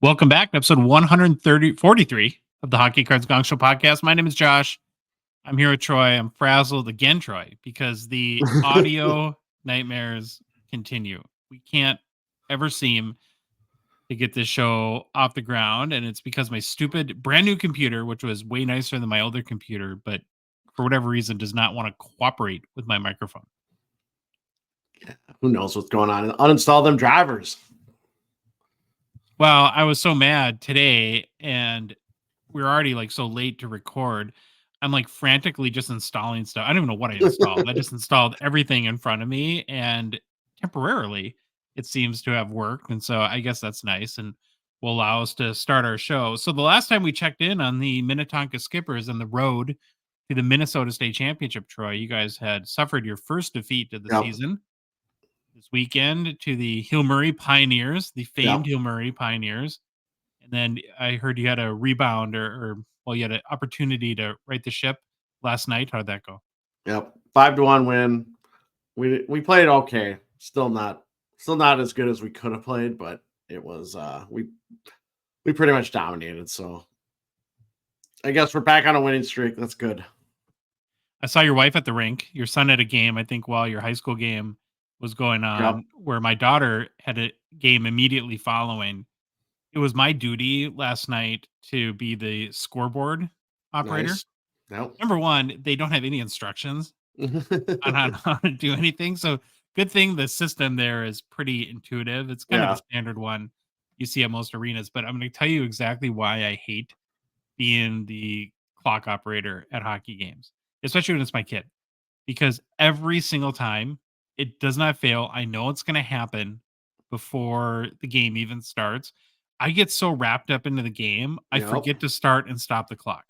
Welcome back to episode 143 of the Hockey Cards Gongshow podcast. My name is Josh. I'm here with Troy. I'm frazzled again, Troy, because the audio nightmares continue. We can't ever seem to get this show off the ground, and it's because my stupid brand new computer, which was way nicer than my older computer, but for whatever reason does not want to cooperate with my microphone. Who knows what's going on? Uninstall them drivers. Well, I was so mad today, and we're already like so late to record. I'm like frantically just installing stuff. I don't even know what I installed. I just installed everything in front of me, and temporarily it seems to have worked. And so I guess that's nice and will allow us to start our show. So the last time we checked in on the Minnetonka Skippers and the road to the Minnesota State Championship, Troy, you guys had suffered your first defeat of the season this weekend to the Hill Murray Pioneers, the famed Hill Murray Pioneers. And then I heard you had a rebound or you had an opportunity to right the ship last night. How'd that go? Yep. 5-1 win. We played okay. Still not as good as we could have played, but it was we pretty much dominated. So I guess we're back on a winning streak. That's good. I saw your wife at the rink, your son at a game, I think while your high school game was going on, where my daughter had a game immediately following. It was my duty last night to be the scoreboard operator. Nice. Nope. Number one, they don't have any instructions on how to do anything. So good thing the system there is pretty intuitive. It's kind of a standard one you see at most arenas. But I'm going to tell you exactly why I hate being the clock operator at hockey games, especially when it's my kid. Because every single time, it does not fail. I know it's going to happen before the game even starts. I get so wrapped up into the game, I forget to start and stop the clock.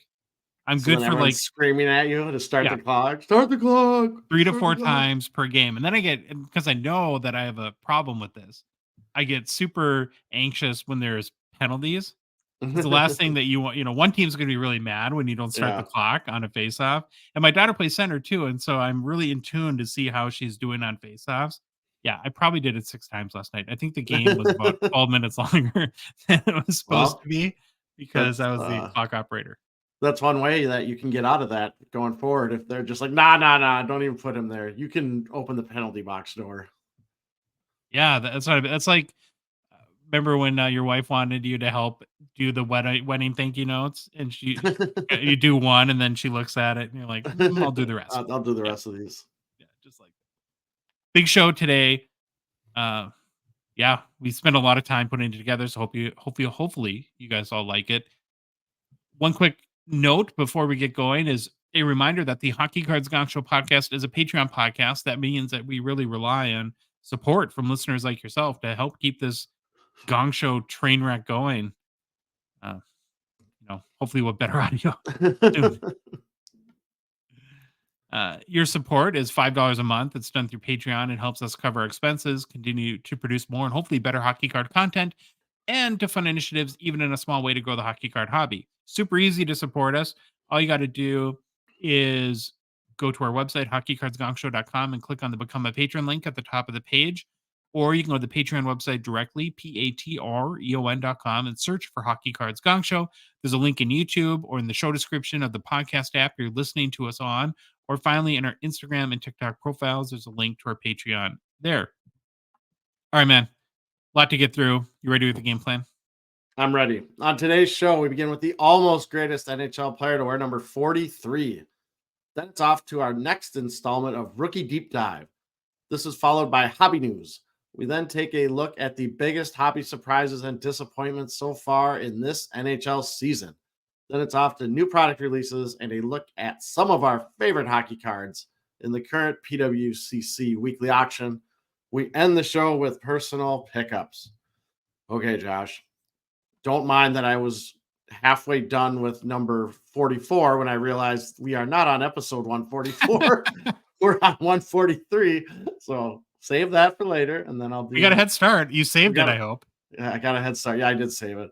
I'm good for like screaming at you to start the clock. Start the clock. 3 to 4 times per game. And then I get, because I know that I have a problem with this, I get super anxious when there's penalties. It's the last thing that you want. One team's going to be really mad when you don't start the clock on a faceoff. And my daughter plays center too. And so I'm really in tune to see how she's doing on faceoffs. Yeah, I probably did it 6 times last night. I think the game was about 12 minutes longer than it was supposed to be because I was the clock operator. That's one way that you can get out of that going forward. If they're just like, nah, don't even put him there. You can open the penalty box door. Yeah, that's like, remember when your wife wanted you to help do the wedding thank you notes, and you do one, and then she looks at it, and you're like, I'll do the rest. I'll do the rest of these. Yeah, just like that. Big show today. We spent a lot of time putting it together, so hopefully you guys all like it. One quick note before we get going is a reminder that the Hockey Cards Gongshow podcast is a Patreon podcast. That means that we really rely on support from listeners like yourself to help keep this Gong Show train wreck going. Hopefully with better audio soon. Your support is $5 a month. It's done through Patreon. It helps us cover our expenses, continue to produce more and hopefully better hockey card content, and to fund initiatives, even in a small way, to grow the hockey card hobby. Super easy to support us. All you got to do is go to our website, hockeycardsgongshow.com, and click on the Become a Patron link at the top of the page. Or you can go to the Patreon website directly, patreon.com, and search for Hockey Cards Gong Show. There's a link in YouTube or in the show description of the podcast app you're listening to us on. Or finally, in our Instagram and TikTok profiles, there's a link to our Patreon there. All right, man. A lot to get through. You ready with the game plan? I'm ready. On today's show, we begin with the almost greatest NHL player to wear number 43. Then it's off to our next installment of Rookie Deep Dive. This is followed by Hobby News. We then take a look at the biggest hobby surprises and disappointments so far in this NHL season. Then it's off to new product releases and a look at some of our favorite hockey cards in the current PWCC Weekly Auction. We end the show with personal pickups. Okay, Josh, don't mind that I was halfway done with number 44 when I realized we are not on episode 144. We're on 143. So save that for later, and then I'll do. You got a head start. You saved it, I hope. Yeah, I got a head start. Yeah, I did save it.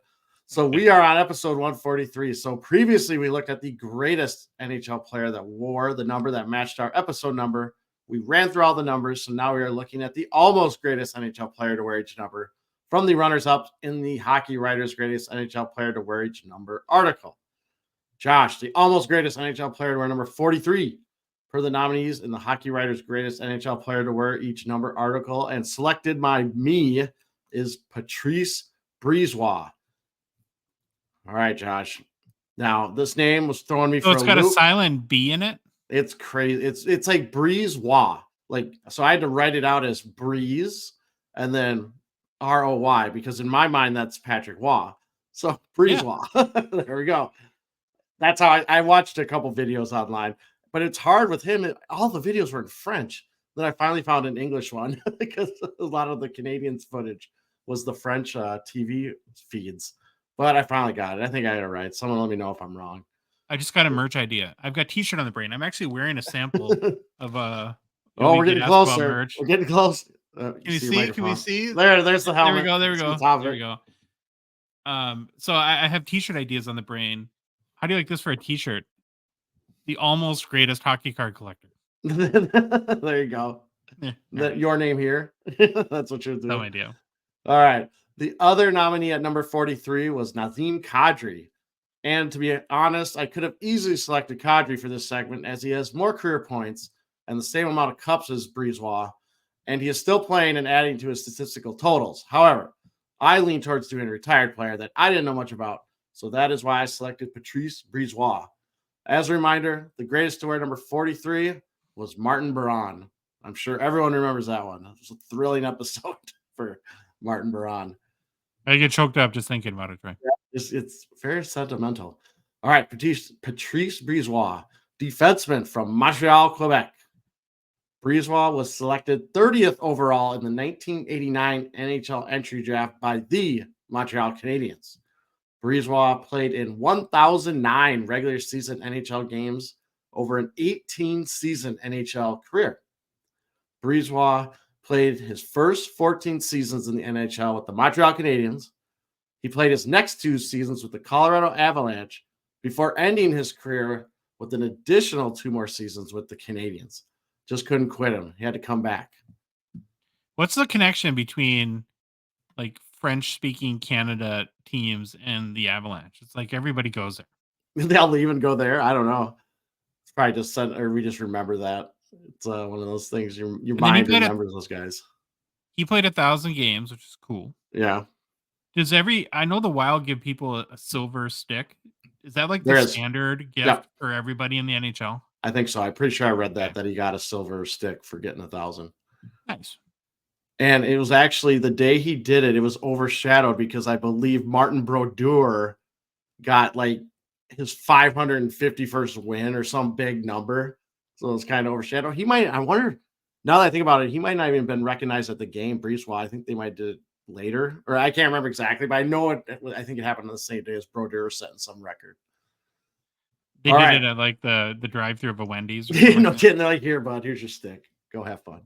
So we are on episode 143. So previously we looked at the greatest NHL player that wore the number that matched our episode number. We ran through all the numbers. So now we are looking at the almost greatest NHL player to wear each number from the runners-up in the Hockey Writers' Greatest NHL Player to Wear Each Number article. Josh, the almost greatest NHL player to wear number 43 per the nominees in the Hockey Writers' Greatest NHL Player to Wear Each Number article, and selected by me is Patrice Brisbois. All right, Josh. Now, this name was throwing me So for it's a got a loop. silent B in it? It's crazy. It's like Brisbois. Like, so I had to write it out as Breeze and then ROY, because in my mind that's Patrick Waugh. So Brisbois. There we go. That's how I watched a couple videos online, but it's hard with him. All the videos were in French. Then I finally found an English one because a lot of the Canadians footage was the French TV feeds. But I finally got it. I think I got it right. Someone let me know if I'm wrong. I just got a merch idea. I've got t-shirt on the brain. I'm actually wearing a sample of Oh, we're getting closer. merch. We're getting close. Can you see? Can we see? There's the helmet. There we go. The top of There we it. go. So I have t-shirt ideas on the brain. How do you like this for a t-shirt? The almost greatest hockey card collector. There you go. Yeah, Your name here. That's what you're doing. no idea. All right. The other nominee at number 43 was Nazem Kadri. And to be honest, I could have easily selected Kadri for this segment, as he has more career points and the same amount of cups as Brisebois, and he is still playing and adding to his statistical totals. However, I lean towards doing a retired player that I didn't know much about, so that is why I selected Patrice Brisbois. As a reminder, the greatest to wear number 43 was Martin Biron. I'm sure everyone remembers that one. It was a thrilling episode for Martin Biron. I get choked up just thinking about it, Trey. It's very sentimental. All right, Patrice Brisebois, defenseman from Montreal, Quebec. Brisebois was selected 30th overall in the 1989 NHL entry draft by the Montreal Canadiens. Brisebois played in 1,009 regular season NHL games over an 18-season NHL career. Brisebois played his first 14 seasons in the NHL with the Montreal Canadiens. He played his next 2 seasons with the Colorado Avalanche before ending his career with an additional 2 more seasons with the Canadiens. Just couldn't quit him. He had to come back. What's the connection between like French-speaking Canada teams and the Avalanche? It's like everybody goes there. They'll even go there. I don't know. It's probably just said, or we just remember that. It's one of those things your mind remembers those guys. He played 1,000 games, which is cool. Yeah. I know the Wild give people a silver stick. Is that like the standard gift for everybody in the NHL? I think so. I'm pretty sure I read that he got a silver stick for getting 1,000. Nice. And it was actually the day he did it, it was overshadowed because I believe Martin Brodeur got like his 551st win or some big number. So it was kind of overshadowed. I wonder, now that I think about it, he might not even been recognized at the game, Brisebois. I think they might do it later, or I can't remember exactly, but I know I think it happened on the same day as Brodeur setting some record. They did it at like the drive-through of a Wendy's. No kidding. They're like, here, bud, here's your stick. Go have fun.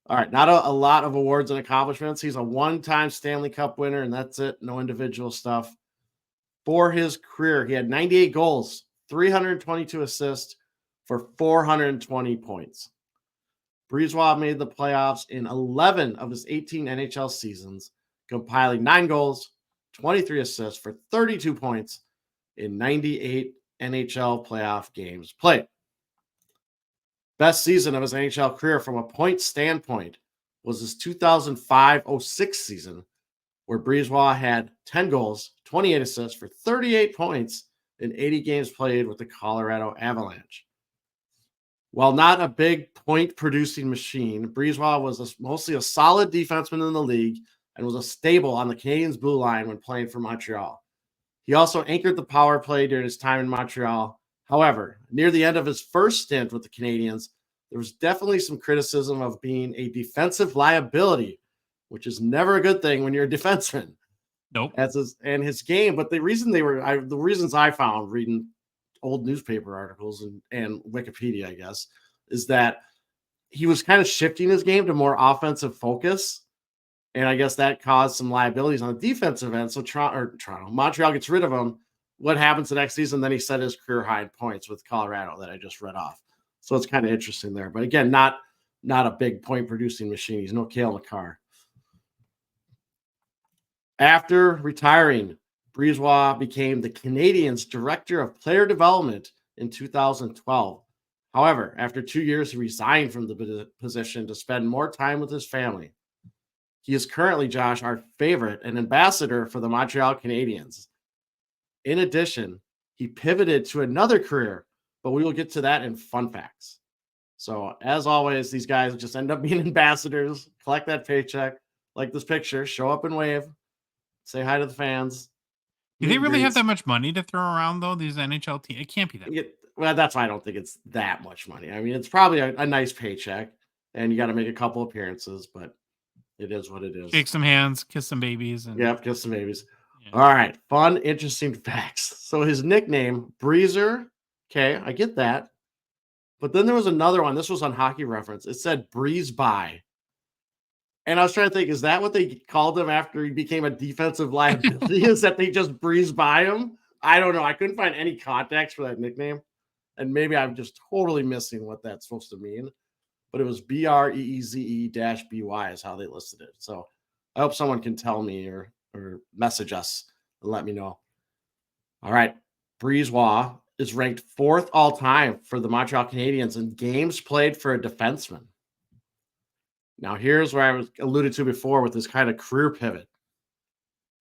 All right. Not a lot of awards and accomplishments. He's a one-time Stanley Cup winner, and that's it. No individual stuff. For his career, he had 98 goals, 322 assists for 420 points. Brisebois made the playoffs in 11 of his 18 NHL seasons, compiling 9 goals, 23 assists for 32 points in 98 NHL playoff games played. Best season of his NHL career from a point standpoint was his 2005-06 season, where Brisebois had 10 goals, 28 assists for 38 points in 80 games played with the Colorado Avalanche. While not a big point-producing machine, Brisebois was mostly a solid defenseman in the league and was a staple on the Canadiens' blue line when playing for Montreal. He also anchored the power play during his time in Montreal. However, near the end of his first stint with the Canadiens, there was definitely some criticism of being a defensive liability, which is never a good thing when you're a defenseman. Nope. His game, but the reasons I found reading old newspaper articles and Wikipedia, I guess, is that he was kind of shifting his game to more offensive focus. And I guess that caused some liabilities on the defensive end. So Montreal gets rid of him. What happens the next season? Then he set his career high in points with Colorado that I just read off. So it's kind of interesting there. But again, not a big point producing machine. He's no Cale McCarr. After retiring, Brisebois became the Canadiens' Director of Player Development in 2012. However, after 2 years, he resigned from the position to spend more time with his family. He is currently, Josh, our favorite, an ambassador for the Montreal Canadiens. In addition, he pivoted to another career, but we will get to that in fun facts. So, as always, these guys just end up being ambassadors, collect that paycheck, like this picture, show up and wave, say hi to the fans. Do meet they and really have greets. that much money to throw around though? These NHL teams, it can't be that. Well, that's why I don't think it's that much money. I mean, it's probably a nice paycheck, and you got to make a couple appearances, but it is what it is. Shake some hands, kiss some babies, and Yep, kiss some babies. yeah. All right, fun, interesting facts. So his nickname, Breezer. Okay, I get that. But then there was another one. This was on Hockey Reference. It said Breeze By. And I was trying to think, is that what they called him after he became a defensive liability? Is that they just breeze by him? I don't know. I couldn't find any context for that nickname. And maybe I'm just totally missing what that's supposed to mean. But it was BREEZE-BY is how they listed it. So I hope someone can tell me or message us and let me know. All right. Brisebois is ranked 4th all time for the Montreal Canadiens in games played for a defenseman. Now, here's where I was alluded to before with this kind of career pivot.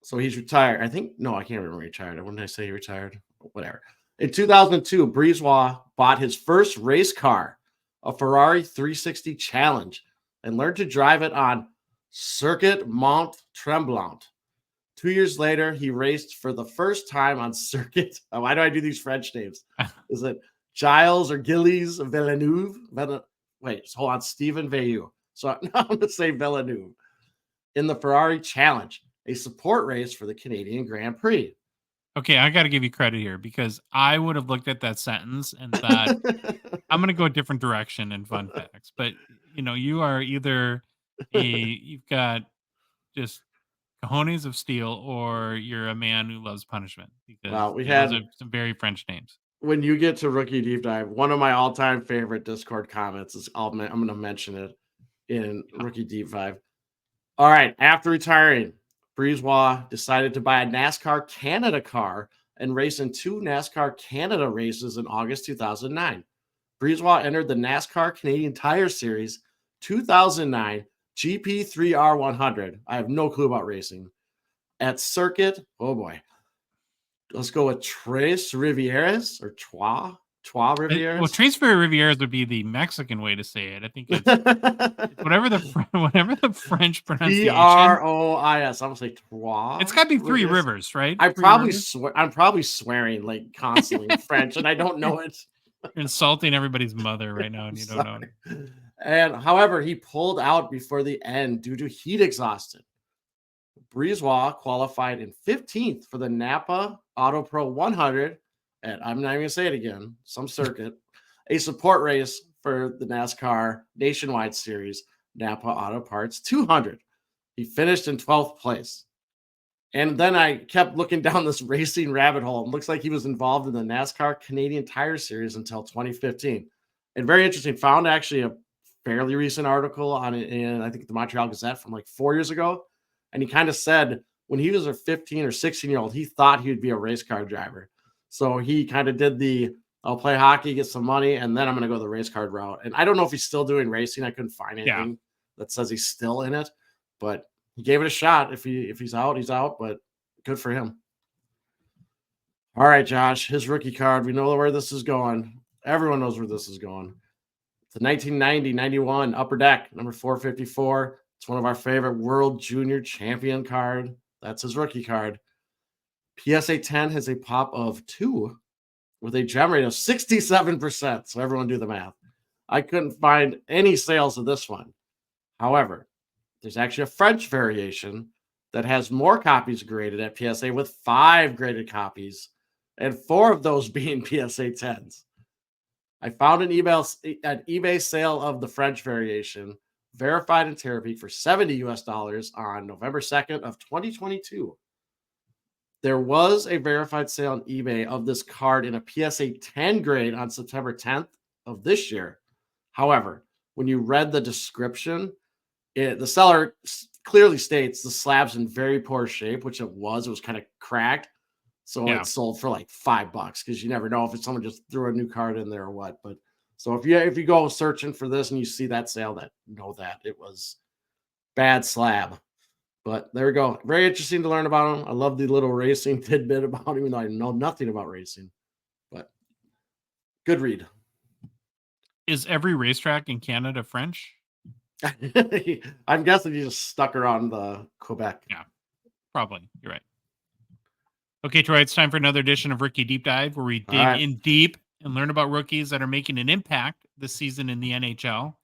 So he's retired. I can't remember he retired. When did I say he retired? Whatever. In 2002, Brisebois bought his first race car, a Ferrari 360 Challenge, and learned to drive it on Circuit Mont Tremblant. 2 years later, he raced for the first time on Circuit. Oh, why do I do these French names? Is it Gilles or Gilles Villeneuve? Wait, hold on. Stephen Veilleux. So I'm going to say Villeneuve in the Ferrari Challenge, a support race for the Canadian Grand Prix. Okay, I got to give you credit here because I would have looked at that sentence and thought, I'm going to go a different direction in fun facts. But, you are either you've got just cojones of steel or you're a man who loves punishment because Well, those are some very French names. When you get to Rookie Deep Dive, one of my all-time favorite Discord comments is I'm going to mention it in Rookie Deep Dive. All right, after retiring, Brisebois decided to buy a NASCAR Canada car and race in 2 NASCAR Canada races in August 2009. Brisebois entered the NASCAR Canadian Tire Series 2009 GP3R100. I have no clue about racing. At Circuit, oh boy. Let's go with Tres Rivieras or Trois Rivieras. Well, Tres Rivieras would be the Mexican way to say it. I think it's whatever the French pronunciation. Trois. I'm gonna say Trois. It's got to be 3 rivers, right? I'm probably swearing like constantly in French, and I don't know it. You're insulting everybody's mother right now, and you don't know it. And however, he pulled out before the end due to heat exhaustion. Brisebois qualified in 15th for the Napa Auto Pro 100, and I'm not even going to say it again, some circuit, a support race for the NASCAR Nationwide Series Napa Auto Parts 200. He finished in 12th place. And then I kept looking down this racing rabbit hole. It looks like he was involved in the NASCAR Canadian Tire Series until 2015. And very interesting, found actually a fairly recent article on it in, I think, the Montreal Gazette from like 4 years ago. And he kind of said when he was a 15 or 16-year-old, he thought he would be a race car driver. So he kind of did I'll play hockey, get some money, and then I'm going to go the race car route. And I don't know if he's still doing racing. I couldn't find anything that says he's still in it, but he gave it a shot. If he's out, he's out, but good for him. All right, Josh, his rookie card. We know where this is going. Everyone knows where this is going. The 1990-91 Upper Deck, number 454. It's one of our favorite World Junior Champion card. That's his rookie card. PSA 10 has a pop of 2 with a gem rate of 67%. So everyone do the math. I couldn't find any sales of this one. However, there's actually a French variation that has more copies graded at PSA with 5 graded copies and 4 of those being PSA 10s. I found an eBay sale of the French variation verified in Terapeak for $70 on November 2nd of 2022. There was a verified sale on eBay of this card in a PSA 10 grade on September 10th of this year. However, when you read the description, the seller clearly states the slab's in very poor shape, which it was. It was kind of cracked. So Yeah. it sold for like $5 because you never know if it's someone just threw a new card in there or what. But so if you go searching for this and you see that sale, that it was bad slab. But there we go. Very interesting to learn about him. I love the little racing tidbit about him, even though I know nothing about racing. But good read. Is every racetrack in Canada French? I'm guessing he just stuck around the Quebec. Yeah, probably. You're right. Okay, Troy, it's time for another edition of Rookie Deep Dive, where we All dig right. in deep and learn about rookies that are making an impact this season in the NHL.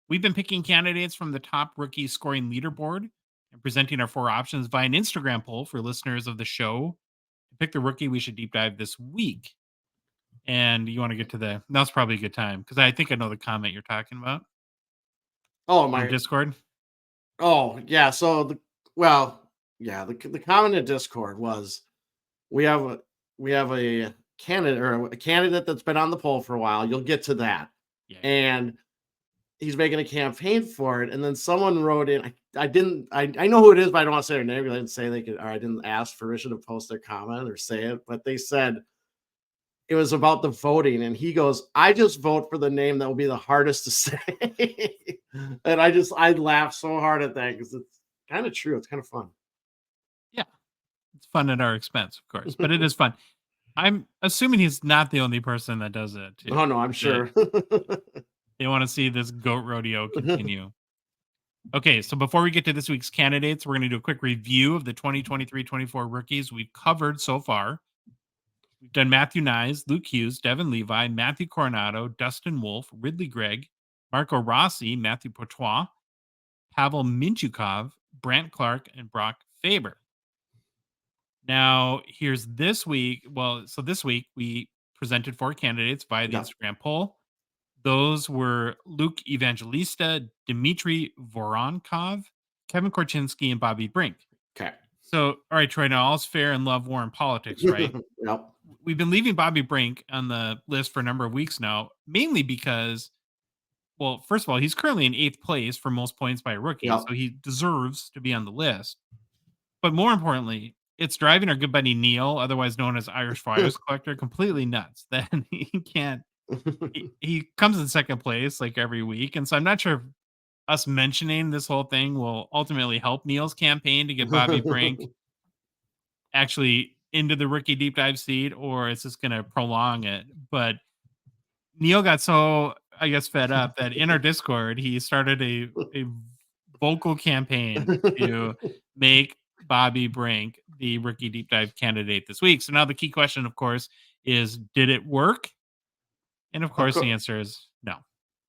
We've been picking candidates from the top rookie scoring leaderboard and presenting our 4 options via an Instagram poll for listeners of the show to pick the rookie we should deep dive this week. And you want to get to now's probably a good time because I think I know the comment you're talking about Oh on my. Discord. Oh yeah. So the comment in Discord was we have a candidate that's been on the poll for a while. You'll get to that. Yeah. And he's making a campaign for it. And then someone wrote in, I know who it is, but I don't want to say their name because I didn't say they could, or I didn't ask permission to post their comment or say it, but they said it was about the voting. And he goes, I just vote for the name that will be the hardest to say. And I laughed so hard at that because it's kind of true. It's kind of fun. Yeah. It's fun at our expense, of course, but it is fun. I'm assuming he's not the only person that does it. Too. Oh no, I'm sure. They want to see this goat rodeo continue. Okay, so before we get to this week's candidates, we're going to do a quick review of the 2023-24 rookies we've covered so far. We've done Matthew Nyes, Luke Hughes, Devin Levi, Matthew Coronado, Dustin Wolf, Ridley Gregg, Marco Rossi, Matthew Poitras, Pavel Minchukov, Brant Clark, and Brock Faber. Now, here's this week. So this week we presented 4 candidates via the Instagram poll. Those were Luke Evangelista, Dmitry Voronkov, Kevin Korchinski, and Bobby Brink. Okay. So, all right, Troy, now all's fair in love, war, and politics, right? Yep. We've been leaving Bobby Brink on the list for a number of weeks now, mainly because, well, first of all, he's currently in 8th place for most points by a rookie, so he deserves to be on the list. But more importantly, it's driving our good buddy Neil, otherwise known as Irish Flyers Collector, completely nuts that he can't. He comes in 2nd place like every week, and so I'm not sure if us mentioning this whole thing will ultimately help Neil's campaign to get Bobby Brink actually into the rookie deep dive seat, or it's just going to prolong it. But Neil got so, I guess, fed up that in our Discord, he started a vocal campaign to make Bobby Brink the rookie deep dive candidate this week. So now the key question, of course, is did it work? And of course, the answer is no.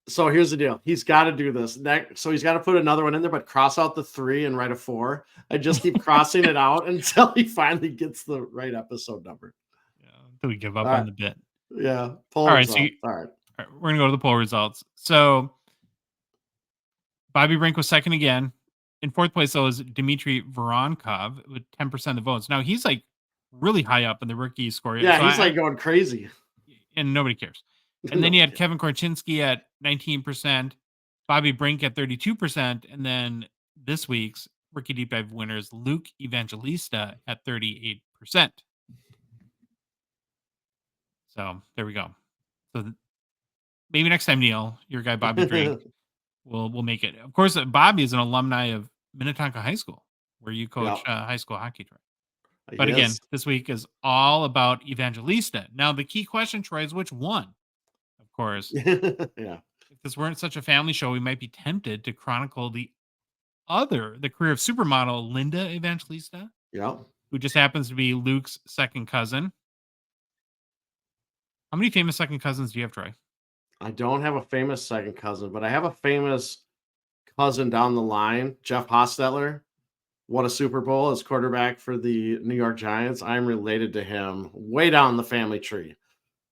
So here's the deal. He's got to do this. So he's got to put another one in there, but cross out the 3 and write a 4. I just keep crossing it out until he finally gets the right episode number. Yeah, until we give up on the bit. Yeah. All right. So all right. We're going to go to the poll results. So Bobby Brink was 2nd again. In 4th place, though, is Dmitry Voronkov with 10% of the votes. Now, he's like really high up in the rookie score. Yeah, so he's going crazy. And nobody cares. And then you had Kevin Korchinski at 19%, Bobby Brink at 32%, and then this week's Rookie Deep Dive winners, Luke Evangelista at 38%. So there we go. So maybe next time, Neil, your guy Bobby Brink will make it. Of course, Bobby is an alumni of Minnetonka High School, where you coach high school hockey. But again, this week is all about Evangelista. Now, the key question, Troy, is which one? Of course. Yeah. If this weren't such a family show, we might be tempted to chronicle the career of supermodel Linda Evangelista. Yeah. Who just happens to be Luke's second cousin. How many famous second cousins do you have, Troy? I don't have a famous second cousin, but I have a famous cousin down the line, Jeff Hostetler. Won a Super Bowl as quarterback for the New York Giants. I'm related to him way down the family tree.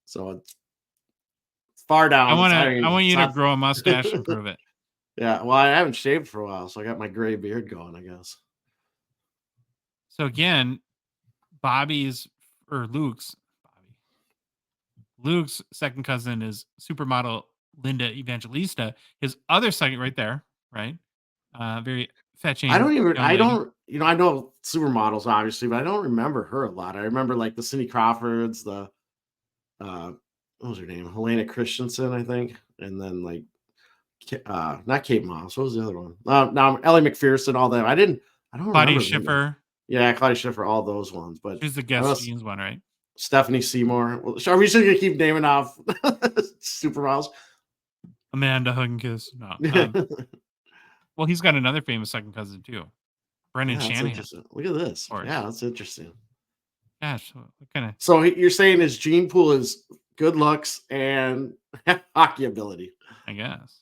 So it's far down. I want you to grow a mustache and prove it. Yeah, well, I haven't shaved for a while, so I got my gray beard going, I guess. So again, Luke's second cousin is supermodel Linda Evangelista. His other second right there, right? Very fetching. I don't even. young I lady. don't. I know supermodels obviously, but I don't remember her a lot. I remember like the Cindy Crawfords, the uh, what was her name? Helena Christensen, I think, and then like not Kate Moss. What was the other one? Now Ellie McPherson, all them. I don't Claudia remember their name. Schiffer. Yeah, Claudia Schiffer, all those ones. But She's the I guest was jeans one, right? Stephanie Seymour. Well, are we just gonna keep naming off supermodels? Amanda Hugginkiss. No. Well, he's got another famous second cousin too, Brendan Yeah, that's Shanahan. Of interesting. Look at this. course. Yeah, that's interesting. Gosh, what kind of? So you're saying his gene pool is good looks and hockey ability. I guess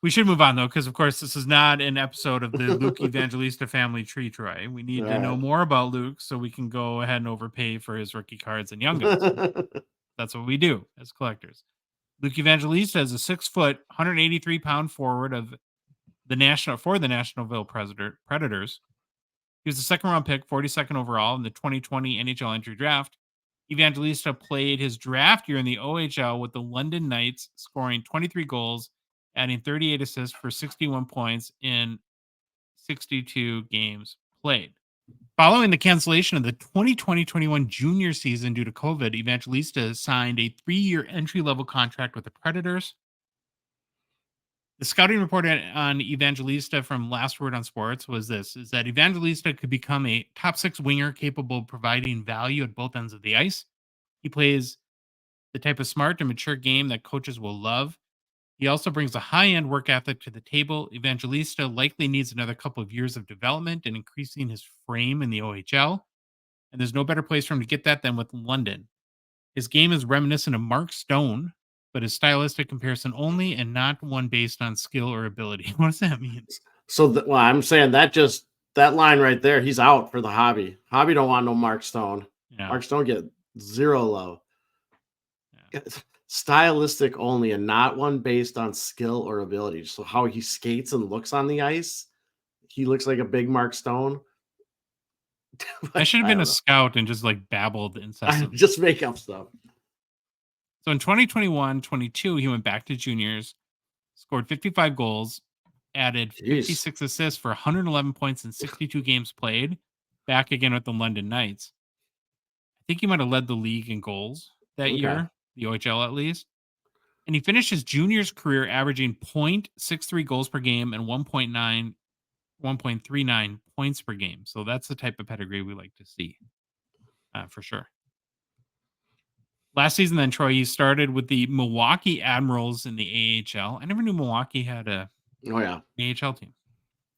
we should move on though, because of course this is not an episode of the Luke Evangelista family tree. Troy, we need to know Right. more about Luke so we can go ahead and overpay for his rookie cards and young guns. That's what we do as collectors. Luke Evangelista is a 6-foot, 183-pound forward of the Nashville Predators. He was the second round pick, 42nd overall in the 2020 NHL entry draft. Evangelista played his draft year in the OHL with the London Knights, scoring 23 goals, adding 38 assists for 61 points in 62 games played. Following the cancellation of the 2020-21 junior season due to COVID, Evangelista signed a 3-year entry-level contract with the Predators. The scouting report on Evangelista from Last Word on Sports was is that Evangelista could become a top 6 winger capable of providing value at both ends of the ice. He plays the type of smart and mature game that coaches will love. He also brings a high-end work ethic to the table. Evangelista likely needs another couple of years of development and increasing his frame in the OHL. And there's no better place for him to get that than with London. His game is reminiscent of Mark Stone, but is stylistic comparison only and not one based on skill or ability. What does that mean? So well, I'm saying that line right there, he's out for the hobby. Hobby don't want no Mark Stone. Yeah. Mark Stone get zero love. Yeah. Stylistic only and not one based on skill or ability. So how he skates and looks on the ice, he looks like a big Mark Stone. I should have I been a don't know. scout and just like babbled I incessantly. just make up stuff. So in 2021-22, he went back to juniors, scored 55 goals, added Jeez. 56 assists for 111 points in 62 games played, back again with the London Knights. I think he might have led the league in goals that Okay. year, the OHL at least. And he finished his juniors career averaging 0.63 goals per game and 1.39 points per game. So that's the type of pedigree we like to see, for sure. Last season, then, Troy, he started with the Milwaukee Admirals in the AHL. I never knew Milwaukee had a Oh yeah. AHL team.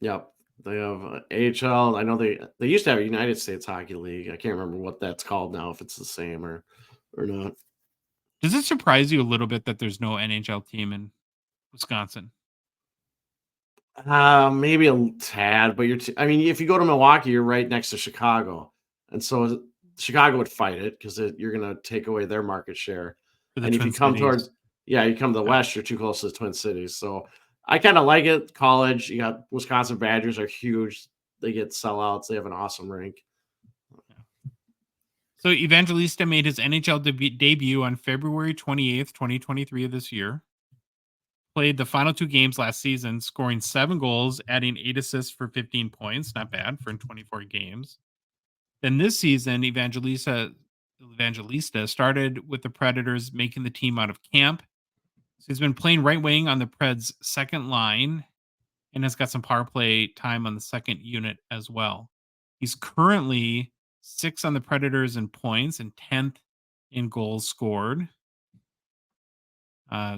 Yep. They have AHL. I know they used to have a United States Hockey League. I can't remember what that's called now, if it's the same or not. Does it surprise you a little bit that there's no NHL team in Wisconsin? Maybe a tad, but I mean, if you go to Milwaukee, you're right next to Chicago, and so Chicago would fight it because you're going to take away their market share. For the And if Twin you come Cities? towards, you come to the Yeah. west, you're too close to the Twin Cities. So I kind of like it. College, you got Wisconsin Badgers are huge. They get sellouts. They have an awesome rink. So Evangelista made his NHL debut on February 28th, 2023 of this year. Played the final 2 games last season, scoring 7 goals, adding 8 assists for 15 points. Not bad for 24 games. Then this season, Evangelista started with the Predators, making the team out of camp. So he's been playing right wing on the Preds' second line and has got some power play time on the second unit as well. He's currently 6th on the Predators in points and 10th in goals scored.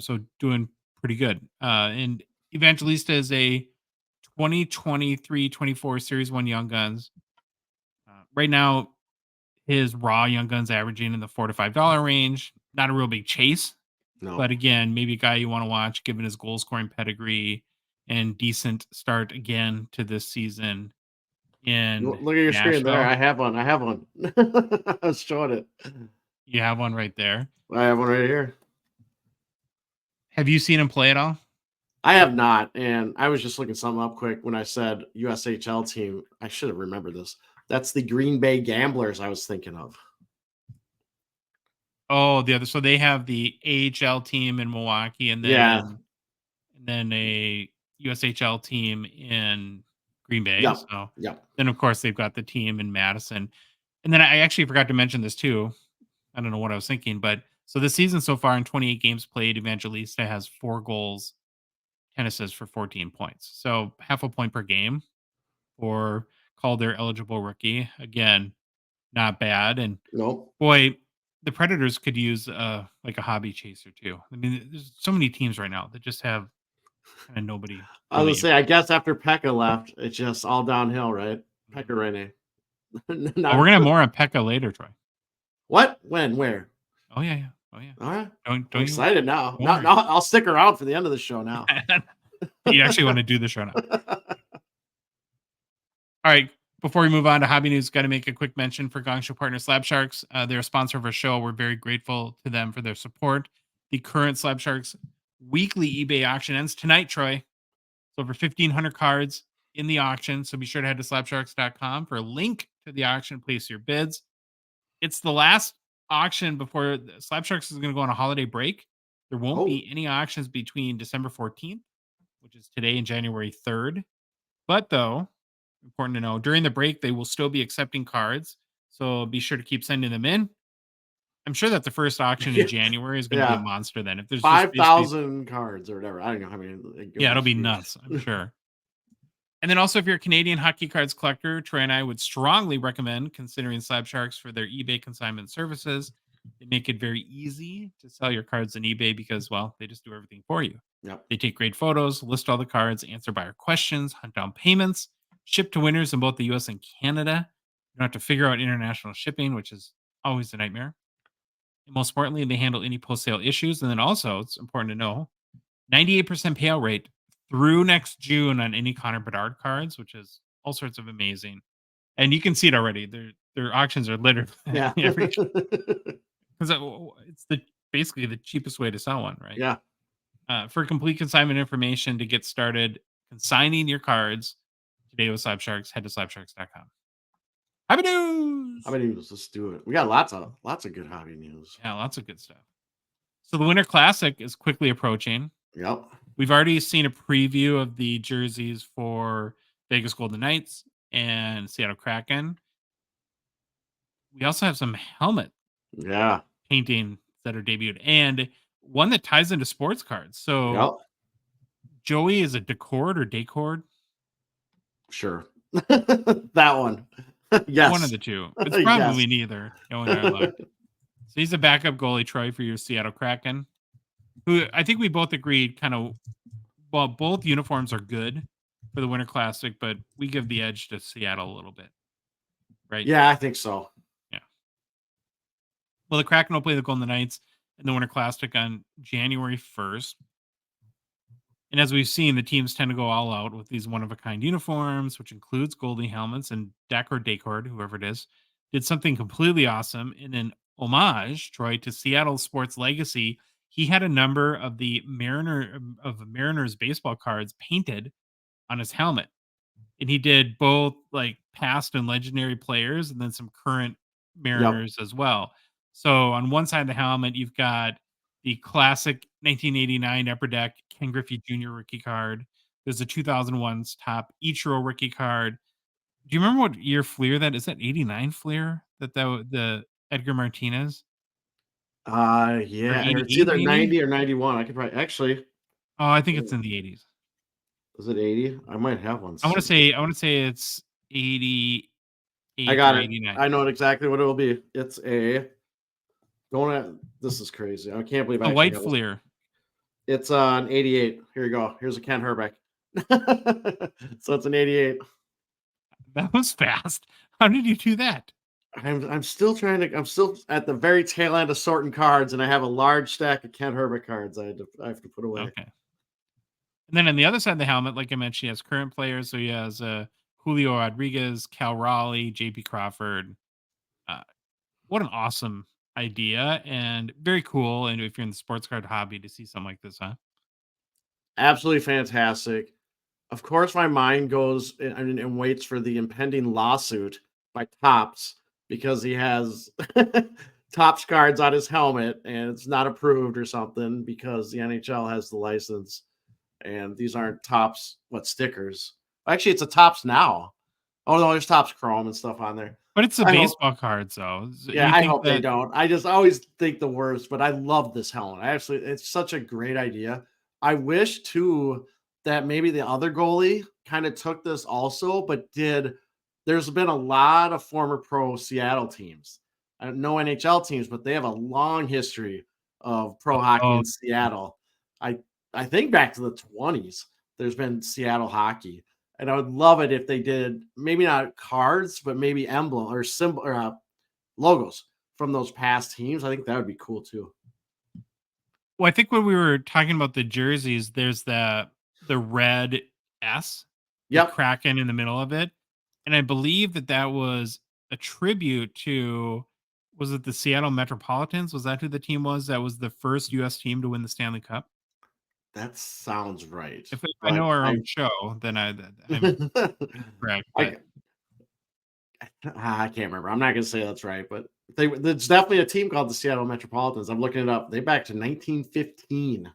So doing pretty good. And Evangelista is a 2023-24 Series 1 Young Guns. Right now, his raw Young Guns averaging in the $4 to $5 range. Not a real big chase. No, But again, maybe a guy you want to watch given his goal scoring pedigree and decent start again to this season in look at your screen there. Nashville. I have one. I was showing it. You have one right there. I have one right here. Have you seen him play at all? I have not, and I was just looking something up quick when I said USHL team. I should have remembered this. That's the Green Bay Gamblers I was thinking of. Oh, the other. So they have the AHL team in Milwaukee, and then Yeah. and then a USHL team in Green Bay. Yep. So Yep. then, of course, they've got the team in Madison. And then I actually forgot to mention this too. I don't know what I was thinking, but so this season so far in 28 games played, Evangelista has 4 goals, 10 assists for 14 points. So half a point per game for Calder eligible rookie. Again, not bad. And Nope. boy, the Predators could use like a hobby chaser too. I mean, there's so many teams right now that just have kind of nobody I was really gonna say, I guess after Pekka left, it's just all downhill, right? Pekka Rinne. Oh, we're gonna have more on Pekka later, Troy. What? When? Where? Oh yeah, yeah. Oh yeah. All right. Don't I'm you excited now. don't Now, worry. now I'll stick around for the end of the show now. You actually want to do this right now. All right. Before we move on to hobby news, got to make a quick mention for Gongshow partner Slab Sharks. They're a sponsor of our show. We're very grateful to them for their support. The current Slab Sharks weekly eBay auction ends tonight, Troy. It's over 1,500 cards in the auction. So be sure to head to slabsharks.com for a link to the auction. Place your bids. It's the last auction before Slab Sharks is going to go on a holiday break. There won't Oh, be any auctions between December 14th, which is today, and January 3rd. But though, important to know, during the break, they will still be accepting cards. So be sure to keep sending them in. I'm sure that the first auction in yeah. January is going to be a Yeah. monster then. If there's just basically, 5,000 cards or whatever. I don't know how many. yeah, it'll be nuts, I'm sure. And then also, if you're a Canadian hockey cards collector, Troy and I would strongly recommend considering Slab Sharks for their eBay consignment services. They make it very easy to sell your cards on eBay because, well, they just do everything for you. Yep. They take great photos, list all the cards, answer buyer questions, hunt down payments, ship to winners in both the US and Canada. You don't have to figure out international shipping, which is always a nightmare. And most importantly, they handle any post sale issues. And then also, it's important to know 98% payout rate through next June on any Connor Bedard cards, which is all sorts of amazing. And you can see it already. Their auctions are littered Yeah. every because it's the basically the cheapest way to sell one, right? Yeah. For complete consignment information to get started consigning your cards today with Slab Sharks, head to slabsharks.com. Hobby news. How many news? Let's do it. We got lots of good hobby news. Yeah, lots of good stuff. So the Winter Classic is quickly approaching. Yep. We've already seen a preview of the jerseys for Vegas Golden Knights and Seattle Kraken. We also have some helmet Yeah. painting that are debuted and one that ties into sports cards. So Yep. Joey is a Decord or Decord? Sure. That one. Yes. One of the two. It's Yes. probably neither. Knowing our luck. So he's a backup goalie, Troy, for your Seattle Kraken. Who I think we both agreed well, both uniforms are good for the Winter Classic, but we give the edge to Seattle a little bit. Right? Yeah, I think so. Yeah. Well, the Kraken will play the Golden Knights in the Winter Classic on January 1st. And as we've seen, the teams tend to go all out with these one-of-a-kind uniforms, which includes goalie helmets, and Decord, whoever it is, did something completely awesome in an homage, Troy, to Seattle sports legacy. He had a number of the Mariners baseball cards painted on his helmet. And he did both like past and legendary players and then some current Mariners as well. So on one side of the helmet, you've got the classic 1989 Upper Deck Ken Griffey Jr. rookie card. There's a 2001's top Ichiro rookie card. Do you remember what year Fleer that is? That 89 Fleer the Edgar Martinez? Or Yeah. It's 88 either maybe? 90 or 91. I could probably actually. Oh, I think it's in the 80s. Is it 80? I might have one. I want to say it's 88 I got or it. 89. I know exactly what it will be. It's a this is crazy. I can't believe I A actually white have this. Fleer. It's an 88. Here you go. Here's a Ken Herbeck. So it's an 88. That was fast. How did you do that? I'm still I'm still at the very tail end of sorting cards, and I have a large stack of Ken Herbeck cards I have to put away. Okay. And then on the other side of the helmet, like I mentioned, he has current players. So he has Julio Rodriguez, Cal Raleigh, JP Crawford. What an awesome idea and very cool. And if you're in the sports card hobby to see something like this, huh? Absolutely fantastic. Of course, my mind goes and waits for the impending lawsuit by Topps because he has Topps cards on his helmet and it's not approved or something because the NHL has the license. And these aren't Topps stickers. Actually, it's a Topps now. Oh no, there's Topps Chrome and stuff on there. But it's the I hope, baseball cards, though. yeah, You I think hope they that don't. I just always think the worst, but I love this helmet. It's such a great idea. I wish too that maybe the other goalie kind of took this also, but there's been a lot of former pro Seattle teams. No NHL teams, but they have a long history of pro hockey oh, in Seattle. I I think back to the 20s, there's been Seattle hockey. And I would love it if they did maybe not cards, but maybe emblem or symbol or logos from those past teams. I think that would be cool too. well, I think when we were talking about the jerseys, there's the red S, the Yep, Kraken in the middle of it, and I believe that was a tribute to, was it the Seattle Metropolitans? Was that who the team was? That was the first US team to win the Stanley Cup? that sounds right. If I But know our I own show, then I'm correct, I but I can't remember. I'm not going to say that's right, but there's definitely a team called the Seattle Metropolitans. I'm looking it up. They back to 1915.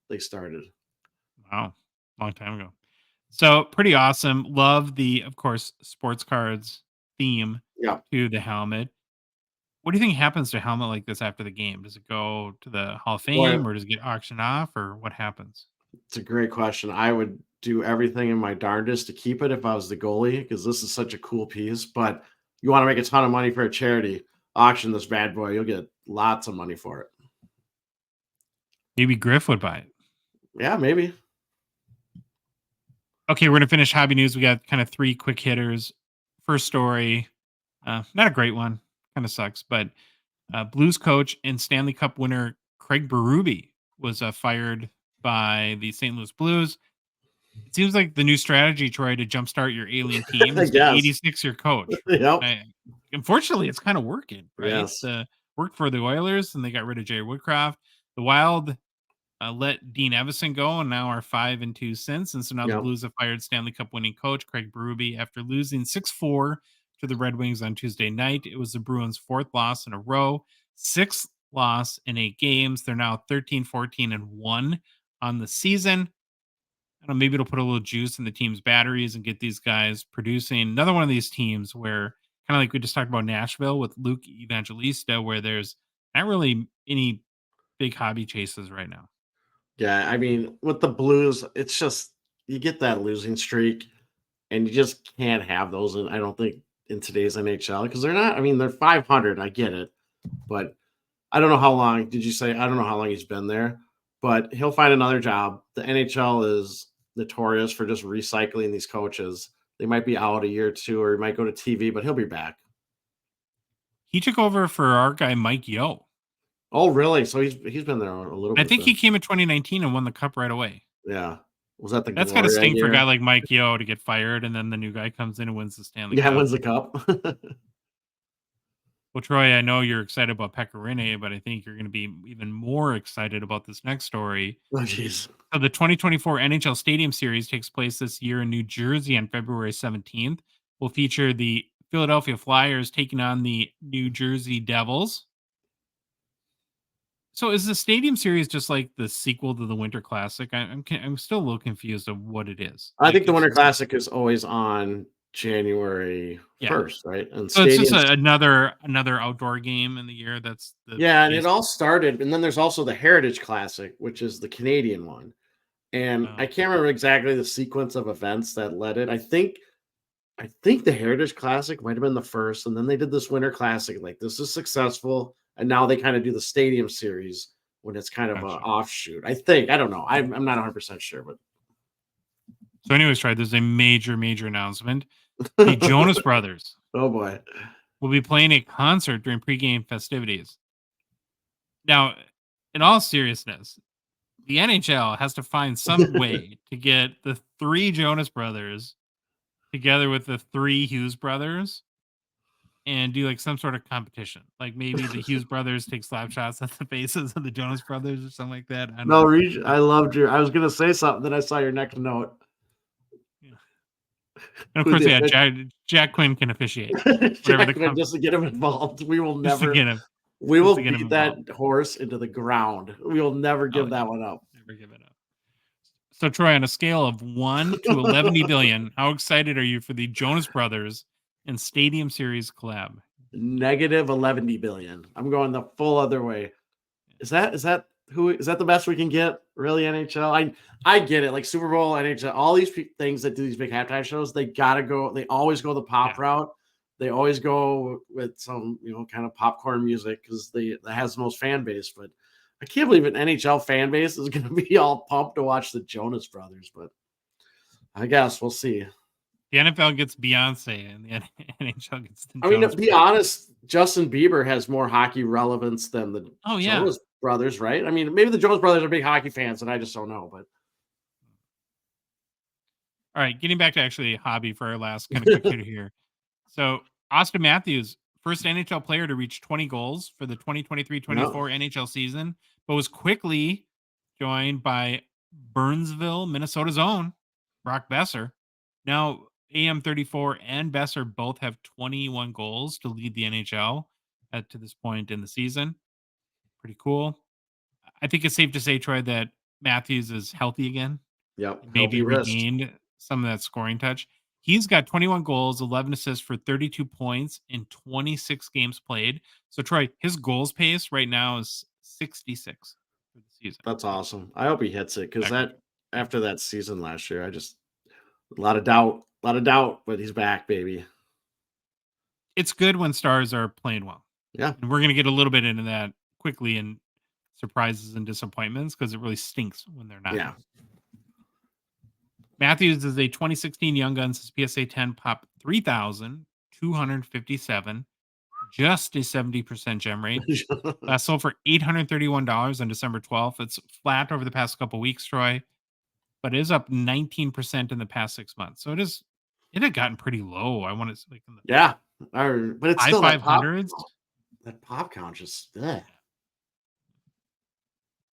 They started. wow, long time ago. So pretty awesome. Love the, of course, sports cards theme Yeah, to the helmet. What do you think happens to a helmet like this after the game? Does it go to the Hall of boy, Fame or does it get auctioned off or what happens? it's a great question. I would do everything in my darndest to keep it if I was the goalie because this is such a cool piece. But you want to make a ton of money for a charity, auction this bad boy. You'll get lots of money for it. Maybe Griff would buy it. Yeah, maybe. Okay, we're gonna finish hobby news. We got kind of three quick hitters. First story, not a great one, kind of sucks, but Blues coach and Stanley Cup winner Craig Berube was fired by the St. Louis Blues. It seems like the new strategy, Troy, to jumpstart your ailing team I is to guess. 86 your coach. Yep. I, unfortunately, it's kind of working, right? Yes. The worked for the Oilers, and they got rid of Jerry Woodcroft. The Wild let Dean Evison go, and now are 5-2 since. And so now the Yep. Blues have fired Stanley Cup winning coach Craig Berube after losing 6-4 to the Red Wings on Tuesday night. It was the Bruins' fourth loss in a row, sixth loss in 8 games. They're now 13-14-1 on the season. I don't know, maybe it'll put a little juice in the team's batteries and get these guys producing. Another one of these teams where, kind of like we just talked about Nashville with Luke Evangelista, where there's not really any big hobby chases right now. Yeah. I mean, with the Blues, it's just you get that losing streak, and you just can't have those. I don't think in today's NHL because they're not. I mean, they're 500. I get it, but I don't know how long. Did you say? I don't know how long he's been there, but he'll find another job. The NHL is notorious for just recycling these coaches. They might be out a year or two, or he might go to TV, but he'll be back. He took over for our guy Mike Yeo. Oh, really? So he's been there a little I bit think he then. came in 2019 and won the cup right away. Yeah. Was that the That's gotta Gloria sting for a guy year? like Mike Yeo to get fired, and then the new guy comes in and wins the Stanley Yeah, Cup. wins the cup. Well, Troy, I know you're excited about Pecorine, but I think you're gonna be even more excited about this next story. Oh, jeez. So the 2024 NHL Stadium Series takes place this year in New Jersey on February 17th. Will feature the Philadelphia Flyers taking on the New Jersey Devils. So is the Stadium Series just like the sequel to the Winter Classic? I'm still a little confused of what it is. I Like think the it's Winter just Classic is always on January yeah. 1st, right? And So it's just stadiums. another outdoor game in the year. That's the Yeah, and it base. all started, and then there's also the Heritage Classic, which is the Canadian one. And I Oh, can't remember exactly the sequence of events that led it. I think the Heritage Classic might have been the first, and then they did this Winter Classic. Like this is successful, and now they kind of do the Stadium Series when it's kind of an gotcha. offshoot. I think I don't know. I'm not 100% sure, So, anyways, Troy, there's a major announcement. The but Jonas Brothers oh boy, will be playing a concert during pregame festivities. Now, in all seriousness, the NHL has to find some way to get the three Jonas Brothers together with the three Hughes Brothers and do like some sort of competition. Like maybe the Hughes Brothers take slap shots at the faces of the Jonas Brothers or something like that. I don't no, know. I loved your. I was gonna say something, then I saw your next note. Yeah. And of Who course, the yeah, Jack Quinn can officiate whatever the Jackman just to get him involved. We will just to never. get him We just will to get him beat that involved. horse into the ground. We will never Oh give yeah, that one up. never give it up. So, Troy, on a scale of 1 to 11 billion, how excited are you for the Jonas Brothers and Stadium Series collab? Negative 11 billion. I'm going the full other way. Is that the best we can get? Really, NHL? I get it. Like Super Bowl, NHL, all these things that do these big halftime shows, they gotta go. They always go the pop Yeah. route. They always go with some kind of popcorn music because that has the most fan base. But I can't believe an NHL fan base is going to be all pumped to watch the Jonas Brothers. But I guess we'll see. The NFL gets Beyonce and the NHL gets the I mean, to Jonas be Brothers. honest, Justin Bieber has more hockey relevance than the Oh, yeah. Jonas Brothers, right? I mean, maybe the Jonas Brothers are big hockey fans, and I just don't know. But All right, getting back to actually a hobby for our last kind of quick hitter here. So, Auston Matthews, first NHL player to reach 20 goals for the 2023-24 no, NHL season, but was quickly joined by Burnsville, Minnesota's own Brock Besser. Now, AM34 and Besser both have 21 goals to lead the NHL to this point in the season. Pretty cool. I think it's safe to say, Troy, that Matthews is healthy again. yep, Maybe healthy wrist. regained some of that scoring touch. He's got 21 goals, 11 assists for 32 points in 26 games played. So, Troy, his goals pace right now is 66 for the season. That's awesome. I hope he hits it because Second. that after that season last year, I just a lot of doubt, but he's back, baby. It's good when stars are playing well. Yeah, And we're going to get a little bit into that quickly in surprises and disappointments because it really stinks when they're not. yeah. Matthews is a 2016 Young Guns PSA 10 pop 3,257, just a 70% gem rate. Sold for $831 on December 12th. It's flat over the past couple weeks, Troy, but it is up 19% in the past 6 months. So it had gotten pretty low. I want to like in the Yeah, but it's high still that pop 500s. count. That pop count just ugh.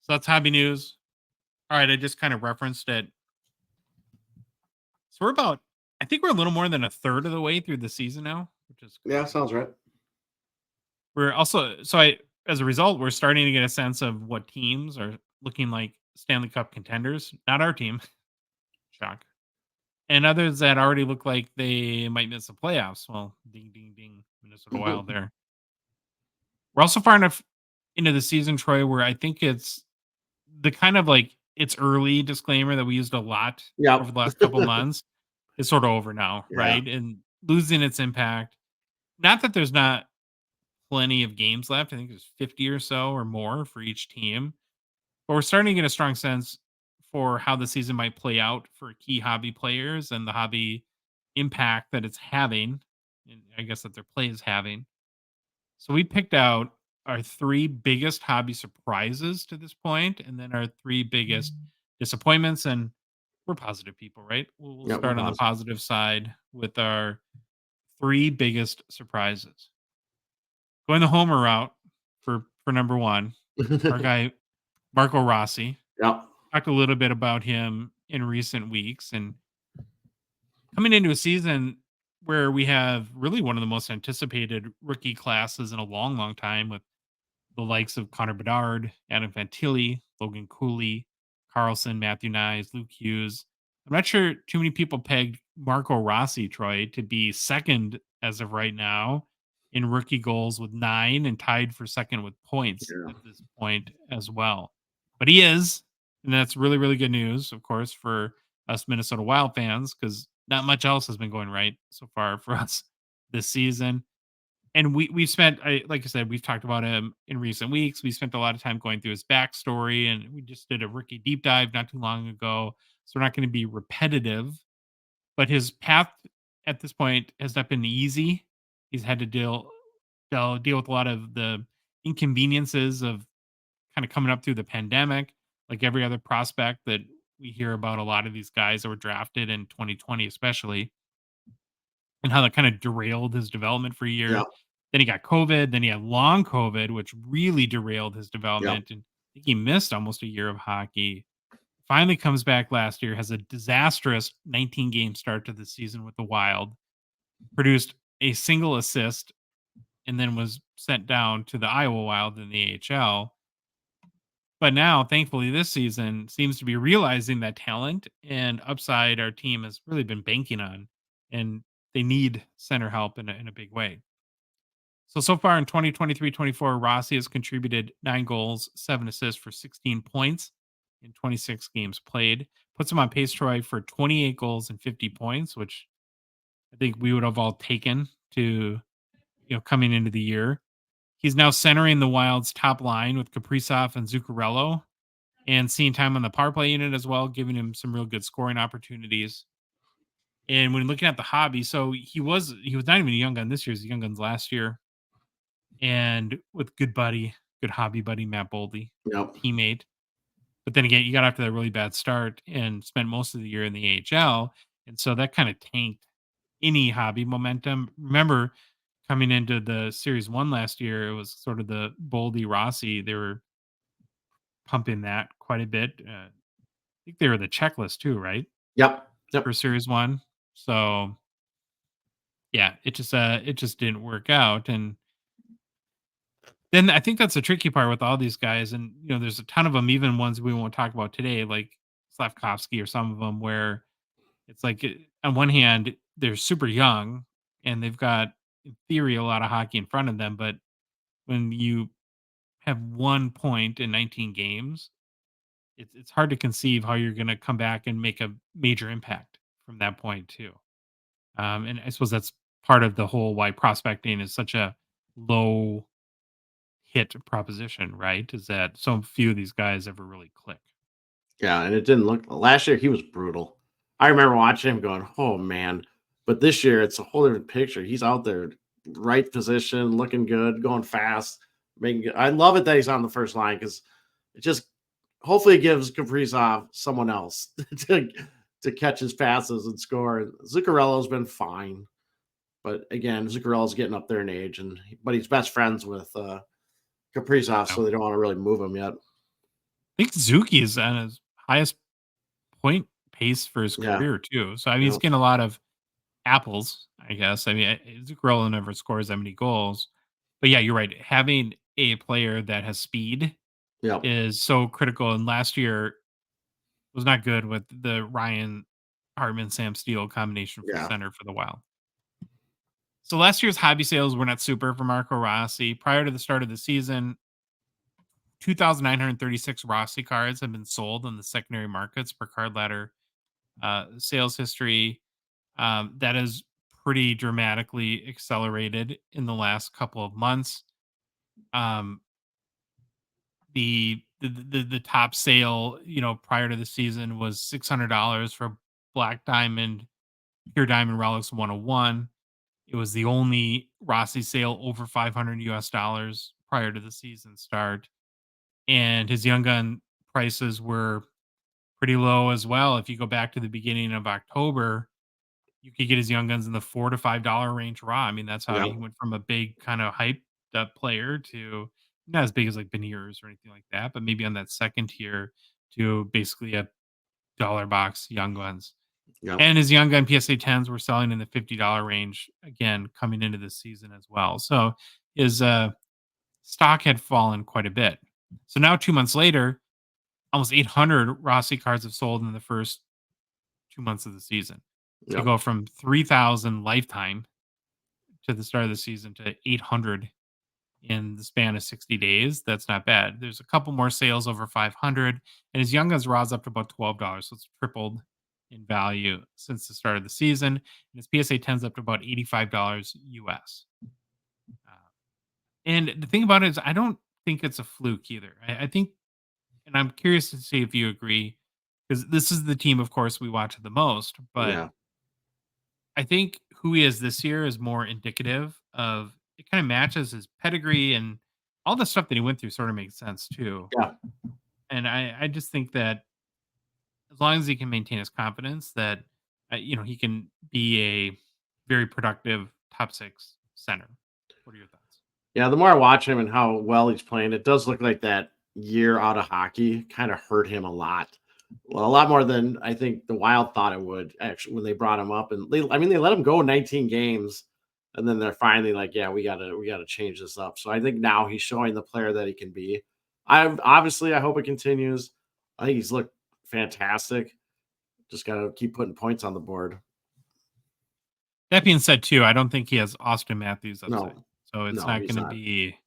So that's hobby news. All right, I just kind of referenced it. So I think we're a little more than a third of the way through the season now, which is Yeah, sounds right. we're also as a result, we're starting to get a sense of what teams are looking like Stanley Cup contenders. Not our team, shock, and others that already look like they might miss the playoffs. Well, ding, ding, ding, Minnesota Wild there. We're also far enough into the season, Troy, where I think it's the kind of like it's early disclaimer that we used a lot over Yep. the last couple months is sort of over now, Yeah. right? And losing its impact. Not that there's not plenty of games left. I think there's 50 or so or more for each team. But we're starting to get a strong sense for how the season might play out for key hobby players and the hobby impact that it's having. And I guess that their play is having. So we picked out our three biggest hobby surprises to this point, and then our three biggest disappointments. And we're positive people, right? We'll Yeah, we're start on the positive. positive side with our three biggest surprises. Going the homer route for number one, our guy Marco Rossi. Yep. Talked a little bit about him in recent weeks and coming into a season where we have really one of the most anticipated rookie classes in a long, long time with the likes of Connor Bedard, Adam Fantilli, Logan Cooley, Carlson, Matthew Nyes, Luke Hughes. I'm not sure too many people pegged Marco Rossi, Troy, to be second as of right now in rookie goals with 9 and tied for second with points Yeah. at this point as well. But he is, and that's really, really good news, of course, for us Minnesota Wild fans, because not much else has been going right so far for us this season. And we've spent, like I said, we've talked about him in recent weeks. We spent a lot of time going through his backstory, and we just did a rookie deep dive not too long ago. So we're not going to be repetitive, but his path at this point has not been easy. He's had to deal with a lot of the inconveniences of kind of coming up through the pandemic, like every other prospect that we hear about. A lot of these guys that were drafted in 2020, especially, and how that kind of derailed his development for a year. Yep. Then he got COVID. Then he had long COVID, which really derailed his Yep. development. And I think he missed almost a year of hockey. Finally comes back last year, has a disastrous 19 game start to the season with the Wild, produced a single assist, and then was sent down to the Iowa Wild in the AHL. But now, thankfully, this season seems to be realizing that talent and upside our team has really been banking on, and they need center help in a big way. So far in 2023-24, Rossi has contributed 9 goals, 7 assists for 16 points in 26 games played. Puts him on pace, Troy, for 28 goals and 50 points, which I think we would have all taken to, coming into the year. He's now centering the Wild's top line with Kaprizov and Zuccarello and seeing time on the power play unit as well, giving him some real good scoring opportunities. And when looking at the hobby, so he was not even a young gun this year, he's a young guns last year. And with good hobby buddy Matt Boldy, Yep. teammate. But then again, you got off to that really bad start and spent most of the year in the AHL. And so that kind of tanked any hobby momentum. Remember, coming into the series one last year, it was sort of the Boldy Rossi. They were pumping that quite a bit. I think they were the checklist too, right? Yep. For Yep. series one. So yeah, it just didn't work out. And then I think that's the tricky part with all these guys. And there's a ton of them, even ones we won't talk about today, like Slavkovsky or some of them, where it's like on one hand, they're super young and they've got in theory a lot of hockey in front of them, but when you have 1 point in 19 games, it's hard to conceive how you're going to come back and make a major impact from that point too. And I suppose that's part of the whole why prospecting is such a low hit proposition, right? Is that so few of these guys ever really click. Yeah, and it didn't look last year he was brutal. I remember watching him going, "Oh man." But this year it's a whole different picture. He's out there, right position, looking good, going fast, making good. I love it that he's on the first line because it just hopefully it gives Kaprizov someone else to to catch his passes and score. Zuccarello's been fine, but again, Zuccarello's getting up there in age, but he's best friends with Kaprizov, I so they don't want to really move him yet. think Zuki is on his highest point pace for his Yeah, career too. So I mean, he's yeah, getting a lot of apples, I guess. I mean, Zuccarello never scores that many goals, but yeah, you're right. Having a player that has speed yeah, is so critical. And last year was not good with the Ryan Hartman Sam Steele combination for yeah, center for the Wild. So last year's hobby sales were not super for Marco Rossi. Prior to the start of the season, 2,936 Rossi cards have been sold in the secondary markets per card ladder sales history. That is pretty dramatically accelerated in the last couple of months. Um, the top sale, prior to the season was $600 for Black Diamond, Pure Diamond Relics 101. It was the only Rossi sale over 500 US dollars prior to the season start. And his Young Gun prices were pretty low as well. If you go back to the beginning of October, you could get his Young Guns in the $4 to $5 range raw. I mean, that's how yeah, he went from a big kind of hyped up player to not as big as like Beniers or anything like that, but maybe on that second tier to basically a dollar box Young Guns. yeah. And his Young Gun PSA 10s were selling in the $50 range again coming into this season as well. So his stock had fallen quite a bit. So now 2 months later, almost 800 Rossi cards have sold in the first 2 months of the season. To Yep. go from 3,000 lifetime to the start of the season to 800 in the span of 60 days, that's not bad. There's a couple more sales over 500, and his Young Guns raw's up to about $12, so it's tripled in value since the start of the season. And his PSA 10's up to about $85 US. Uh, and the thing about it is, I don't think it's a fluke either. I think, and I'm curious to see if you agree, because this is the team, of course, we watch the most, but Yeah. I think who he is this year is more indicative of it kind of matches his pedigree and all the stuff that he went through sort of makes sense too. Yeah. And I just think that as long as he can maintain his confidence, that he can be a very productive top six center. What are your thoughts? Yeah. The more I watch him and how well he's playing, it does look like that year out of hockey kind of hurt him a lot. Well, a lot more than I think the Wild thought it would actually when they brought him up. And they let him go 19 games. And then they're finally like, yeah, we gotta change this up. So I think now he's showing the player that he can be. I hope it continues. I think he's looked fantastic. Just got to keep putting points on the board. That being said, too, I don't think he has Auston Matthews upside. No, So it's no, not he's going to not. be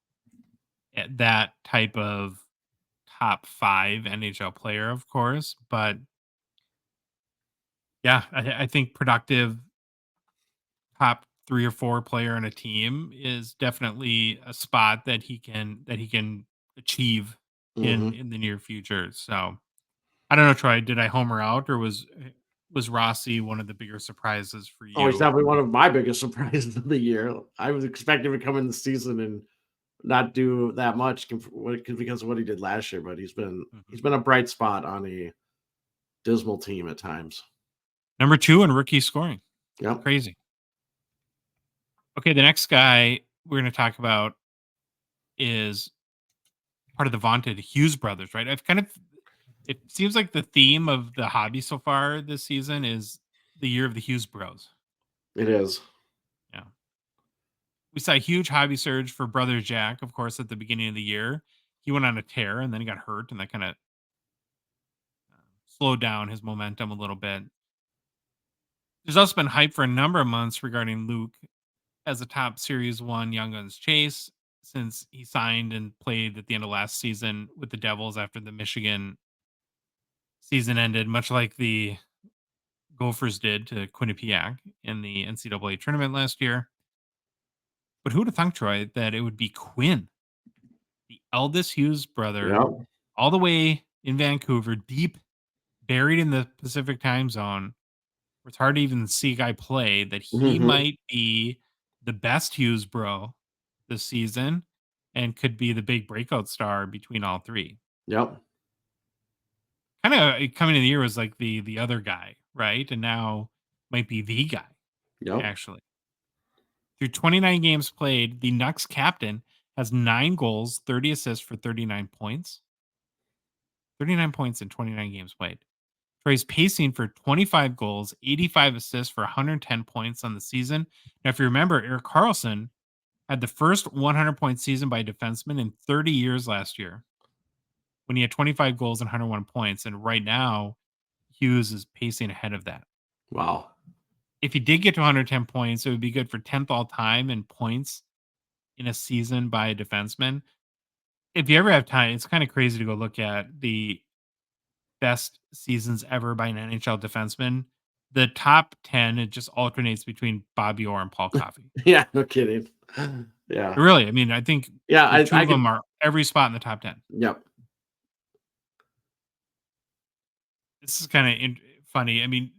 at that type of top 5 NHL player, of course. But yeah, I think productive top 3 or 4 player in a team is definitely a spot that he can achieve Hmm. in the near future. So I don't know, Troy, did I homer out, or was Rossi one of the bigger surprises for Oh, he's you? definitely one of my biggest surprises of the year. I was expecting him to come in the season and not do that much because of what he did last year, but Mhm. he's been a bright spot on a dismal team at times. Number 2 in rookie scoring. Yep, Crazy. Okay, the next guy we're going to talk about is part of the vaunted Hughes brothers, right? It seems like the theme of the hobby so far this season is the year of the Hughes Bros. it is. Yeah. We saw a huge hobby surge for brother Jack, of course, at the beginning of the year. He went on a tear and then he got hurt, and that kind of slowed down his momentum a little bit. There's also been hype for a number of months regarding Luke as a top Series 1 Young Guns chase since he signed and played at the end of last season with the Devils after the Michigan season ended, much like the Gophers did to Quinnipiac in the NCAA tournament last year. But who would have thunk, Troy, that it would be Quinn, the eldest Hughes brother, Yep. all the way in Vancouver, deep buried in the Pacific time zone, where it's hard to even see a guy play, that he Hmm. might be the best Hughes bro this season and could be the big breakout star between all three. Yep. Kind of coming in the year was like the other guy, right? And now might be the guy, Yep. actually. Through 29 games played, the Nucks captain has 9 goals, 30 assists for 39 points. 39 points in 29 games played. Trey's pacing for 25 goals, 85 assists for 110 points on the season. Now, if you remember, Eric Carlson had the first 100-point season by a defenseman in 30 years last year when he had 25 goals and 101 points. And right now, Hughes is pacing ahead of that. Wow. If he did get to 110 points, it would be good for 10th all time in points in a season by a defenseman. If you ever have time, it's kind of crazy to go look at the best seasons ever by an NHL defenseman. The top 10, it just alternates between Bobby Orr and Paul Coffey. Yeah, no kidding. Yeah. Really, I mean, I think Yeah, the two I of them could. are every spot in the top 10. Yep. This is kind of funny. I mean,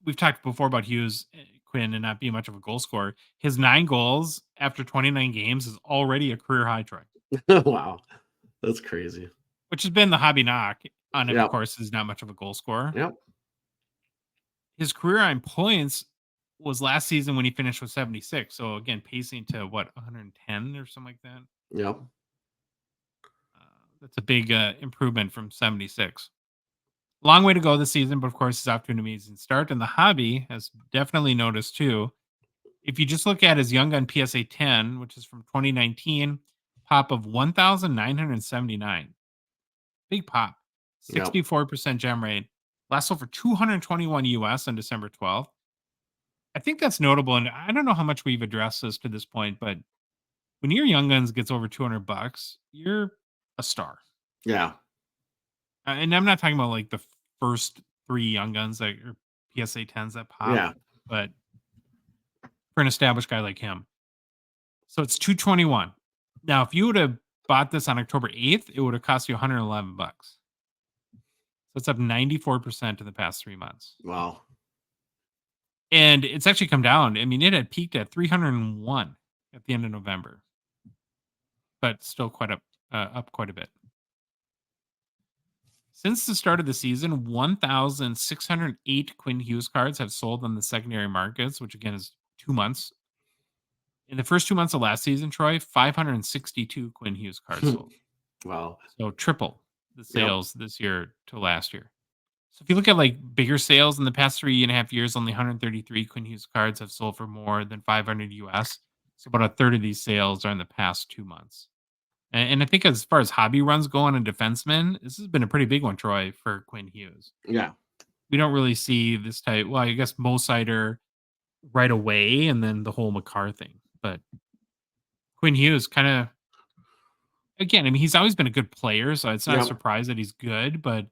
we've talked before about Hughes Quinn and not being much of a goal scorer. His 9 goals after 29 games is already a career high, Troy, Wow. That's crazy. which has been the hobby knock on him, of Yep. course, is not much of a goal scorer. Yep. His career on points was last season when he finished with 76. So again, pacing to what, 110 or something like that. Yep. That's a big improvement from 76. Long way to go this season, but of course, he's off to an amazing start. And the hobby has definitely noticed too. If you just look at his Young Gun PSA 10, which is from 2019, pop of 1,979. Big pop. Yep. 64% gem rate. Last sold for 221 US on December 12th. I think that's notable, and I don't know how much we've addressed this to this point, but when your Young Guns gets over $200, you're a star. Yeah. And I'm not talking about like the first 3 Young Guns that are PSA 10s that pop, Yeah. but for an established guy like him. So it's 221. Now, if you would have bought this on October 8th, it would have cost you 111 bucks. So it's up 94% in the past 3 months. Wow. And it's actually come down. I mean, it had peaked at 301 at the end of November, but still quite up quite a bit. Since the start of the season, 1,608 Quinn Hughes cards have sold on the secondary markets, which again is 2 months. In the first 2 months of last season, Troy, 562 Quinn Hughes cards sold. Wow. So triple the Yep. sales this year to last year. So if you look at like bigger sales in the past 3.5 years, only 133 Quinn Hughes cards have sold for more than 500 US. So about a third of these sales are in the past 2 months. And I think as far as hobby runs go on a defenseman, this has been a pretty big one, Troy, for Quinn Hughes. Yeah. We don't really see this type. Well, I guess Mo Sider right away, and then the whole McCarr thing. But Quinn Hughes kind of, again, I mean, he's always been a good player, so it's not a Yep. surprise that he's good, but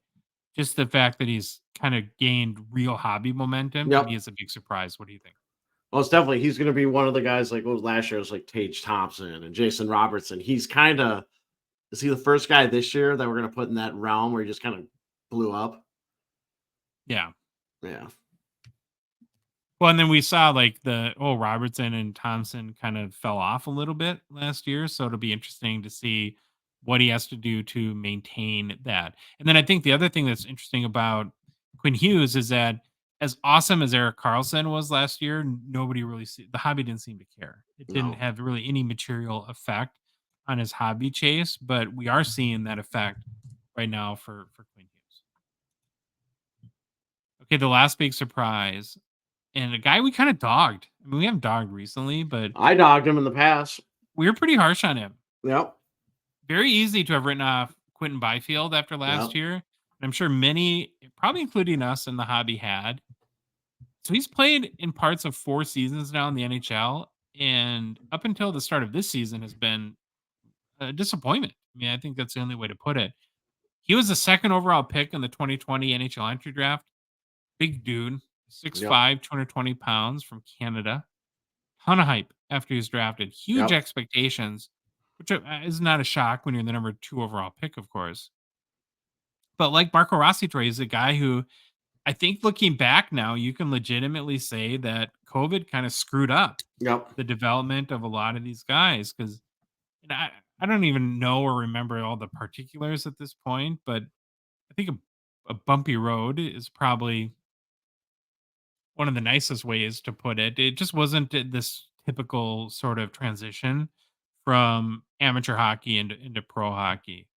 just the fact that he's kind of gained real hobby momentum to me Yep. is a big surprise. What do you think? Well, it's definitely he's going to be one of the guys like what was last year. It was like Tage Thompson and Jason Robertson. He's kind of is he the first guy this year that we're going to put in that realm where he just kind of blew up? Yeah. Yeah. Well, and then we saw like Robertson and Thompson kind of fell off a little bit last year. So it'll be interesting to see what he has to do to maintain that. And then I think the other thing that's interesting about Quinn Hughes is that as awesome as Eric Carlson was last year, nobody really the hobby didn't seem to care. It didn't No. have really any material effect on his hobby chase, but we are seeing that effect right now for Quinn Hughes. Okay, the last big surprise and a guy we kind of dogged. I mean, we haven't dogged recently, but I dogged him in the past. we were pretty harsh on him. Yep. Very easy to have written off Quentin Byfield after last Yep. year. And I'm sure many, probably including us in the hobby, had. So he's played in parts of 4 seasons now in the NHL, and up until the start of this season has been a disappointment. I mean, I think that's the only way to put it. He was the second overall pick in the 2020 NHL entry draft. Big dude, Yep. 6'5", 220 pounds from Canada. Ton of hype after he was drafted. Huge Yep. expectations, which is not a shock when you're the number 2 overall pick, of course. But like Marco Rossi, Troy is a guy who I think looking back now, you can legitimately say that COVID kind of screwed up Yep. the development of a lot of these guys because I don't even know or remember all the particulars at this point, but I think a bumpy road is probably one of the nicest ways to put it. It just wasn't this typical sort of transition from amateur hockey into pro hockey.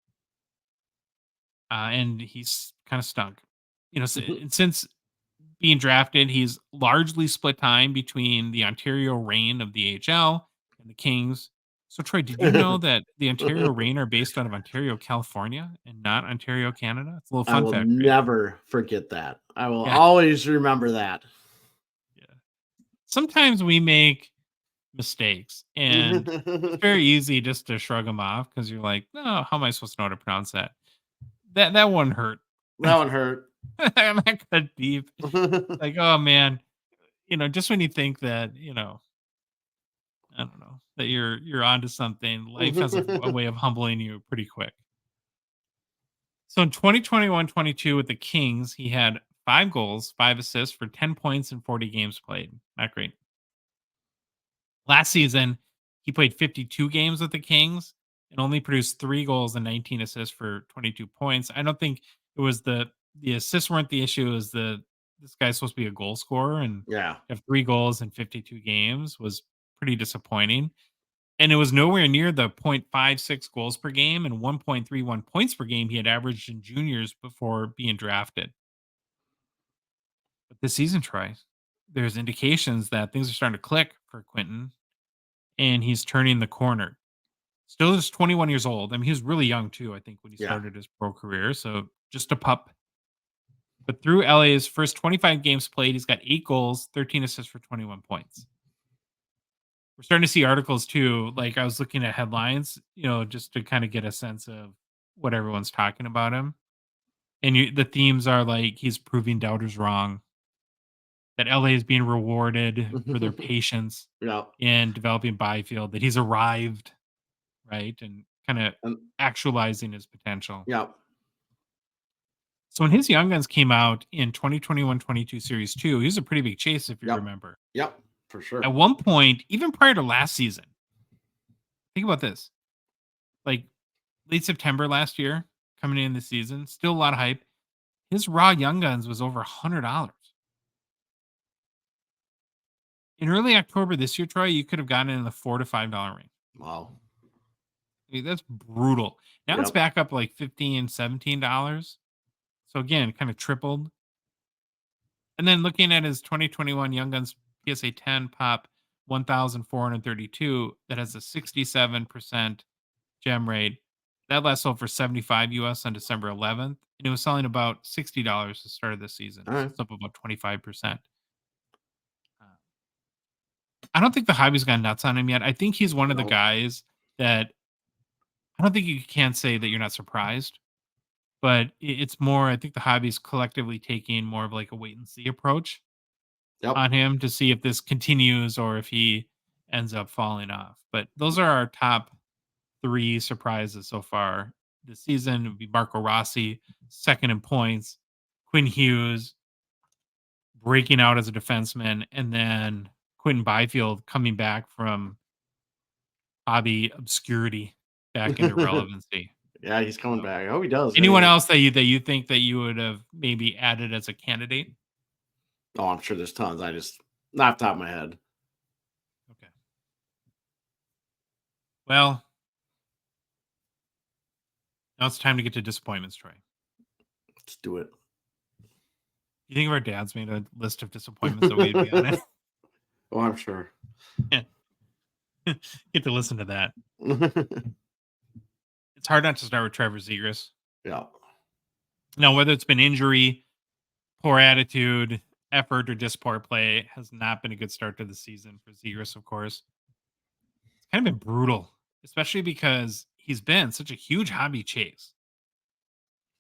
And he's kind of stunk. You know, since being drafted, he's largely split time between the Ontario Reign of the AHL and the Kings. So, Troy, did you know that the Ontario Reign are based out of Ontario, California, and not Ontario, Canada? It's a little I fun will fact for you. never forget that. I will Yeah, always remember that. yeah. Sometimes we make mistakes, and it's very easy just to shrug them off because you're like, "No, how am I supposed to know how to pronounce that?" That one hurt. That one hurt. That got deep. Like, oh man, just when you think that, I don't know, that you're onto something, life has a way of humbling you pretty quick. So in 2021-22 with the Kings, he had 5 goals, 5 assists for 10 points in 40 games played. Not great. Last season, he played 52 games with the Kings and only produced 3 goals and 19 assists for 22 points. I don't think it was the assists weren't the issue. It was this guy's supposed to be a goal scorer and Yeah. have 3 goals in 52 games was pretty disappointing. And it was nowhere near the 0.56 goals per game and 1.31 points per game he had averaged in juniors before being drafted. But this season, Troy, there's indications that things are starting to click for Quentin and he's turning the corner. Still just 21 years old. I mean, he was really young too, I think, when he Yeah. started his pro career. So just a pup. But through LA's first 25 games played, he's got 8 goals, 13 assists for 21 points. We're starting to see articles too. Like I was looking at headlines, just to kind of get a sense of what everyone's talking about him. And the themes are like he's proving doubters wrong, that LA is being rewarded for their patience Yep. in developing Byfield, that he's arrived, right? And kind of And actualizing his potential. yep. So when his Young Guns came out in 2021-22 Series 2, he was a pretty big chase, if you Yep. remember. Yep. For sure. At one point, even prior to last season, think about this. Like late September last year, coming in the season, still a lot of hype. His raw Young Guns was over $100. In early October this year, Troy, you could have gotten in the $4 to $5 range. Wow. I mean, that's brutal. Now it's Yep. back up like $15, $17. So again, kind of tripled. And then looking at his 2021 Young Guns PSA 10 pop 1,432, that has a 67% gem rate. That last sold for 75 US on December 11th, and it was selling about $60 at the start of the season. All So right. it's up about 25%. Uh, I don't think the hobby's gone nuts on him yet. I think he's one of the No. guys that I don't think you can say that you're not surprised, but it's more, I think the hobby's collectively taking more of like a wait and see approach Yep. on him to see if this continues or if he ends up falling off. But those are our top three surprises so far this season. It would be Marco Rossi, second in points, Quinn Hughes breaking out as a defenseman, and then Quentin Byfield coming back from hobby obscurity back into relevancy. Yeah, he's coming So, back. I hope he does. anyone else that you think that you would have maybe added as a candidate? Oh, I'm sure there's tons. I just not off the top of my head. Okay. Well, now it's time to get to disappointments, Troy. Let's do it. You think if our dads made a list of disappointments that we'd be on it? Oh, I'm sure. Get to listen to that. It's hard not to start with Trevor Zegras. Yeah. Now, whether it's been injury, poor attitude, effort, or just poor play, it has not been a good start to the season for Zegras, of course. It's kind of been brutal, especially because he's been such a huge hobby chase.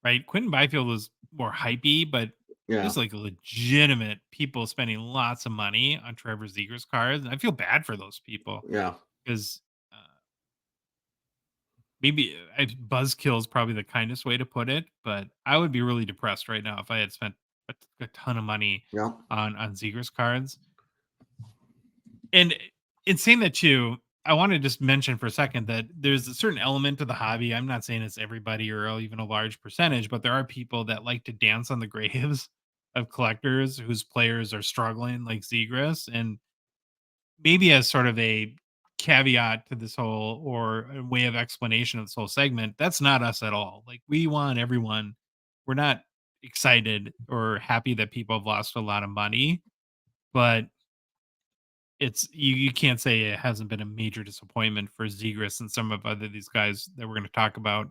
Right? Quentin Byfield was more hypey, but Yeah. there's like legitimate people spending lots of money on Trevor Zegras cards. And I feel bad for those people Yeah. because maybe buzzkill is probably the kindest way to put it, but I would be really depressed right now if I had spent a ton of money Yeah. on Zegras cards. And in saying that too, I want to just mention for a second that there's a certain element to the hobby. I'm not saying it's everybody or even a large percentage, but there are people that like to dance on the graves of collectors whose players are struggling, like Zegras. And maybe as sort of a caveat to this whole or a way of explanation of this whole segment, that's not us at all. Like we want everyone, we're not excited or happy that people have lost a lot of money, but it's you can't say it hasn't been a major disappointment for Zegras and some of other these guys that we're going to talk about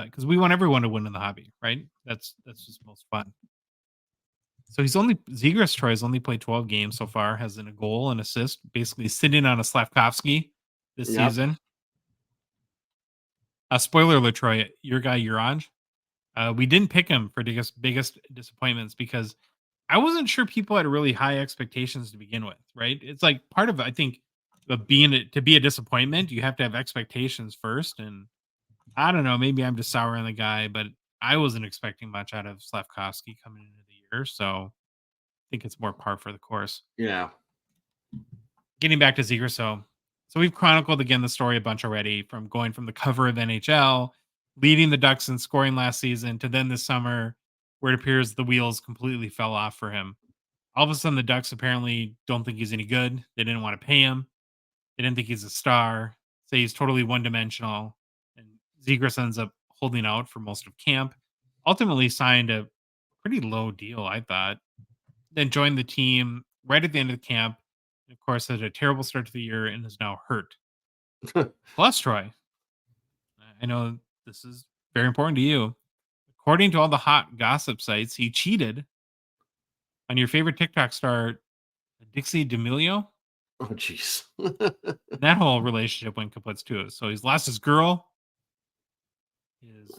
because we want everyone to win in the hobby, right? That's just most fun. So he's only Zegras Troy has only played 12 games so far, has a goal and assist, basically sitting on a Slavkovsky this Yep. season. Spoiler alert, Troy, your guy Uranj. We didn't pick him for biggest disappointments because I wasn't sure people had really high expectations to begin with, right? It's like part of I think of to be a disappointment, you have to have expectations first. And I don't know, maybe I'm just sour on the guy, but I wasn't expecting much out of Slavkovsky coming into the year. So I think it's more par for the course. Yeah. Getting back to Zegras, so we've chronicled again the story a bunch already, from going from the cover of NHL, leading the Ducks in scoring last season, to then this summer, where it appears the wheels completely fell off for him. All of a sudden, the Ducks apparently don't think he's any good. They didn't want to pay him. They didn't think he's a star. Say he's totally one dimensional. And Zegras ends up holding out for most of camp. Ultimately signed a pretty low deal, I thought. Then joined the team right at the end of the camp. And of course, had a terrible start to the year and is now hurt. Plus, Troy, I know this is very important to you. According to all the hot gossip sites, he cheated on your favorite TikTok star, Dixie D'Amelio. Oh, jeez. That whole relationship went kaputs too. So he's lost his girl. He's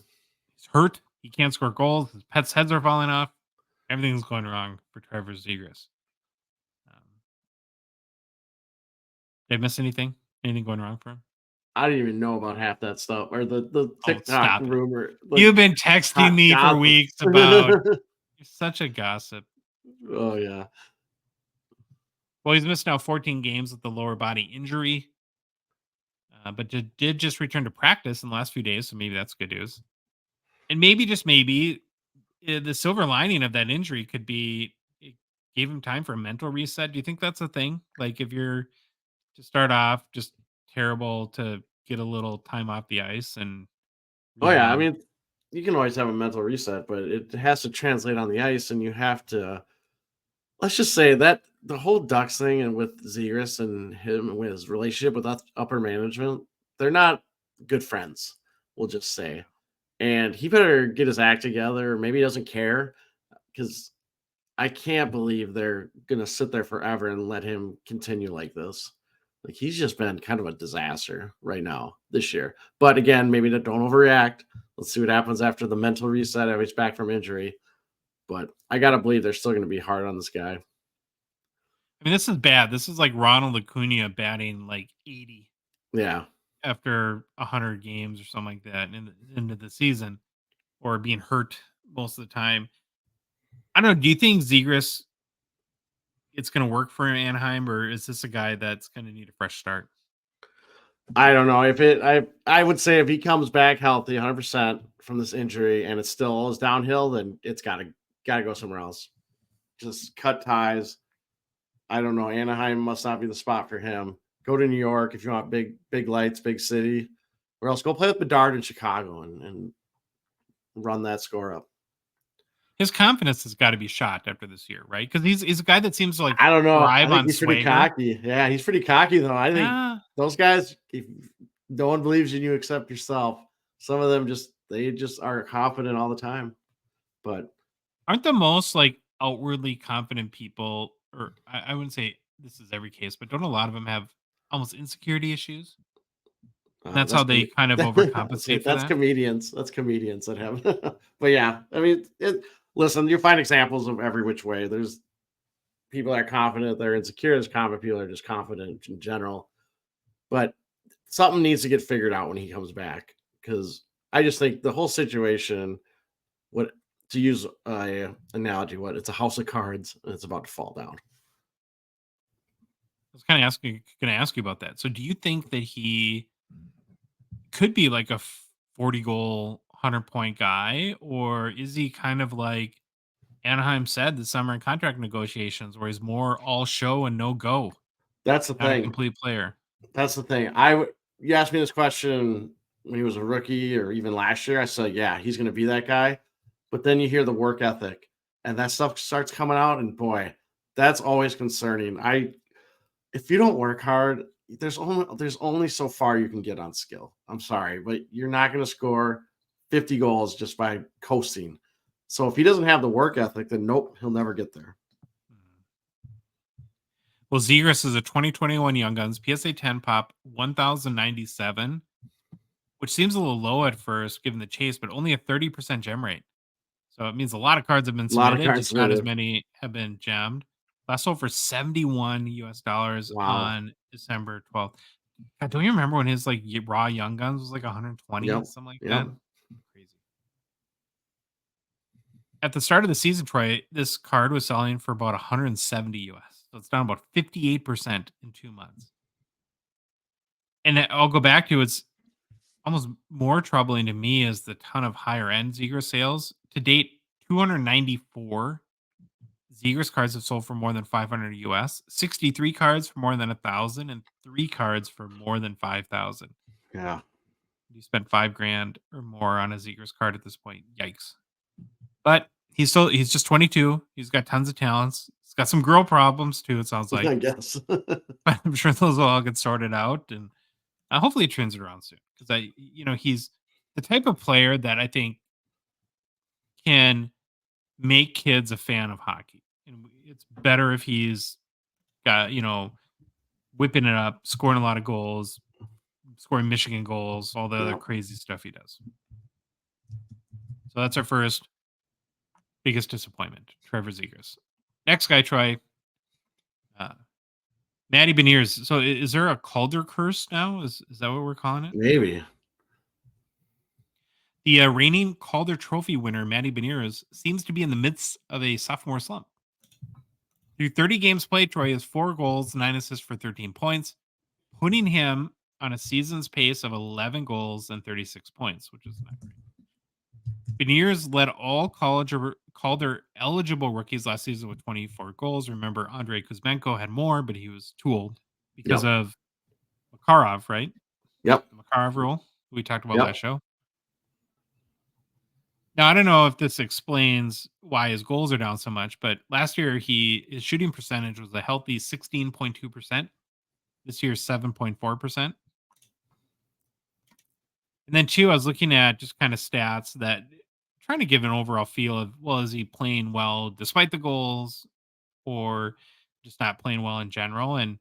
hurt. He can't score goals. His pets' heads are falling off. Everything's going wrong for Trevor Zegras. Did I miss anything? Anything going wrong for him? I didn't even know about half that stuff or the TikTok stop it. rumor. You've been texting me for gossip. weeks about you're such a gossip. Oh yeah. Well, he's missed now 14 games with the lower body injury, but did just return to practice in the last few days, so maybe that's good news. And maybe, just maybe, the silver lining of that injury could be it gave him time for a mental reset. Do you think that's a thing? Like if you're to start off just terrible, to get a little time off the ice and Oh yeah. I rehab? mean, you can always have a mental reset, but it has to translate on the ice, and you have to. Let's just say that the whole Ducks thing and with Zegras and him with his relationship with upper management, they're not good friends, we'll just say. And he better get his act together. Maybe he doesn't care because I can't believe they're going to sit there forever and let him continue like this. Like he's just been kind of a disaster right now this year. But again, maybe don't overreact. Let's see what happens after the mental reset if he's back from injury. But I got to believe they're still going to be hard on this guy. I mean, this is bad. This is like Ronald Acuna batting like 80 Yeah. after 100 games or something like that in the end of the season, or being hurt most of the time. I don't know. Do you think Zegras it's going to work for Anaheim, or is this a guy that's going to need a fresh start? I don't know I would say if he comes back healthy 100% from this injury and it still is downhill, then it's got to go somewhere else. Just cut ties. I don't know. Anaheim must not be the spot for him. Go to New York if you want big lights, big city, or else go play with Bedard in Chicago and run that score up. His confidence has got to be shot after this year, right? Because he's a guy that seems to like I don't know. I thrive think on he's pretty swagger. cocky. Yeah, he's pretty cocky though. I think those guys, if no one believes in you except yourself, some of them they just are confident all the time. But aren't the most like outwardly confident people, or I wouldn't say this is every case, but don't a lot of them have almost insecurity issues? That's how they kind of overcompensate for that's that. comedians. That's comedians that have. But yeah, I mean, listen, you find examples of every which way. There's people that are confident, they're insecure. There's confident people that are just confident in general. But something needs to get figured out when he comes back because I just think the whole situation, what to use a analogy, what it's a house of cards and it's about to fall down. I was kind of going to ask you about that. So, do you think that he could be like a 40 goal, 100-point guy, or is he kind of like Anaheim said this summer in contract negotiations, where he's more all show and no go, That's the not a thing. complete player? That's the thing. You asked me this question when he was a rookie or even last year. I said, yeah, he's going to be that guy. But then you hear the work ethic and that stuff starts coming out, and boy, that's always concerning. If you don't work hard, there's only so far you can get on skill. I'm sorry, but you're not going to score 50 goals just by coasting. So if he doesn't have the work ethic, then nope, he'll never get there. Well, Zegras is a 2021 Young Guns PSA 10 pop 1097, which seems a little low at first given the chase, but only a 30% gem rate. So it means a lot of cards have been A lot of submitted, cards just not as submitted. many have been gemmed. Last sold for $71 Wow. on December 12th. God, don't you remember when his like raw Young Guns was like 120, Yep. something like Yep. that? Crazy. At the start of the season, Troy, this card was selling for about 170 US. So it's down about 58% in 2 months. And I'll go back to it's almost more troubling to me is the ton of higher end Zegras sales. To date, 294 Zegras cards have sold for more than 500 US, 63 cards for more than 1,000, and 3 cards for more than 5,000. Yeah. You spent $5,000 or more on a Zegras card at this point. Yikes. But he's just 22. He's got tons of talents. He's got some girl problems too, it sounds like. I guess. But I'm sure those will all get sorted out, and hopefully it turns it around soon. Because he's the type of player that I think can make kids a fan of hockey. And it's better if he's got, whipping it up, scoring a lot of goals, scoring Michigan goals, all the other crazy stuff he does. So that's our first biggest disappointment, Trevor Zegras. Next guy, Troy. Matty Beniers. So is there a Calder curse now? Is that what we're calling it? Maybe. The reigning Calder Trophy winner, Matty Beniers, seems to be in the midst of a sophomore slump. Through 30 games played, Troy has 4 goals, 9 assists for 13 points, putting him on a season's pace of 11 goals and 36 points, which is not great. Beniers led all Calder eligible rookies last season with 24 goals. Remember, Andrei Kuzmenko had more, but he was too old because of Makarov, right? Yep. The Makarov rule we talked about last show. Now, I don't know if this explains why his goals are down so much, but last year his shooting percentage was a healthy 16.2%. This year, 7.4%. And then two, I was looking at just kind of stats that trying to give an overall feel of, well, is he playing well despite the goals or just not playing well in general? And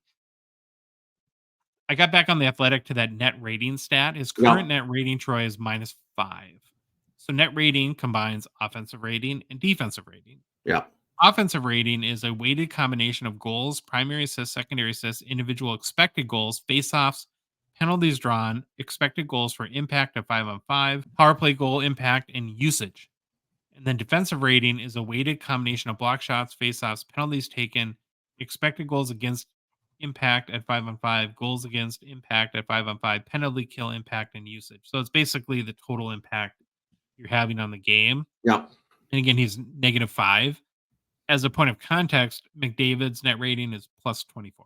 I got back on the Athletic to that net rating stat. His Yeah. current net rating, Troy, is -5. So net rating combines offensive rating and defensive rating. Yeah. Offensive rating is a weighted combination of goals, primary assists, secondary assists, individual expected goals, faceoffs, penalties drawn, expected goals for impact of 5-on-5, power play goal impact, and usage. And then defensive rating is a weighted combination of block shots, faceoffs, penalties taken, expected goals against impact at 5-on-5, goals against impact at 5-on-5, penalty kill impact, and usage. So it's basically the total impact you're having on the game. Yeah. And again, he's -5. As a point of context, McDavid's net rating is +24.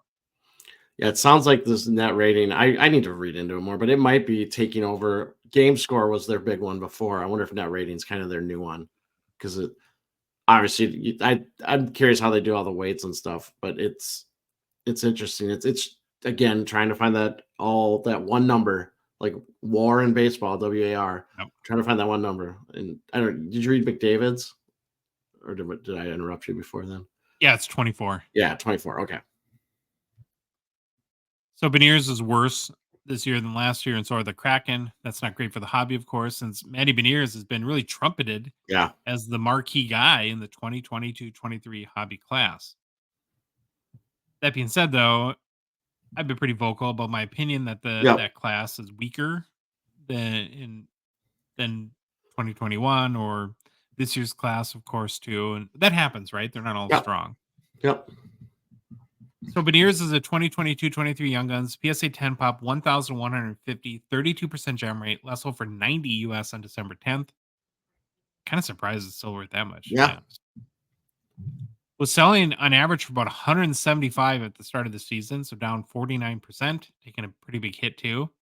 Yeah, it sounds like this net rating. I need to read into it more, but it might be taking over. Game score was their big one before. I wonder if net rating is kind of their new one because it obviously. I'm curious how they do all the weights and stuff, but it's interesting. It's again trying to find that one number like WAR in baseball, WAR. Yep. Trying to find that one number. And I don't. Did you read McDavid's, or did I interrupt you before then? Yeah, it's 24. Yeah, 24. Okay. So Beniers is worse this year than last year, and so are the Kraken. That's not great for the hobby, of course, since Matty Beniers has been really trumpeted Yeah. as the marquee guy in the 2022-23 hobby class. That being said, though, I've been pretty vocal about my opinion that Yeah. that class is weaker than 2021 or this year's class, of course, too. And that happens, right? They're not all Yep. strong. Yep. So Beniers is a 2022-23 Young Guns, PSA 10 pop, 1,150, 32% gem rate, last sold for $90 US on December 10th. Kind of surprised it's still worth that much. Yeah. Was selling on average for about 175 at the start of the season, so down 49%, taking a pretty big hit too.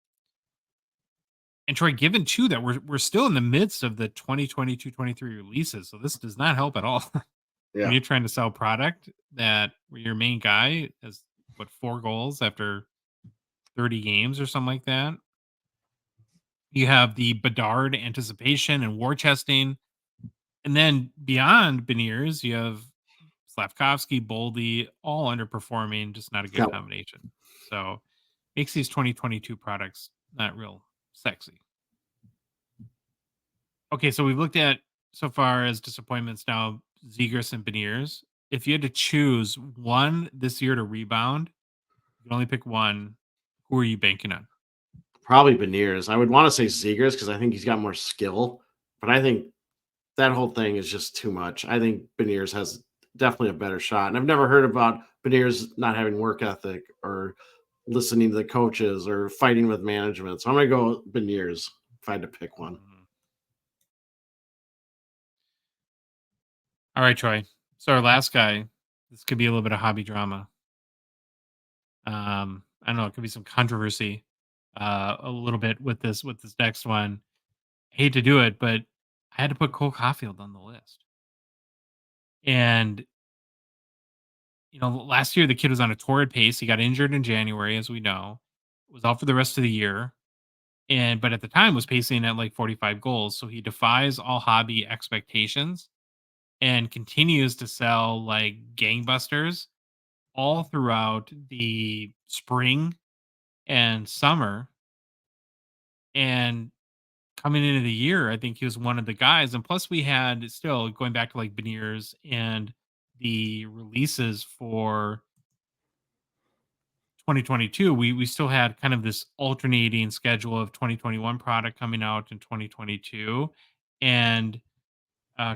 And Troy, given too that we're still in the midst of the 2022-23 releases, so this does not help at all. Yeah. When you're trying to sell product that your main guy has 4 goals after 30 games or something like that. You have the Bedard anticipation and war chesting. And then beyond Beniers, you have Slavkovsky, Boldy, all underperforming, just not a good Yep. combination. So makes these 2022 products not real sexy. Okay, so we've looked at so far as disappointments now, Zegras and Beniers. If you had to choose one this year to rebound, you can only pick one. Who are you banking on? Probably Beniers. I would want to say Zegras because I think he's got more skill, but I think that whole thing is just too much. I think Beniers has definitely a better shot. And I've never heard about Beniers not having work ethic or listening to the coaches or fighting with management. So I'm going to go Beniers if I had to pick one. All right, Troy. So our last guy, this could be a little bit of hobby drama. I don't know, it could be some controversy a little bit with this next one. Hate to do it, but I had to put Cole Caulfield on the list. And last year the kid was on a torrid pace. He got injured in January, as we know, was out for the rest of the year. But at the time was pacing at like 45 goals. So he defies all hobby expectations and continues to sell like gangbusters all throughout the spring and summer. And coming into the year, I think he was one of the guys. And plus, we had still going back to like Beniers and the releases for 2022. We still had kind of this alternating schedule of 2021 product coming out in 2022. And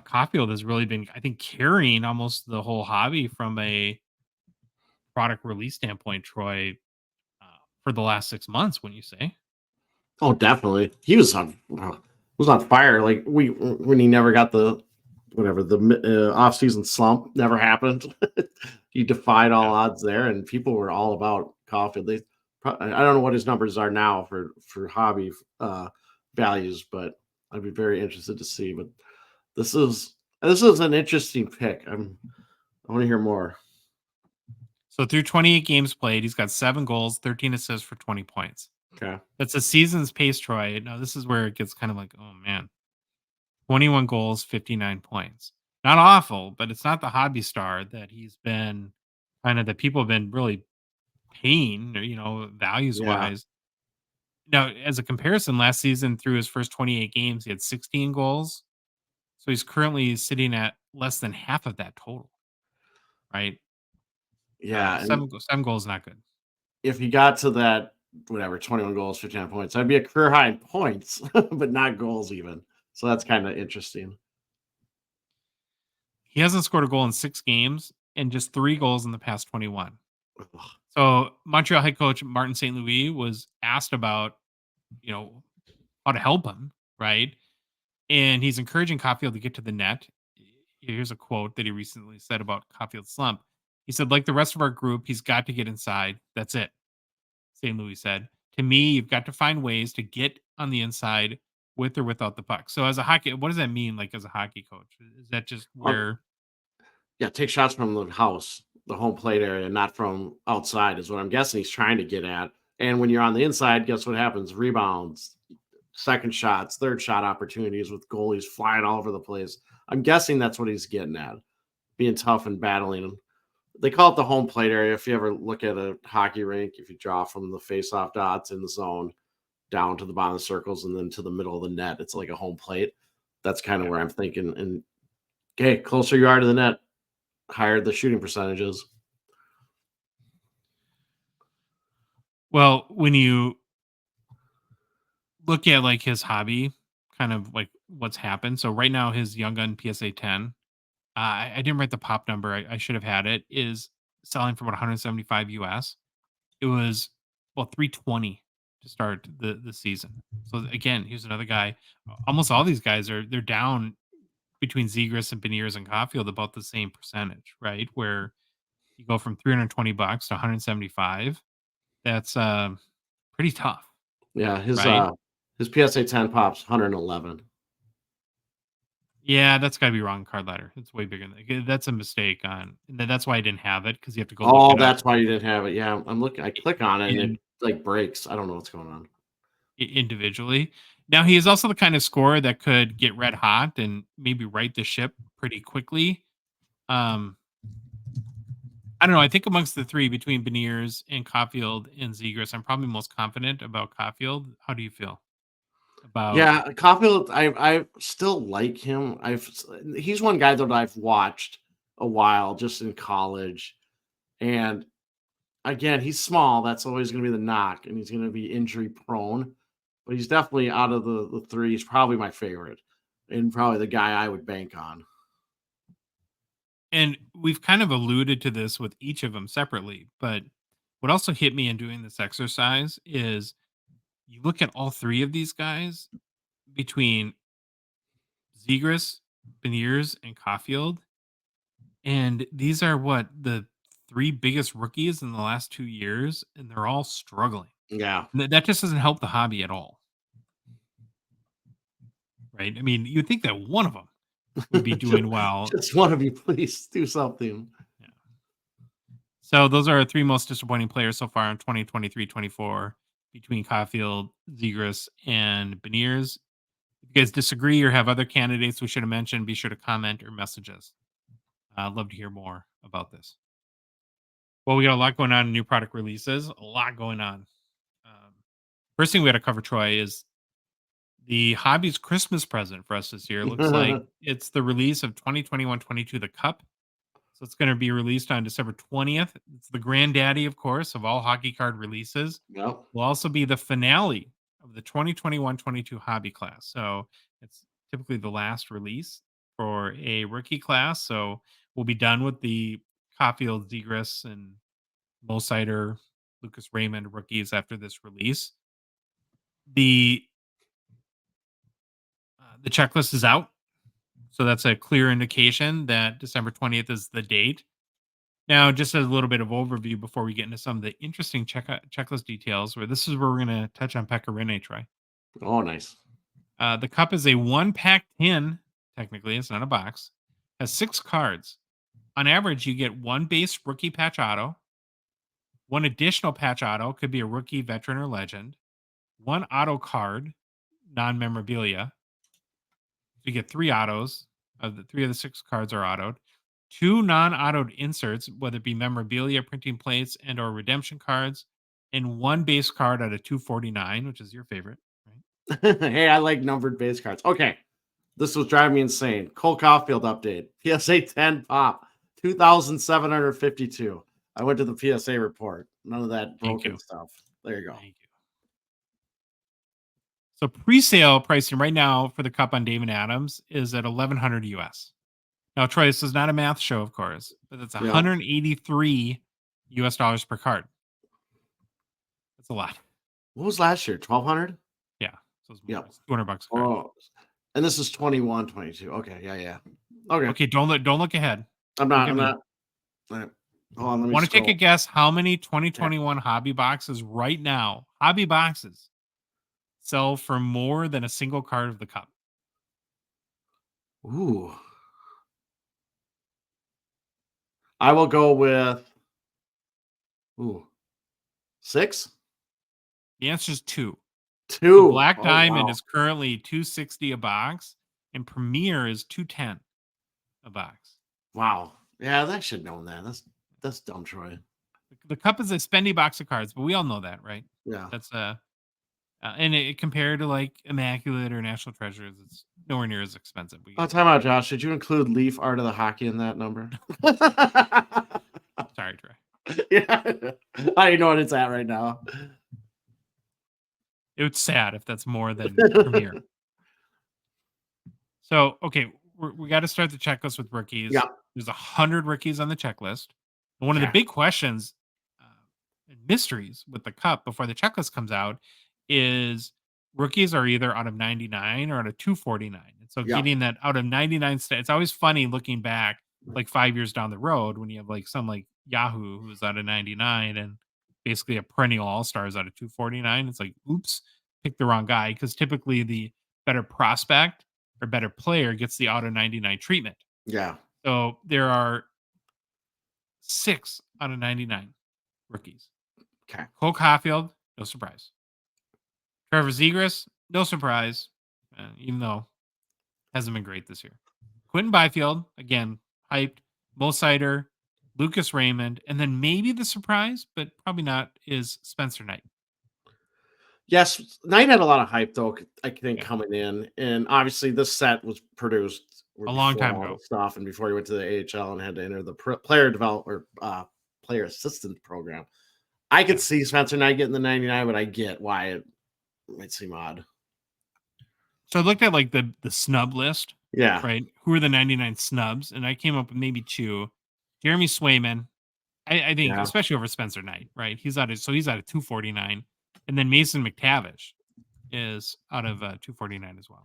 Caulfield has really been, I think, carrying almost the whole hobby from a product release standpoint, Troy, for the last 6 months, wouldn't you say? Oh, definitely. He was on fire. Like when he never got the off-season slump never happened. He defied all odds there, and people were all about Caulfield. I don't know what his numbers are now for hobby values, but I'd be very interested to see. But this is an interesting pick. I want to hear more. So through 28 games played, he's got 7 goals, 13 assists for 20 points. Okay. That's a season's pace, Troy. Now, this is where it gets kind of like, oh man, 21 goals, 59 points. Not awful, but it's not the hobby star that he's been kind of that people have been really paying, values Yeah. wise. Now, as a comparison, last season through his first 28 games, he had 16 goals. So he's currently sitting at less than half of that total, right? Yeah. And Seven goals, is not good. if he got to that, whatever, 21 goals, 59 points, that'd be a career high in points, but not goals even. So that's kind of interesting. He hasn't scored a goal in 6 games and just 3 goals in the past 21. Ugh. So Montreal head coach Martin St. Louis was asked about, you know, how to help him, right? And he's encouraging Caulfield to get to the net. Here's a quote that he recently said about Caulfield's slump. He said, like the rest of our group, he's got to get inside. That's it. St. Louis said. To me, you've got to find ways to get on the inside with or without the puck. So as a hockey, what does that mean like as a hockey coach? Is that just Um, where yeah, take shots from the house, the home plate area, not from outside, is what I'm guessing he's trying to get at. And when you're on the inside, guess what happens? Rebounds, second shots, third shot opportunities with goalies flying all over the place. I'm guessing that's what he's getting at, being tough and battling. They call it the home plate area. If you ever look at a hockey rink, if you draw from the face-off dots in the zone down to the bottom of the circles and then to the middle of the net, it's like a home plate. That's kind of yeah. where I'm thinking. And okay, closer you are to the net, higher the shooting percentages. Well, when you look at like his hobby, kind of like what's happened. So right now, his Young Gun PSA 10, I didn't write the pop number. I should have had it. Is selling for about 175 US. It was well 320 to start the season. So again, here's another guy. Almost all these guys they're down between Zegras and Beniers and Caulfield about the same percentage, right? Where you go from $320 to 175. That's pretty tough, Yeah, right? his PSA 10 pops 111. Yeah, that's gotta be wrong card ladder. It's way bigger than that. That's a mistake on that's why I didn't have it because you have to go look Oh, it up that's why you didn't have it. Yeah, I'm looking. I click on it and it in like breaks. I don't know what's going on. individually. Now he is also the kind of scorer that could get red hot and maybe right the ship pretty quickly. Um, I don't know. I think amongst the three between Beniers and Caulfield and Zegras, I'm probably most confident about Caulfield. How do you feel about? Yeah, Caulfield, I still like him. He's one guy that I've watched a while just in college. And again, he's small. That's always going to be the knock, and he's going to be injury prone. But he's definitely out of the three. He's probably my favorite, and probably the guy I would bank on. And we've kind of alluded to this with each of them separately, but what also hit me in doing this exercise is you look at all three of these guys between Zegras, Beniers, and Caulfield, and these are what the three biggest rookies in the last 2 years, and they're all struggling. Yeah, And that just doesn't help the hobby at all, right? I mean, you'd think that one of them would be just, doing well. just one of you, please do something. Yeah. So those are our three most disappointing players so far in 2023-24 between Caulfield, Zegras, and Beniers. If you guys disagree or have other candidates we should have mentioned, be sure to comment or message us. I'd love to hear more about this. Well, we got a lot going on in new product releases, a lot going on. Um, First thing we got to cover, Troy, is the hobby's Christmas present for us this year. Looks like it's the release of 2021-22, the Cup. So it's going to be released on December 20th. It's the granddaddy, of course, of all hockey card releases. Yep. Will also be the finale of the 2021-22 hobby class. So it's typically the last release for a rookie class. So we'll be done with the Caulfield, Zegras, and Mosider, Lucas Raymond rookies after this release. The checklist is out, so that's a clear indication that December 20th is the date. Now, just as a little bit of overview before we get into some of the interesting checklist details, where this is where we're going to touch on Pekka Rinne, Troy. Oh, nice. The cup is a one-pack tin. Technically, it's not a box. Has 6 cards. On average, you get one base rookie patch auto. One additional patch auto could be a rookie, veteran, or legend. 1 auto card, non-memorabilia. You get 3 autos. The 3 of the 6 cards are autoed. 2 non-autoed inserts, whether it be memorabilia, printing plates, and or redemption cards, and 1 base card out of 249, which is your favorite, right? Hey, I like numbered base cards. Okay. This was driving me insane. Cole Caulfield update. PSA 10 pop. 2,752. I went to the PSA report. None of that Thank broken you. stuff. There you go. Thank you. So pre-sale pricing right now for the cup on David Adams is at 1,100 US. Now, Troy, this is not a math show, of course, but it's Yep. 183 US dollars per card. That's a lot. What was last year? 1,200? Yeah. So it's Yep. $200 a card. Oh, and this is 21, 22. Okay, yeah. Okay. Okay, don't look ahead. I'm Look not. at I'm me. not. All right. Hold on. Let me Want to take a scroll. guess how many 2021 hobby boxes right now, hobby boxes, sell for more than a single card of the cup? Ooh. I will go with 6? The answer is 2. 2. The Black Oh, Diamond wow. is currently $260 a box, and Premier is $210 a box. Wow. Yeah, I should know that. That's dumb, Troy. The cup is a spendy box of cards, but we all know that, right? Yeah. That's and it compared to like Immaculate or National Treasures, it's nowhere near as expensive. Oh, time out, Josh. Did you include Leaf Art of the Hockey in that number? Sorry, Troy. Yeah. I don't know what it's at right now. It's sad if that's more than Premier. So, okay, we got to start the checklist with rookies. Yeah. There's 100 rookies on the checklist. And one of the Okay. big questions and mysteries with the cup before the checklist comes out is rookies are either out of 99 or out of 249. And so Yeah. getting that out of 99 it's always funny looking back like 5 years down the road when you have like some like Yahoo who's out of 99 and basically a perennial all-stars out of 249. It's like, oops, picked the wrong guy, because typically the better prospect or better player gets the out of 99 treatment. Yeah. So there are 6 out of 99 rookies. Okay. Cole Caulfield, no surprise. Trevor Zegras, no surprise, even though hasn't been great this year. Quentin Byfield, again, hyped. Mo Sider, Lucas Raymond, and then maybe the surprise, but probably not, is Spencer Knight. Yes, Knight had a lot of hype, though, I think, Yeah. coming in. And obviously, this set was produced A long before time all ago. the stuff, and before he went to the AHL and had to enter the player development or player assistant program. I could see Spencer Knight getting the 99, but I get why it might seem odd. So I looked at like the snub list, Yeah. right? Who are the 99 snubs? And I came up with maybe 2. Jeremy Swayman, I think, Yeah. especially over Spencer Knight, right? He's out of 249. And then Mason McTavish is out of 249 as well.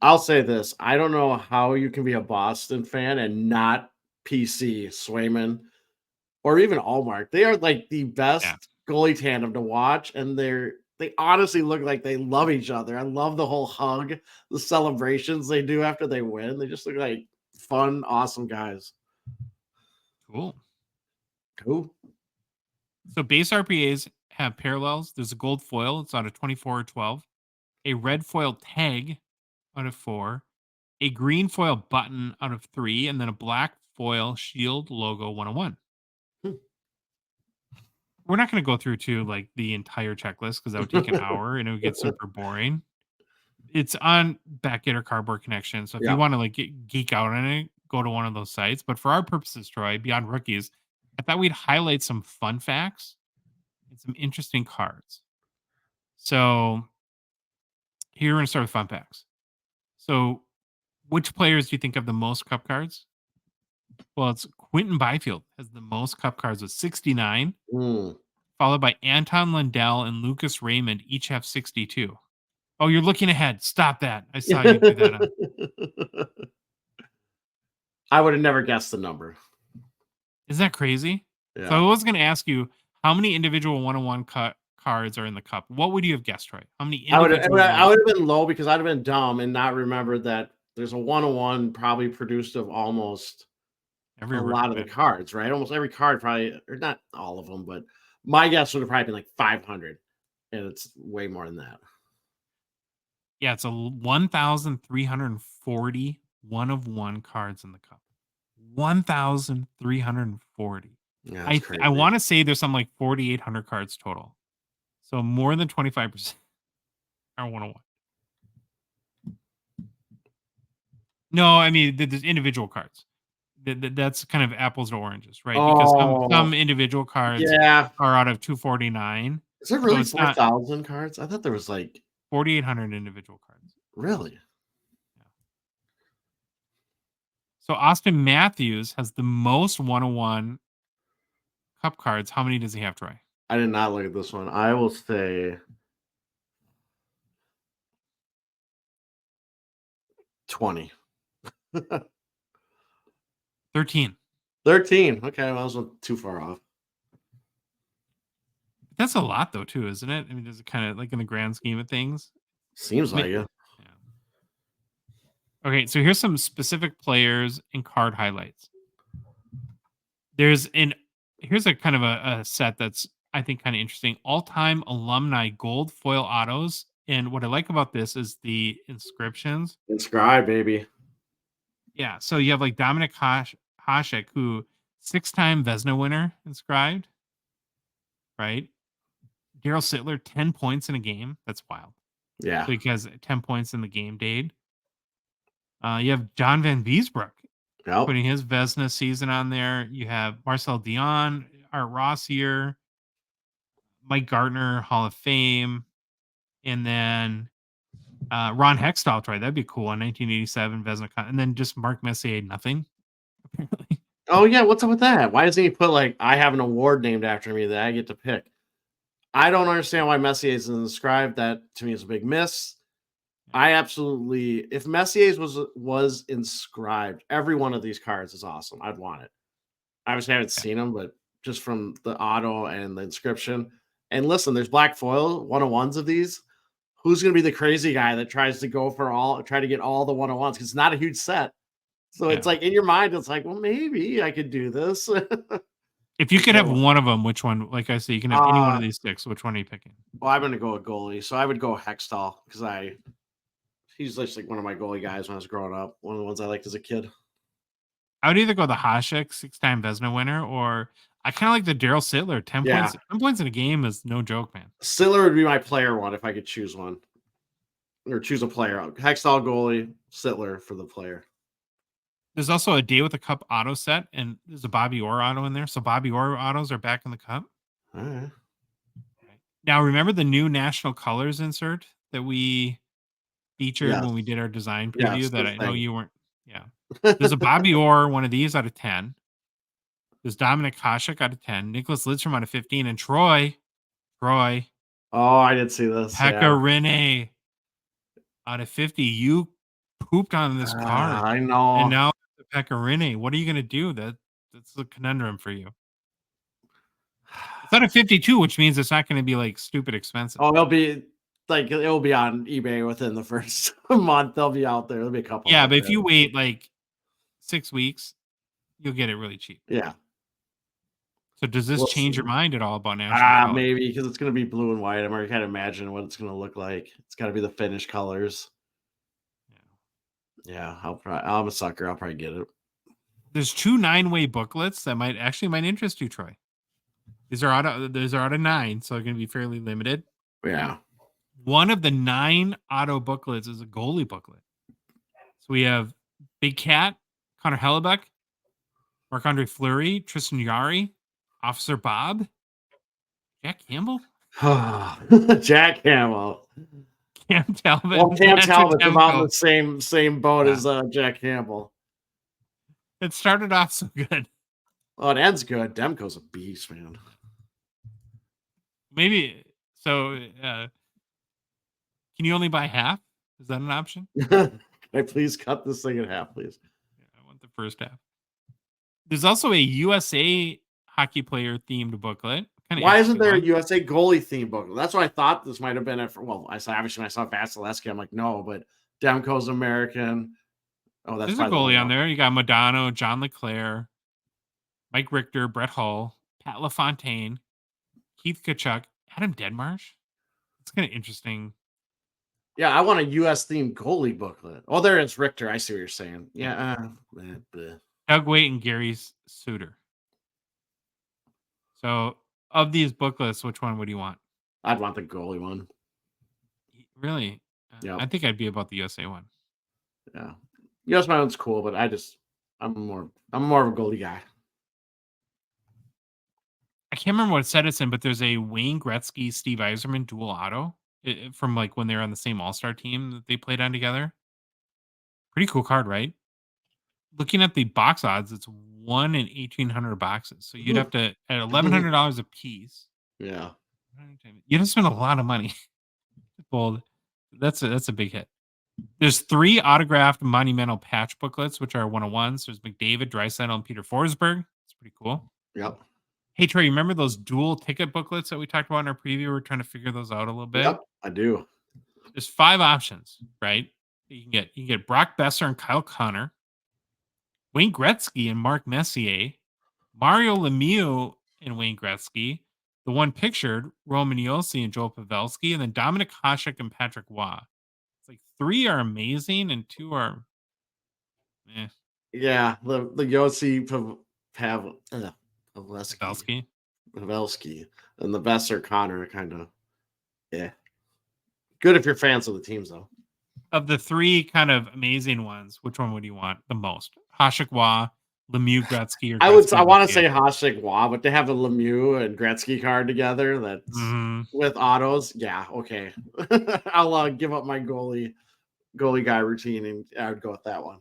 I'll say this. I don't know how you can be a Boston fan and not PC Swayman or even Allmark. They are like the best goalie tandem to watch, and they honestly look like they love each other. I love the whole hug, the celebrations they do after they win. They just look like fun, awesome guys. Cool. So base RPAs have parallels. There's a gold foil. It's out of 24 or 12. A red foil tag out of 4. A green foil button out of 3. And then a black foil shield logo 101. We're not going to go through to like the entire checklist because that would take an hour and it would get super boring. It's on Backgator Cardboard Connection. So if you want to like geek out on it, go to one of those sites. But for our purposes, Troy, beyond rookies, I thought we'd highlight some fun facts and some interesting cards. So here we're going to start with fun facts. So which players do you think have the most cup cards? Well, it's Quentin Byfield has the most cup cards with 69, followed by Anton Lundell and Lucas Raymond, each have 62. Oh, you're looking ahead. Stop that. I saw you do that on. I would have never guessed the number. Isn't that crazy? Yeah. So I was going to ask you how many individual 101 cards are in the cup. What would you have guessed, Troy? How many individual? I would have been low because I'd have been dumb and not remembered that there's a 101 probably produced of almost a lot of the cards, right? Almost every card probably, or not all of them, but my guess would have probably been like 500. and it's way more than that. Yeah, it's a 1,340 1-of-1 cards in the cup. 1,340. Yeah, that's I crazy. want to say there's something like 4,800 cards total. So more than 25% are 1-of-1. No, I mean there's individual cards. That's kind of apples to oranges, right? Because some Oh, individual cards yeah. are out of 249. Is there So really it's not 4,000 cards? I thought there was like 4,800 individual cards. really. Yeah. So Auston Matthews has the most 1-of-1 cup cards. How many does he have, Troy? I did not look at this one. I will say 20. 13. 13. Okay, well, I wasn't too far off. That's a lot though, too, isn't it? I mean, does it kind of like in the grand scheme of things? Seems I mean, like it. yeah. Okay, so here's some specific players and card highlights. Here's a kind of a set that's I think kind of interesting. All-time alumni gold foil autos. And what I like about this is the inscriptions. Inscribe, baby. Yeah, so you have like Dominic Hasek, who 6-time Vezina winner inscribed, right? Daryl Sittler, 10 points in a game. That's wild. Yeah. So he has 10 points in the game date. You have John Van Beesbroek Yep. putting his Vezina season on there. You have Marcel Dion, Art Rossier, Mike Gardner, Hall of Fame, and then Ron Hextall, right? That'd be cool. On 1987 Vezina, and then just Mark Messier, nothing apparently. Oh yeah, what's up with that? Why doesn't he put like I have an award named after me that I get to pick? I don't understand why Messier isn't inscribed. That to me is a big miss. I absolutely, if Messier's was inscribed, every one of these cards is awesome. I'd want it. I obviously haven't seen them, but just from the auto and the inscription. And listen, there's black foil 1-of-1s of these. Who's going to be the crazy guy that tries to go for try to get all the 1-of-1s? Because it's not a huge set. So it's Yeah. like in your mind, it's like, well, maybe I could do this. If you could have one of them, which one? Like I said, you can have any one of these 6. Which one are you picking? Well, I'm going to go with goalie. So I would go Hextall because he's just like one of my goalie guys when I was growing up. One of the ones I liked as a kid. I would either go the Hasek, 6-time Vezina winner, or I kind of like the Daryl Sittler. 10 Yeah. points. 10 points in a game is no joke, man. Sittler would be my player one if I could choose one. Or choose a player. Hextall goalie, Sittler for the player. There's also a Day with the Cup auto set, and there's a Bobby Orr auto in there. So Bobby Orr autos are back in the cup. All right. Now, remember the new national colors insert that we featured when we did our design preview that I know you weren't. Yeah. There's a Bobby Orr, one of these out of 10. There's Dominic Hasek out of 10. Nicholas Lidstrom out of 15. And Troy. Oh, I did see this. Pecorine out of 50. You pooped on this card. I know. And now the Pecorine. What are you going to do? That's a conundrum for you. It's out of 52, which means it's not going to be like stupid expensive. Oh, it'll be on eBay within the first month. They'll be out there. There'll be a couple. Yeah, but if you wait like 6 weeks, you'll get it really cheap. Yeah. So does this change your mind at all about national colors? Maybe because it's going to be blue and white. I'm already kind of imagining what it's going to look like. It's got to be the Finnish colors. Yeah, I'm a sucker. I'll probably get it. There's 2 9-way booklets that might interest you, Troy. These are out of 9, so they're going to be fairly limited. Yeah. One of the 9 auto booklets is a goalie booklet. So we have Big Cat, Connor Hellebuck, Marc-Andre Fleury, Tristan Jarry, Officer Bob, Jack Campbell. Jack Campbell. Cam Talbot. Well, Cam Talbot's about in the same boat as Jack Campbell. It started off so good. Oh, it ends good. Demko's a beast, man. Maybe so. Can you only buy half? Is that an option? Can I please cut this thing in half, please? Yeah, I want the first half. There's also a USA hockey player themed booklet. Why isn't there a USA goalie themed booklet? That's what I thought this might have been. Obviously when I saw Vasilevsky, I'm like, no, but Demko's American. Oh, that's there's a goalie on there. You got Modano, John LeClaire, Mike Richter, Brett Hull, Pat LaFontaine, Keith Kachuk, Adam Deadmarsh. It's kind of interesting. Yeah, I want a US themed goalie booklet. Oh, there is Richter. I see what you're saying. Yeah. Yeah. Doug Waite and Gary Suter. So, of these booklets, which one would you want? I'd want the goalie one. Really? Yeah. I think I'd be about the USA one. Yeah. US my one's cool, but I'm more of a goalie guy. I can't remember what set it's in, but there's a Wayne Gretzky, Steve Yzerman dual auto from like when they were on the same All-Star team that they played on together. Pretty cool card, right? Looking at the box odds, it's 1 in 1,800 boxes. So you'd have to at $1,100 a piece. Yeah. You'd have to spend a lot of money. Bold. That's a big hit. There's 3 autographed monumental patch booklets, which are 101s. There's McDavid, Draisaitl, and Peter Forsberg. It's pretty cool. Yep. Hey Trey, you remember those dual ticket booklets that we talked about in our preview? We're trying to figure those out a little bit. Yep, I do. There's 5 options, right? You can get Brock Besser and Kyle Connor, Wayne Gretzky and Mark Messier, Mario Lemieux and Wayne Gretzky, the one pictured, Roman Josi and Joel Pavelski, and then Dominic Hasek and Patrick Waugh. It's like 3 are amazing and 2 are Yeah, the Yossi Pavelski and the Besser Connor kind of good if you're fans of the teams though. Of the 3 kind of amazing ones, which one would you want the most? Hasek Waugh, Lemieux, Gretzky, or Gretzky, I want to say Hasek Waugh, but to have a Lemieux and Gretzky card together that's with autos, yeah, okay. I'll give up my goalie guy routine and I would go with that one.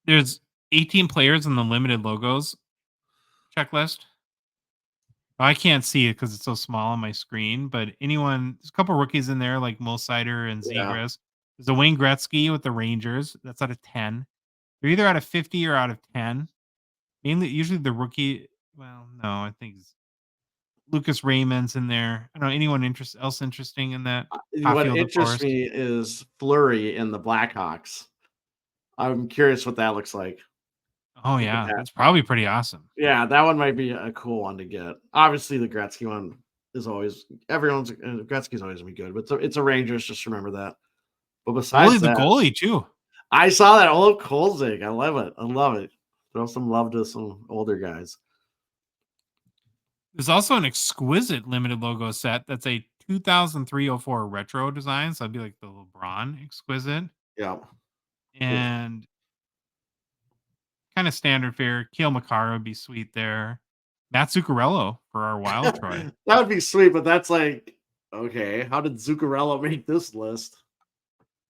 There's 18 players in the limited logos checklist. I can't see it because it's so small on my screen, but there's a couple rookies in there like Mo Seider and Zegras. There's a Wayne Gretzky with the Rangers. That's out of 10. They're either out of 50 or out of 10. Mainly, usually the rookie. Well, no, I think Lucas Raymond's in there. I don't know anyone else interesting in that. What interests me is Fleury in the Blackhawks. I'm curious what that looks like. Oh yeah, that's probably pretty awesome. Yeah, that one might be a cool one to get. Obviously, the Gretzky one is always Gretzky's always gonna be good, but it's a Rangers. Just remember that. But besides the goalie too. I saw that Olaf Kolzig. I love it. Throw some love to some older guys. There's also an exquisite limited logo set that's a 2003-04 retro design. So that'd be like the LeBron exquisite. Yeah. And kind of standard fare. Kale Makar would be sweet there. Matt Zuccarello for our Wild Troy. That would be sweet, but that's like, okay, how did Zuccarello make this list?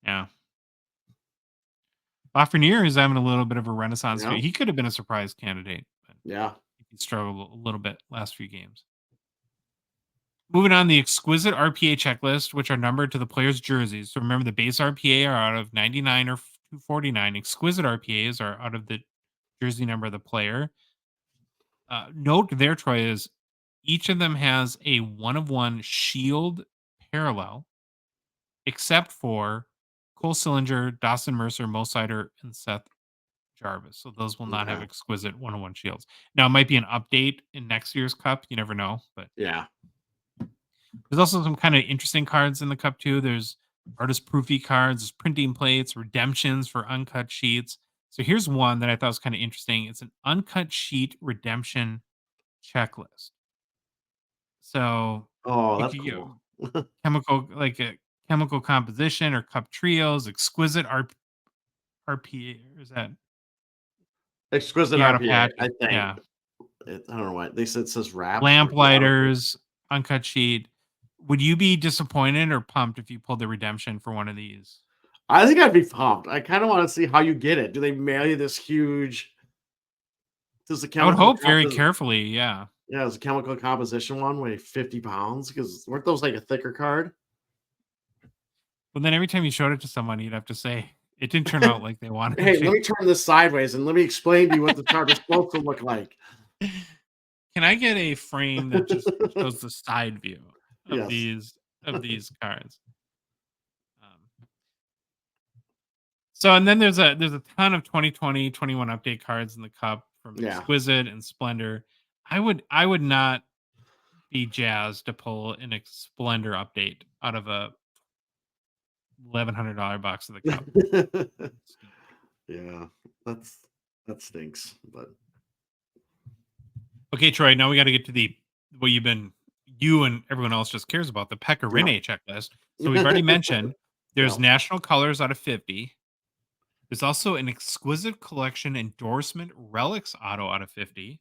Yeah. Lafreniere is having a little bit of a renaissance. Yeah. He could have been a surprise candidate. But he struggled a little bit last few games. Moving on, the exquisite RPA checklist, which are numbered to the players' jerseys. So remember, the base RPA are out of 99 or 249. Exquisite RPAs are out of the jersey number of the player. Note there, Troy, is each of them has a 1-of-1 shield parallel, except for Cole Sillinger, Dawson Mercer, Mo Seider, and Seth Jarvis. So those will not have exquisite 1-of-1 shields. Now, it might be an update in next year's Cup. You never know. But yeah. There's also some kind of interesting cards in the Cup, too. There's artist proofy cards, there's printing plates, redemptions for uncut sheets. So here's one that I thought was kind of interesting. It's an uncut sheet redemption checklist. So, that's cool. Chemical composition or cup trios, exquisite RPA, or is that exquisite RPA? I think. Yeah. I don't know why they said it says wrap. Lamplighters, uncut sheet. Would you be disappointed or pumped if you pulled the redemption for one of these? I think I'd be pumped. I kind of want to see how you get it. Do they mail you this huge? I would hope very carefully. Yeah. Yeah, it's a chemical composition one, weigh 50 pounds. Because weren't those like a thicker card? Well, then every time you showed it to someone, you'd have to say it didn't turn out like they wanted. Hey, let me turn this sideways and let me explain to you what the card is supposed to look like. Can I get a frame that just shows the side view of these cards? So, and then there's a ton of 2020, 21 update cards in the Cup from Exquisite and Splendor. I would not be jazzed to pull an Splendor update out of a $1,100 box of the cup. Yeah, that stinks. But Okay, Troy. Now we got to get to the what you and everyone else just cares about, the yeah. Pecorine checklist. So we've already mentioned there's Yeah. national colors out of 50. There's also an exquisite collection endorsement relics auto out of 50.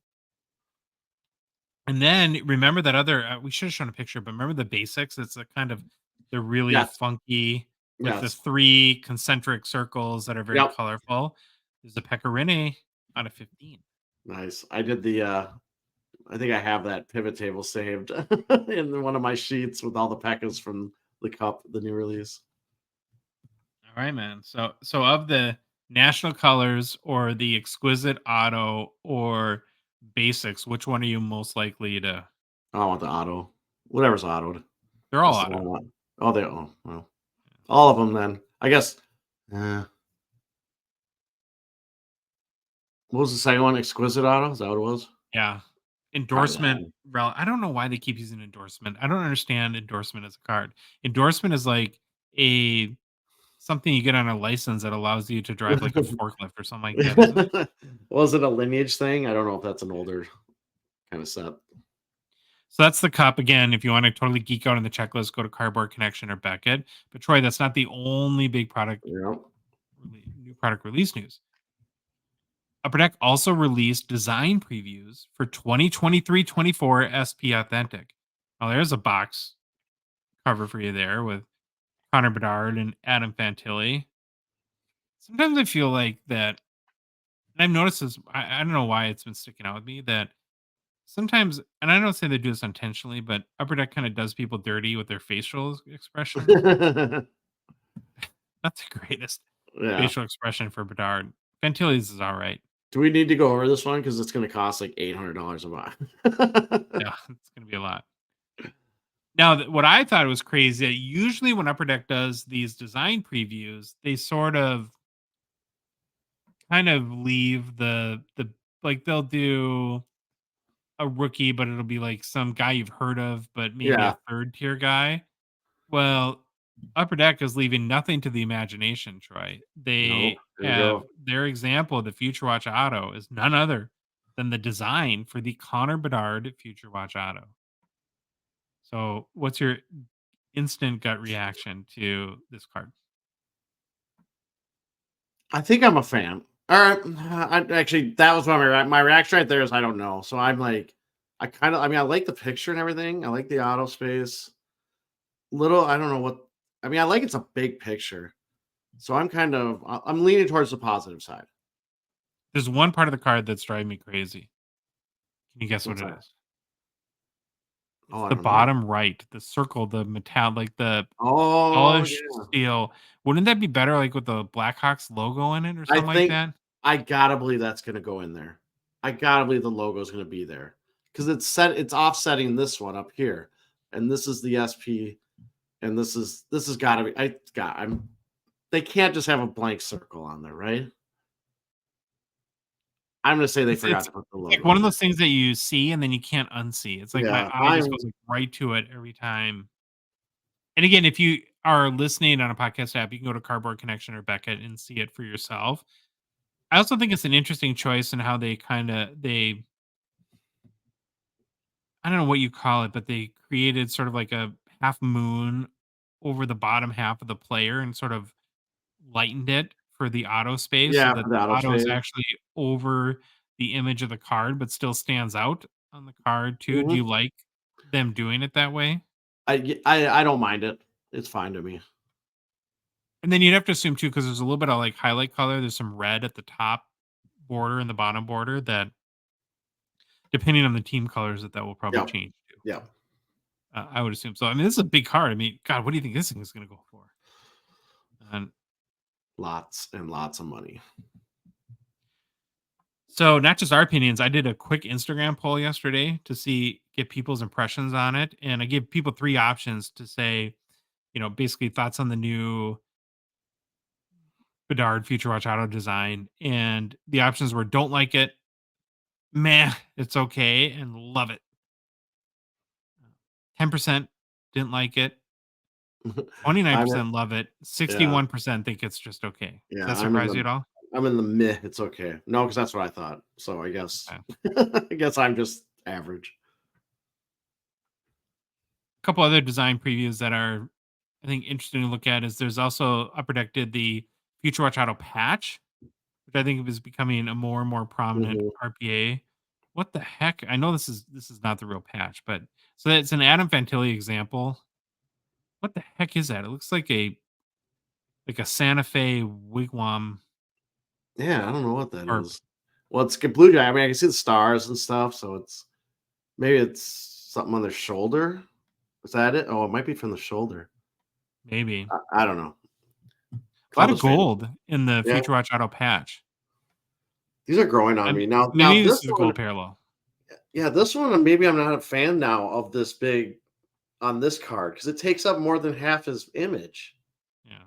And then remember that other we should have shown a picture, but remember the basics? It's a kind of they're really Yes. funky with the Yes. 3 concentric circles that are very Yep. colorful. There's the Pecorine out of 15. Nice. I did the I think I have that pivot table saved in one of my sheets with all the packets from the cup, the new release. All right, man. So of the national colors or the exquisite auto or basics, which one are you most likely to? I want the auto. Whatever's autoed. They're all That's the one I auto. want. Oh, well. All of them then. I guess. What was the second one? Exquisite auto? Is that what it was? Yeah. Probably that Endorsement. one. I don't know why they keep using endorsement. I don't understand endorsement as a card. Endorsement is like a something you get on a license that allows you to drive like a forklift or something like that, isn't it? Was it a lineage thing? I don't know if that's an older kind of set. So that's the cup. Again, if you want to totally geek out on the checklist, go to Cardboard Connection or Beckett. But Troy, that's not the only big Yeah. new product release news. Upper Deck also released design previews for 2023-24 SP Authentic. Now there's a box cover for you there with Connor Bedard and Adam Fantilli. Sometimes I feel like that, and I've noticed this, I don't know why it's been sticking out with me, that sometimes, and I don't say they do this intentionally, but Upper Deck kind of does people dirty with their facial expressions. Not the greatest Yeah. facial expression for Bedard. Fantilli's is all right. Do we need to go over this one? Because it's going to cost like $800 a month. Yeah, it's going to be a lot. Now, what I thought was crazy, usually when Upper Deck does these design previews, they sort of kind of leave the like they'll do a rookie, but it'll be like some guy you've heard of, but maybe Yeah. a third tier guy. Well, Upper Deck is leaving nothing to the imagination, Troy. Nope. They There you have go. their example of the Future Watch Auto is none other than the design for the Connor Bedard Future Watch Auto. So, what's your instant gut reaction to this card? I think I'm a fan. All right. Actually, that was my reaction right there is I don't know. So I'm like, I mean, I like the picture and everything. I like the auto space. Little, I don't know what, I mean, I like it's a big picture. So I'm leaning towards the positive side. There's one part of the card that's driving me crazy. Can you guess what What's it that? is? Oh, It's I the don't know. bottom right, the circle, the metal, like the Oh, polished yeah. steel. Wouldn't that be better, like with the Blackhawks logo in it or I something like think that? I gotta believe that's gonna go in there. I gotta believe the logo is gonna be there because it's offsetting this one up here, and this is the SP, and this is gotta be. I'm. They can't just have a blank circle on there, right? I'm gonna say they It's forgot it's to put the it's like logo one in of there. those things that you see and then you can't unsee. It's like my Yeah, eye just goes, like, right to it every time. And again, if you are listening on a podcast app, you can go to Cardboard Connection or Beckett and see it for yourself. I also think it's an interesting choice in how they I don't know what you call it, but they created sort of like a half moon over the bottom half of the player and sort of lightened it for the auto space so yeah, that for the the auto auto is space. actually over the image of the card, but still stands out on the card too. Do Mhm. you like them doing it that way? I don't mind it. It's fine to me. And then you'd have to assume too, because there's a little bit of like highlight color. There's some red at the top border and the bottom border that, depending on the team colors, that will probably Yeah, change too. yeah, I would assume so. I mean, this is a big card. I mean, God, what do you think this thing is going to go for? And lots and lots of money. so, not just our opinions. I did a quick Instagram poll yesterday to get people's impressions on it, and I gave people 3 options to say, basically thoughts on the new Bedard Future Watch Auto design, and the options were don't like it, meh, it's okay, and love it. 10% didn't like it. I'm in, 29% love it. yeah, 61% think it's just okay. Does yeah. that surprise you at all? I'm in the meh. It's okay. No, because that's what I thought. So I guess Okay. I guess I'm just average. A couple other design previews that are, I think, interesting to look at is there's also Upper Deck did the Future Watch Auto patch, which I think is becoming a more and more prominent Mhm. RPA. What the heck? I know this is not the real patch, but so it's an Adam Fantilli example. What the heck is that? It looks like a Santa Fe wigwam Yeah, I don't know what that or is. Well, it's blue jay. I mean, I can see the stars and stuff, so it's maybe it's something on their shoulder. Is that it? Oh, it might be from the shoulder. maybe. I don't know. A lot of Cloudless fan. gold in the Yeah, Future Watch Auto patch. these are growing on me now. Maybe This this is a one, gold parallel. yeah, this one. Maybe I'm not a fan now of this big on this card because it takes up more than half his image. Yeah.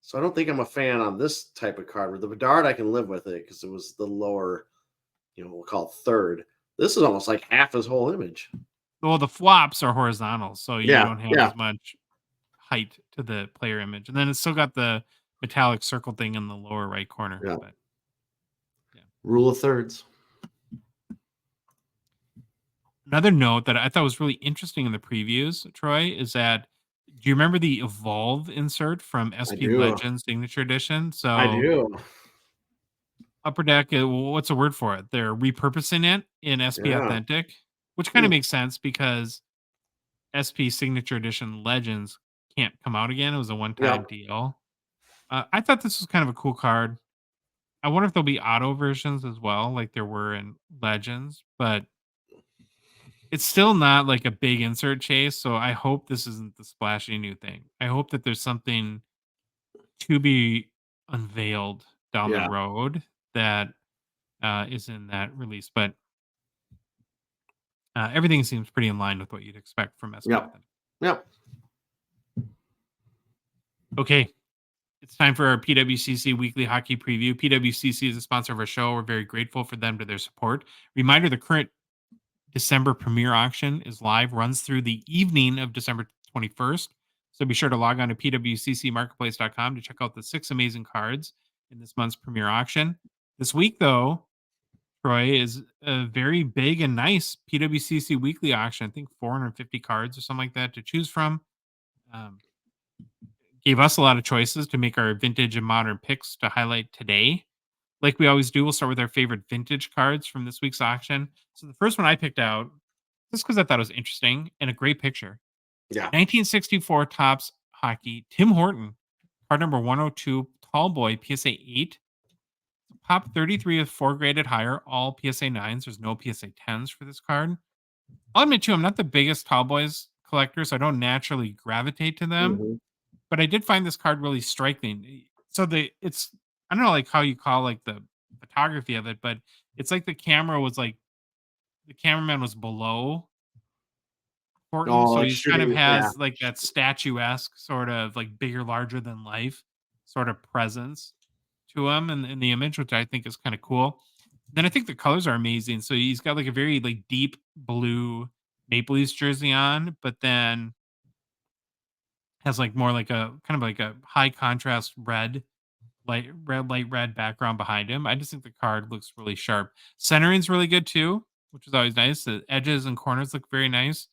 So I don't think I'm a fan on this type of card. With the Bedard, I can live with it because it was the lower, we'll call it third. This is almost like half his whole image. Well, the flops are horizontal, so you Yeah, don't have yeah, as much height to the player image. And then it's still got the metallic circle thing in the lower right corner. yeah. But yeah. Rule of thirds. Another note that I thought was really interesting in the previews, Troy, is that do you remember the Evolve insert from I SP do. Legends Signature Edition? I So do. Upper Deck, what's the word for it? They're repurposing it in SP Yeah. Authentic, which kind of Hmm. makes sense because SP Signature Edition Legends can't come out again. It was a one-time Yep. deal. I thought this was kind of a cool card. I wonder if there'll be auto versions as well, like there were in Legends, but it's still not like a big insert chase. So I hope this isn't the splashy new thing. I hope that there's something to be unveiled down the Yeah. road that is in that release. But everything seems pretty in line with what you'd expect from SP Yep. Authentic. Yep. Okay, it's time for our PWCC Weekly Hockey Preview. PWCC is a sponsor of our show. We're very grateful for them to their support. Reminder, the current December premiere auction is live, runs through the evening of December 21st. So be sure to log on to pwccmarketplace.com to check out the 6 amazing cards in this month's premiere auction. This week, though, Troy, is a very big and nice PWCC weekly auction. I think 450 cards or something like that to choose from. Um, Gave us a lot of choices to make our vintage and modern picks to highlight today. Like we always do, we'll start with our favorite vintage cards from this week's auction. So the first one I picked out, just because I thought it was interesting and a great picture, Yeah. 1964 Topps Hockey, Tim Horton, card number 102, tall boy, PSA 8. Pop 33 with 4 graded higher, all PSA 9s. There's no PSA 10s for this card. I'll admit too, I'm not the biggest tall boys collector, so I don't naturally gravitate to them. Hmm. But I did find this card really striking. So it's I don't know like how you call like the photography of it, but it's like the camera was like the cameraman was below Horton, Oh, so like he's kind of shooting. Yeah. has like that statuesque sort of like bigger, larger than life sort of presence to him in the image, which I think is kind of cool. Then I think the colors are amazing. So he's got like a very like deep blue Maple Leafs jersey on, but then has like more like a kind of like a high contrast light red background behind him. I just think the card looks really sharp. Centering's really good too, which is always nice. The edges and corners look very nice.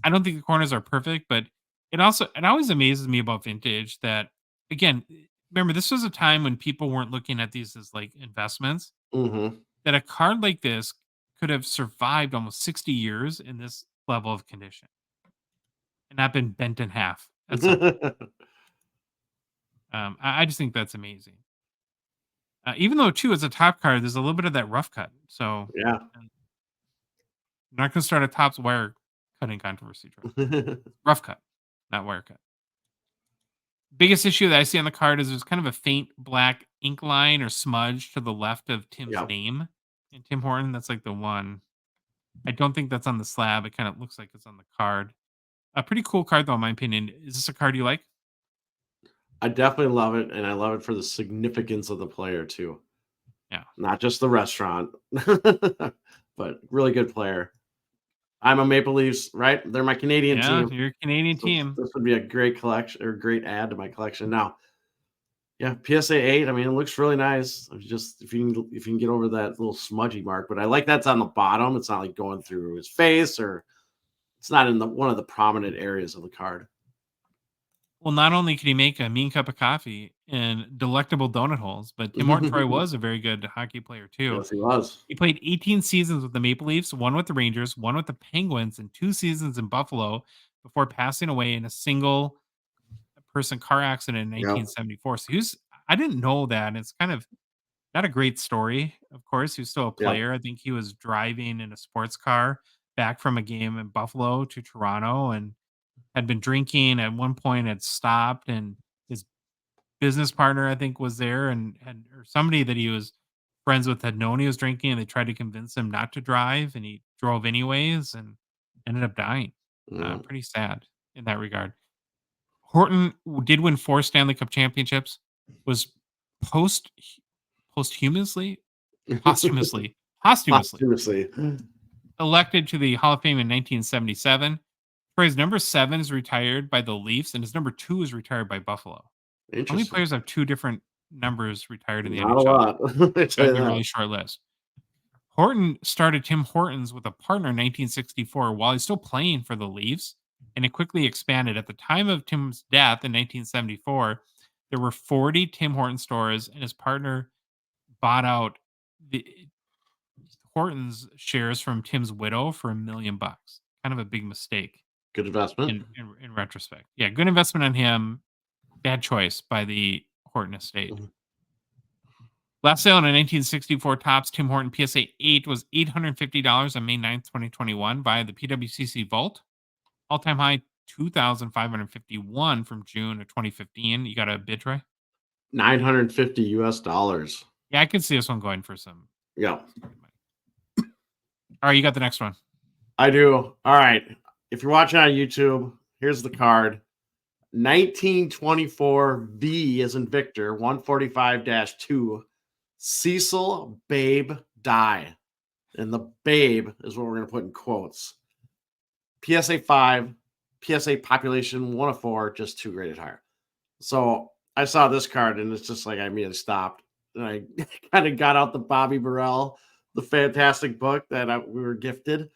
I don't think the corners are perfect, but it always amazes me about vintage that again, remember this was a time when people weren't looking at these as like investments. Hmm. That a card like this could have survived almost 60 years in this level of condition and not been bent in half at some point. I just think that's amazing. Even though too, as a top card, there's a little bit of that rough cut. So Yeah. I'm not going to start a tops wire cutting controversy. Troy. Rough cut, not wire cut. Biggest issue that I see on the card is there's kind of a faint black ink line or smudge to the left of Tim's Yep. name in Tim Horton. That's like the one. I don't think that's on the slab. It kind of looks like it's on the card. A pretty cool card, though, in my opinion. Is this a card you like? I definitely love it, and I love it for the significance of the player too, Yeah. not just the restaurant, but really good player. I'm a Maple Leafs, right? They're my Canadian Yeah, team. your Canadian So team. this would be a great collection or great add to my collection. Now, yeah, PSA 8. I mean, it looks really nice. If you can get over that little smudgy mark, but I like that's on the bottom. It's not like going through his face, or it's not in the one of the prominent areas of the card. Well, not only could he make a mean cup of coffee and delectable donut holes, but Tim Horton Troy was a very good hockey player too. Yes, he was. He played 18 seasons with the Maple Leafs, one with the Rangers, one with the Penguins, and 2 seasons in Buffalo before passing away in a single person car accident in Yep. 1974. So I didn't know that. And it's kind of not a great story, of course. He was still a Yep. player. I think he was driving in a sports car back from a game in Buffalo to Toronto and had been drinking at one point, had stopped, and his business partner, I think, was there and had or somebody that he was friends with had known he was drinking, and they tried to convince him not to drive, and he drove anyways and ended up dying. Mm. Pretty sad in that regard. Horton did win 4 Stanley Cup championships, was post posthumously posthumously posthumously Posthumously. elected to the Hall of Fame in 1977. For his number 7 is retired by the Leafs, and his number 2 is retired by Buffalo. How many Interesting. players have 2 different numbers retired in the Not a NHL? lot. I tell That'd you be a that. really short list. Horton started Tim Hortons with a partner in 1964 while he's still playing for the Leafs, and it quickly expanded. At the time of Tim's death in 1974, there were 40 Tim Horton stores, and his partner bought out the Hortons shares from Tim's widow for $1 million. Kind of a big mistake Good investment. in retrospect. Yeah, good investment on him. Bad choice by the Horton estate. Mhm. Last sale in a 1964 Topps Tim Horton PSA 8 was $850 on May 9th, 2021 via the PWCC Vault. All-time high, 2,551 from June of 2015. You got a bid, Troy? $950. Yeah, I could see this one going for some. Yeah, All right, you got the next one. I do. All right. If you're watching on YouTube, here's the card. 1924 V as in Victor, 145-2. Cecil Babe Die. And the Babe is what we're going to put in quotes. PSA 5, PSA population 104, just 2 graded higher. So I saw this card and it's just like I immediately stopped. And I kind of got out the Bobby Burrell, the fantastic book that we were gifted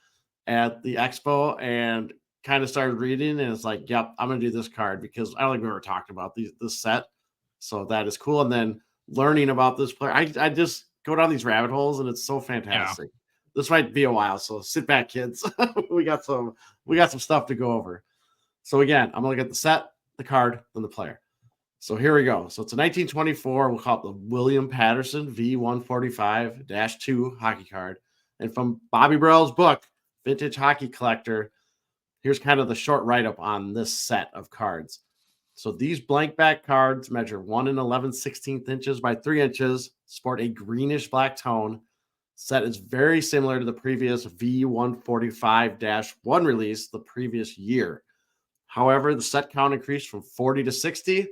at the expo, and kind of started reading. And it's like, yep, I'm going to do this card because I don't think we ever talked about this set. So that is cool. And then learning about this player, I just go down these rabbit holes and it's so fantastic. This might be a while, so sit back, kids. we got some stuff to go over. So again, I'm gonna look at the set, the card, then the player. So here we go. So it's a 1924. We'll call it the William Patterson V145-2 hockey card. And from Bobby Burrell's book, Vintage Hockey Collector, here's kind of the short write-up on this set of cards. So these blank back cards measure 1 11/16 inches by 3 inches, sport a greenish black tone. Set is very similar to the previous V145-1 release the previous year. However, the set count increased from 40 to 60,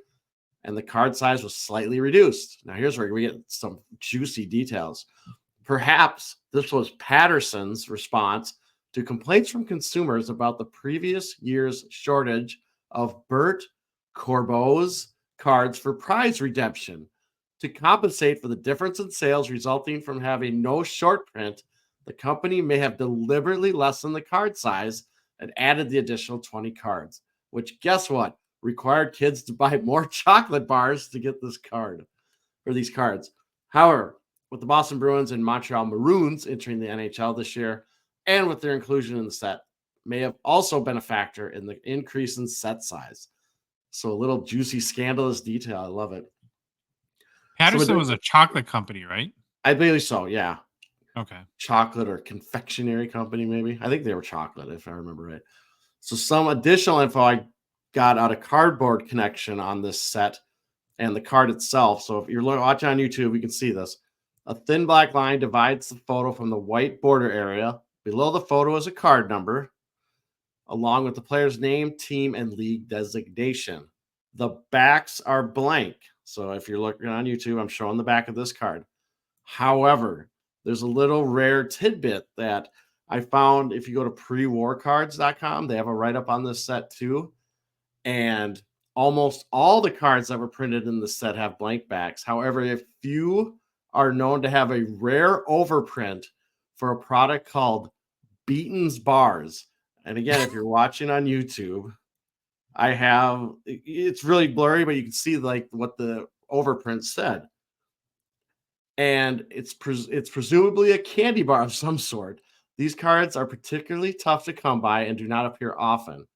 and the card size was slightly reduced. Now, here's where we get some juicy details. Perhaps this was Patterson's response to complaints from consumers about the previous year's shortage of Bert Corbeau's cards for prize redemption. To compensate for the difference in sales resulting from having no short print, the company may have deliberately lessened the card size and added the additional 20 cards, which, guess what, required kids to buy more chocolate bars to get this card or these cards. However, with the Boston Bruins and Montreal Maroons entering the NHL this year, and with their inclusion in the set, may have also been a factor in the increase in set size. So a little juicy, scandalous detail. I love it. Patterson was a chocolate company, right? I believe so, yeah. Okay. Chocolate or confectionery company, maybe. I think they were chocolate, if I remember right. So some additional info I got out of Cardboard Connection on this set and the card itself. So if you're watching on YouTube, you can see this. A thin black line divides the photo from the white border area. Below the photo is a card number, along with the player's name, team, and league designation. The backs are blank. So if you're looking on YouTube, I'm showing the back of this card. However, there's a little rare tidbit that I found if you go to prewarcards.com, they have a write-up on this set too. And almost all the cards that were printed in the set have blank backs. However, a few are known to have a rare overprint for a product called Beaton's Bars. And again, if you're watching on YouTube, it's really blurry, but you can see like what the overprint said. And it's presumably a candy bar of some sort. These cards are particularly tough to come by and do not appear often.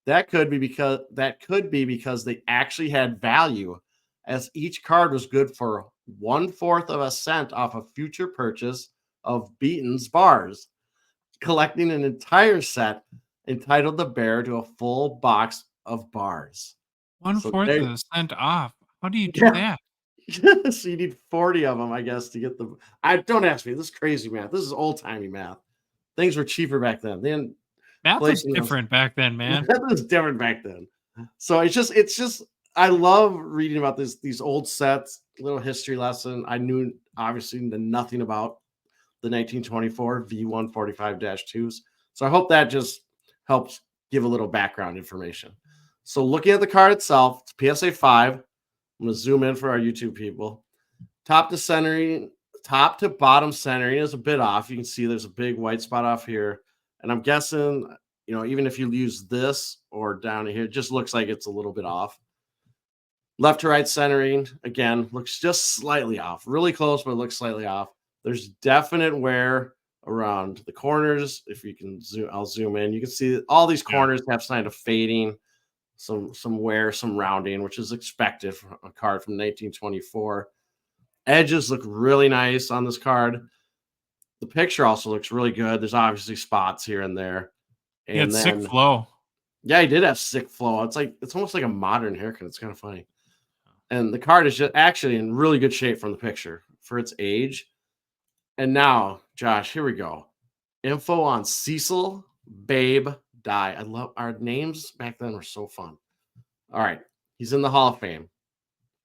That could be because they actually had value, as each card was good for 1/4 of a cent off a future purchase of Beaton's Bars. Collecting an entire set entitled The Bear to a full box of bars. So 1/4 there, of a cent off. How do you do yeah. that? So you need 40 of them, I guess, to get the. I don't ask me. This is crazy math. This is old timey math. Things were cheaper back then. Then Math was placing those. different back then, man. That was different back then. So it's just I love reading about these old sets, little history lesson. I knew obviously nothing about the 1924 V145-2s. So I hope that just helps give a little background information. So looking at the card itself, it's PSA 5. I'm going to zoom in for our YouTube people. Top to bottom centering is a bit off. You can see there's a big white spot off here. And I'm guessing, even if you use this or down here, it just looks like it's a little bit off. Left to right centering, again, looks just slightly off. Really close, but it looks slightly off. There's definite wear around the corners. If you can zoom, I'll zoom in. You can see that all these corners have sign of fading, some wear, some rounding, which is expected for a card from 1924. Edges look really nice on this card. The picture also looks really good. There's obviously spots here and there. He had sick flow. Yeah, he did have sick flow. It's almost like a modern haircut. It's kind of funny. And the card is just actually in really good shape from the picture for its age. And now, Josh, here we go. Info on Cecil, Babe, Die. I love our names back then were so fun. All right. He's in the Hall of Fame.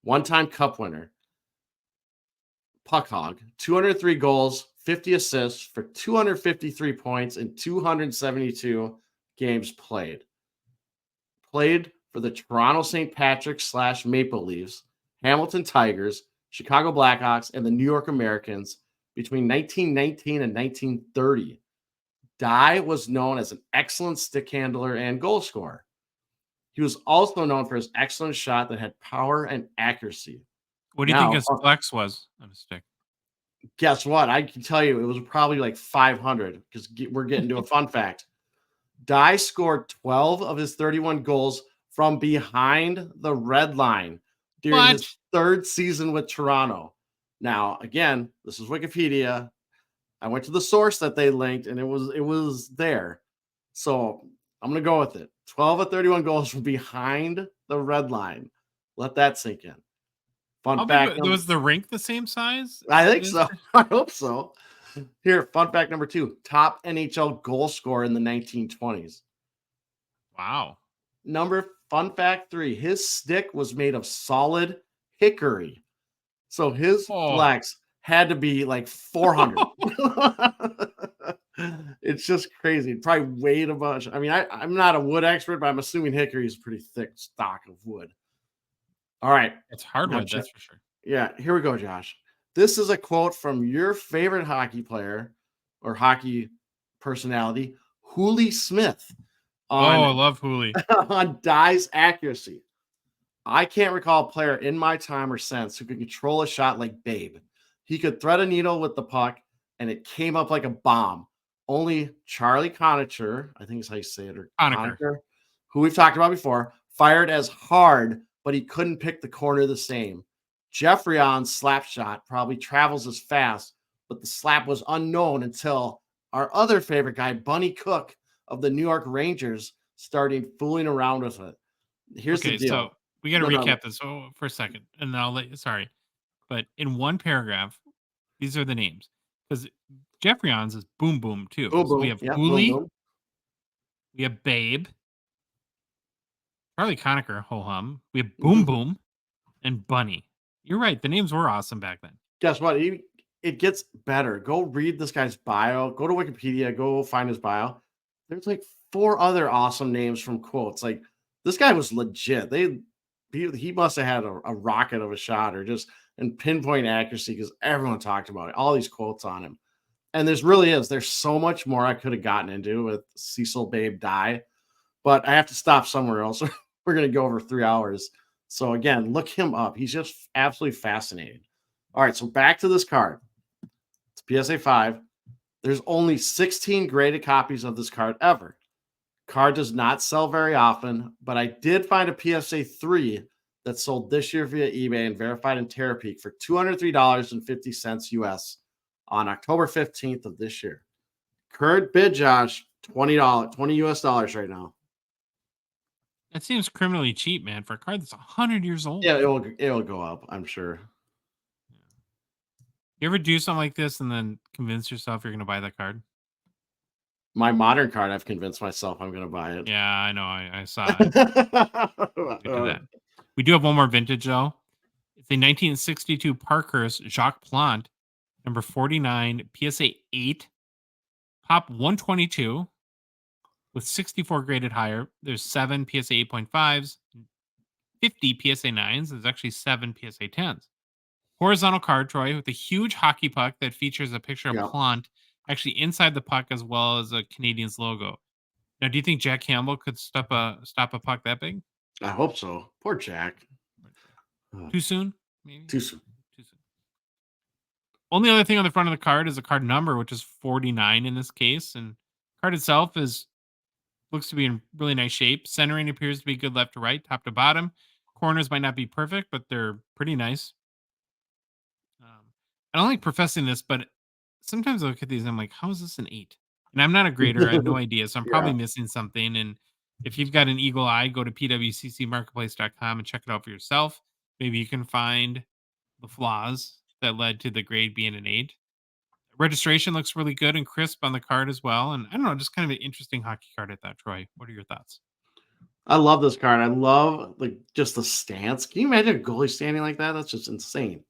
One-time cup winner. Puck hog. 203 goals, 50 assists for 253 points in 272 games played. Played for the Toronto St. Patrick's / Maple Leafs, Hamilton Tigers, Chicago Blackhawks, and the New York Americans between 1919 and 1930. Die was known as an excellent stick handler and goal scorer. He was also known for his excellent shot that had power and accuracy. What do you think his flex was on a stick? Guess what? I can tell you it was probably like 500 because we're getting to a fun fact. Die scored 12 of his 31 goals from behind the red line during his third season with Toronto. Now, again, this is Wikipedia. I went to the source that they linked, and it was there. So I'm going to go with it. 12 of 31 goals from behind the red line. Let that sink in. Fun fact. Was the rink the same size? I think so. I hope so. Here, fun fact number 2. Top NHL goal scorer in the 1920s. Wow. Fun fact 3. His stick was made of solid hickory. So his flex had to be like 400. It's just crazy. It probably weighed a bunch. I mean, I'm not a wood expert, but I'm assuming hickory is a pretty thick stock of wood. All right. It's hardwood, that's for sure. Yeah, here we go, Josh. This is a quote from your favorite hockey player or hockey personality, Hooley Smith. I love Hooley. On Die's accuracy. I can't recall a player in my time or since who could control a shot like Babe. He could thread a needle with the puck, and it came up like a bomb. Only Charlie Conacher, I think is how you say it, or Conacher, who we've talked about before, fired as hard, but he couldn't pick the corner the same. Geoffrion's slap shot probably travels as fast, but the slap was unknown until our other favorite guy, Bunny Cook of the New York Rangers, started fooling around with it. Here's the deal. So we got to recap this for a second, and then I'll let you. Sorry, but in one paragraph, these are the names because Geoffrion's is Boom Boom too. Boom, so boom. we have Yep, Hooley, boom, boom. We have Babe, Charlie Conacher, ho hum. We have Boom Boom, and Bunny. You're right. The names were awesome back then. Guess what? it gets better. Go read this guy's bio. Go to Wikipedia. Go find his bio. There's like 4 other awesome names from quotes. Like this guy was legit. He must have had a rocket of a shot or just in pinpoint accuracy because everyone talked about it. All these quotes on him. And there's so much more I could have gotten into with Cecil Babe Die, but I have to stop somewhere else. We're going to go over 3 hours. So again, look him up. He's just absolutely fascinating. All right, so back to this card. It's PSA 5. There's only 16 graded copies of this card ever. Card does not sell very often, but I did find a PSA 3 that sold this year via eBay and verified in Terapeak for $203.50 US on October 15th of this year. Current bid, Josh, $20 US right now. That seems criminally cheap, man, for a card that's 100 years old. Yeah, it'll go up, I'm sure. You ever do something like this and then convince yourself you're going to buy that card? My modern card, I've convinced myself I'm going to buy it. Yeah, I know. I saw it. We do that. We do have one more vintage, though. It's a 1962 Parkhurst Jacques Plante, number 49, PSA 8, Pop 122, with 64 graded higher. There's 7 PSA 8.5s, 50 PSA 9s. There's actually 7 PSA 10s. Horizontal card, Troy, with a huge hockey puck that features a picture of Plante actually inside the puck as well as a Canadiens logo. Now, do you think Jack Campbell could stop a puck that big? I hope so. Poor Jack. Too soon? Maybe? Too soon. Only other thing on the front of the card is a card number, which is 49 in this case. And card itself looks to be in really nice shape. Centering appears to be good left to right, top to bottom. Corners might not be perfect, but they're pretty nice. I don't like professing this, but sometimes I look at these and I'm like, how is this an 8? And I'm not a grader. I have no idea. So I'm probably missing something. And if you've got an eagle eye, go to pwccmarketplace.com and check it out for yourself. Maybe you can find the flaws that led to the grade being an 8. Registration looks really good and crisp on the card as well. And I don't know, just kind of an interesting hockey card at that, Troy. What are your thoughts? I love this card. I love just the stance. Can you imagine a goalie standing like that? That's just insane.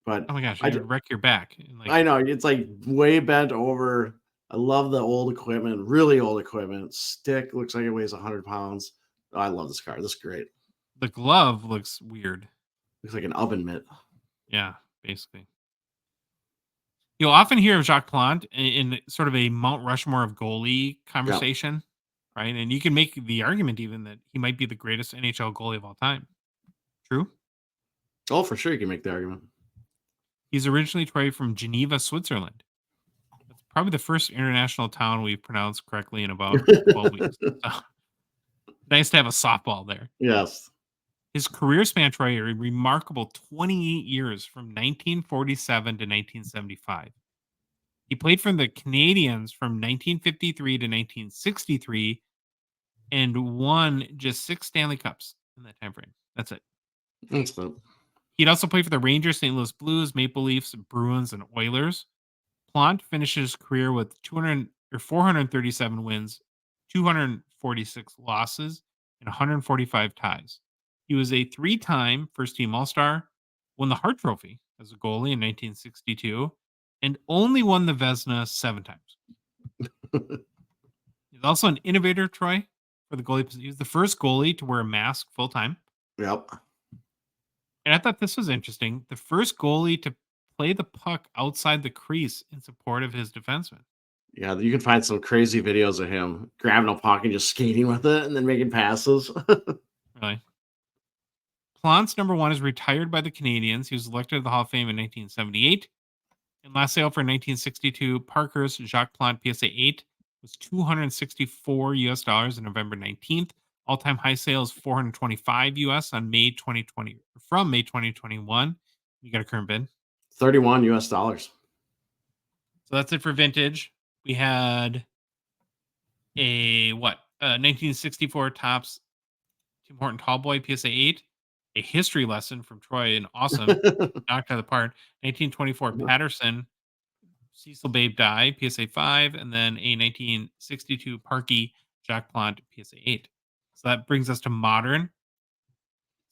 But oh my gosh, you'd wreck your back. I know it's like way bent over. I love the old equipment, really old equipment. Stick looks like it weighs 100 pounds. Oh, I love this card. This is great. The glove looks weird. Looks like an oven mitt. Yeah, basically. You'll often hear of Jacques Plante in sort of a Mount Rushmore of goalie conversation, right? And you can make the argument even that he might be the greatest NHL goalie of all time. True? Oh, for sure you can make the argument. He's originally from Geneva, Switzerland. That's probably the first international town we've pronounced correctly in about 12 weeks. So, nice to have a softball there. Yes. His career span, Troy, a remarkable 28 years from 1947 to 1975. He played for the Canadiens from 1953 to 1963 and won just 6 Stanley Cups in that time frame. That's it. Excellent. He'd also played for the Rangers, St. Louis Blues, Maple Leafs, Bruins, and Oilers. Plante finished his career with 437 wins, 246 losses, and 145 ties. He was a 3-time first-team All-Star, won the Hart Trophy as a goalie in 1962, and only won the Vezina 7 times. He's also an innovator, Troy, for the goalie position. He was the first goalie to wear a mask full-time. Yep. And I thought this was interesting. The first goalie to play the puck outside the crease in support of his defenseman. Yeah, you can find some crazy videos of him grabbing a puck and just skating with it and then making passes. Really? Plante's number 1 is retired by the Canadiens. He was elected to the Hall of Fame in 1978. And last sale for 1962, Parkhurst Jacques Plante PSA 8 was $264 US on November 19th. All-time high sales $425 US on May 2020 from May 2021. You got a current bid? $31 US. So that's it for vintage. We had a 1964 Topps Tim Horton Tallboy PSA 8, a history lesson from Troy, and awesome knocked out of the park. 1924 Patterson Cecil Babe Die PSA 5, and then a 1962 Parky Jacques Plante PSA 8. So that brings us to modern.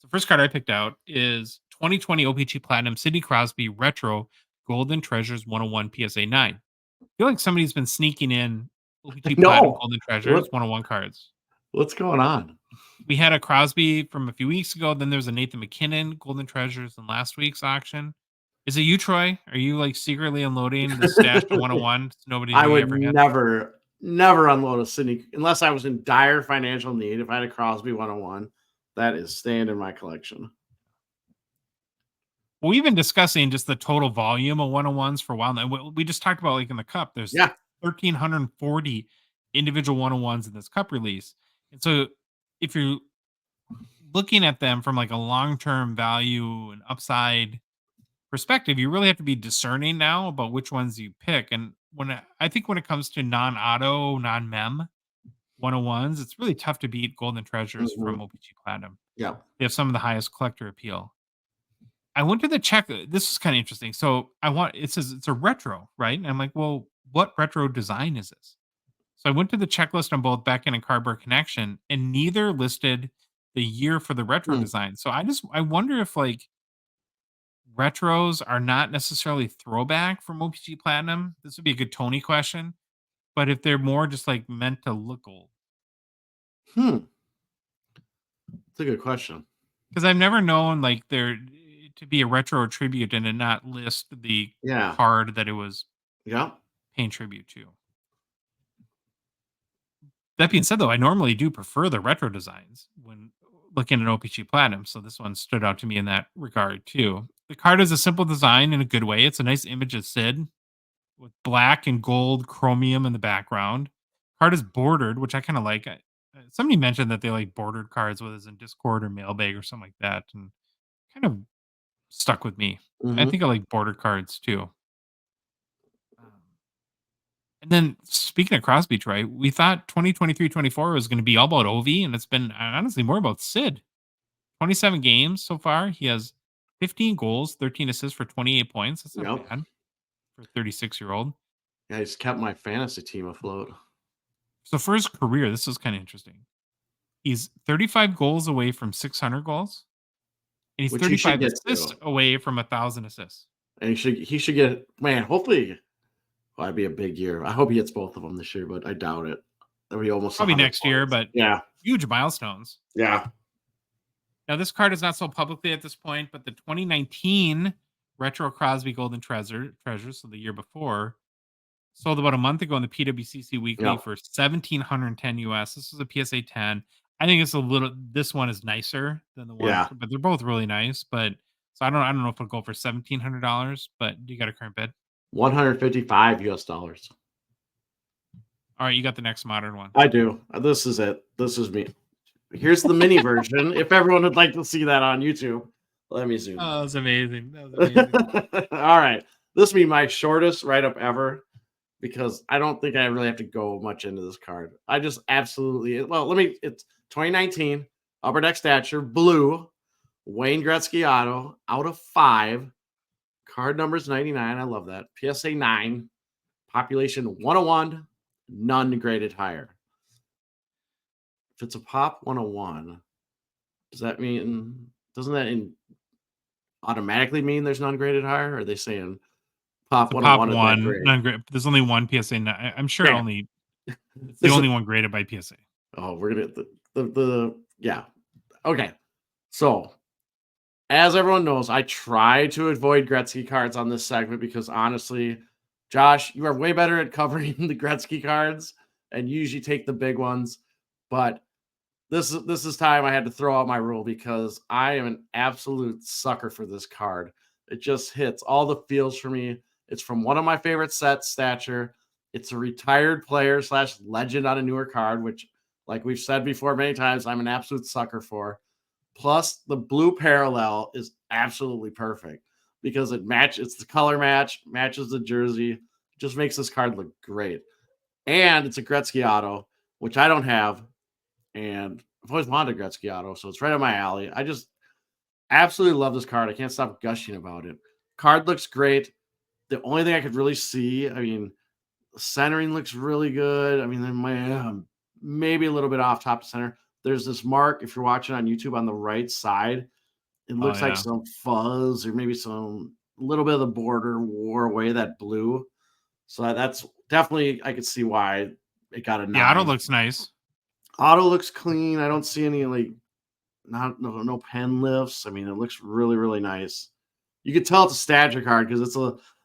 The first card I picked out is 2020 OPG Platinum Sidney Crosby Retro Golden Treasures 101 PSA 9. I feel like somebody's been sneaking in OPG Platinum No. Golden Treasures What 101 cards. what's going on? We had a Crosby from a few weeks ago. Then there's a Nathan McKinnon Golden Treasures in last week's auction. Is it you, Troy? Are you like secretly unloading the stash of 101? Nobody I knew you would ever had. never unload a Sidney unless I was in dire financial need. If I had a Crosby 101, that is staying in my collection. Well, we've been discussing just the total volume of 101s for a while now. We just talked about like in the cup, there's Yeah. 1,340 individual 101s in this cup release. And so if you're looking at them from like a long-term value and upside perspective, you really have to be discerning now about which ones you pick. And I think when it comes to non-auto, non-mem 101s, it's really tough to beat Golden Treasures from Mhm. OPG Platinum. Yeah. They have some of the highest collector appeal. I went to the check. This is kind of interesting. So it says it's a retro, right? And I'm like, well, what retro design is this? So I went to the checklist on both Beckon and Cardboard Connection, and neither listed the year for the retro Hmm. design. So I wonder if like retros are not necessarily throwback from OPG Platinum. This would be a good Tony question. But if they're more just like meant to look old. That's a good question. Because I've never known like there to be a retro tribute and it not list the Yeah. card that it was Yeah. paying tribute to. That being said, though, I normally do prefer the retro designs when looking at OPG Platinum, so this one stood out to me in that regard too. The card is a simple design in a good way. It's a nice image of Sid with black and gold chromium in the background. Card is bordered, which I kind of like. Somebody mentioned that they like bordered cards, whether it's in Discord or Mailbag or something like that, and kind of stuck with me. I Mhm. think I like bordered cards too. Um, And then speaking of Crosby, Troy, we thought 2023-24 was going to be all about Ovi, and it's been honestly more about Sid. 27 games so far. He has 15 goals, 13 assists for 28 points. That's not Yep. bad for a 36-year-old. Yeah, he's kept my fantasy team afloat. So for his career, this is kind of interesting. He's 35 goals away from 600 goals, and he's Which he should 35 get assists to. away from 1,000 assists. And he should get, man, hopefully that'd be a big year. I hope he hits both of them this year, but I doubt it. That'll be almost Probably 100 next year, points. but Yeah. huge milestones. Yeah. Now, this card is not sold publicly at this point, but the 2019 Retro Crosby Golden Treasures, so the year before, sold about a month ago in the PWCC Weekly Yeah. for 1,710 US. This is a PSA 10. I think this one is nicer than the one, Yeah. but they're both really nice. But so I don't know if it'll go for $1,700, but you got a current bid. 155 US dollars. All right, you got the next modern one. I do. This is it. This is me. Here's the mini version. If everyone would like to see that on YouTube, let me zoom. Oh, that's amazing. That was amazing. All right. This will be my shortest write-up ever because I don't think I really have to go much into this card. I just absolutely, it's 2019, upper deck stature, blue, Wayne Gretzky auto, out of 5. Card number's 99. I love that. PSA 9, population 101, none graded higher. If it's a pop 101, doesn't that automatically mean there's none graded higher? Or are they saying pop It's a pop 101 is that one, grade? non-grade. There's only one PSA. I'm sure Yeah. it's the only one graded by PSA. Oh, we're gonna yeah. Okay. So as everyone knows, I try to avoid Gretzky cards on this segment because honestly, Josh, you are way better at covering the Gretzky cards and you usually take the big ones. But this is time I had to throw out my rule because I am an absolute sucker for this card. It just hits all the feels for me. It's from one of my favorite sets, Stature. It's a retired player / legend on a newer card, which, like we've said before many times, I'm an absolute sucker for. Plus, the blue parallel is absolutely perfect because it's the color matches the jersey, just makes this card look great. And it's a Gretzky auto, which I don't have. And I've always wanted a Gretzky auto, so it's right up my alley. I just absolutely love this card. I can't stop gushing about it. Card looks great. The only thing I could really see, centering looks really good. I mean, maybe a little bit off top to center. There's this mark, if you're watching on YouTube, on the right side. It looks like some fuzz or maybe some little bit of the border wore away that blue. So that's definitely, I could see why it got a The auto 9. looks nice. Auto looks clean. I don't see any like no pen lifts. I mean, it looks really, really nice. You can tell it's a stature card because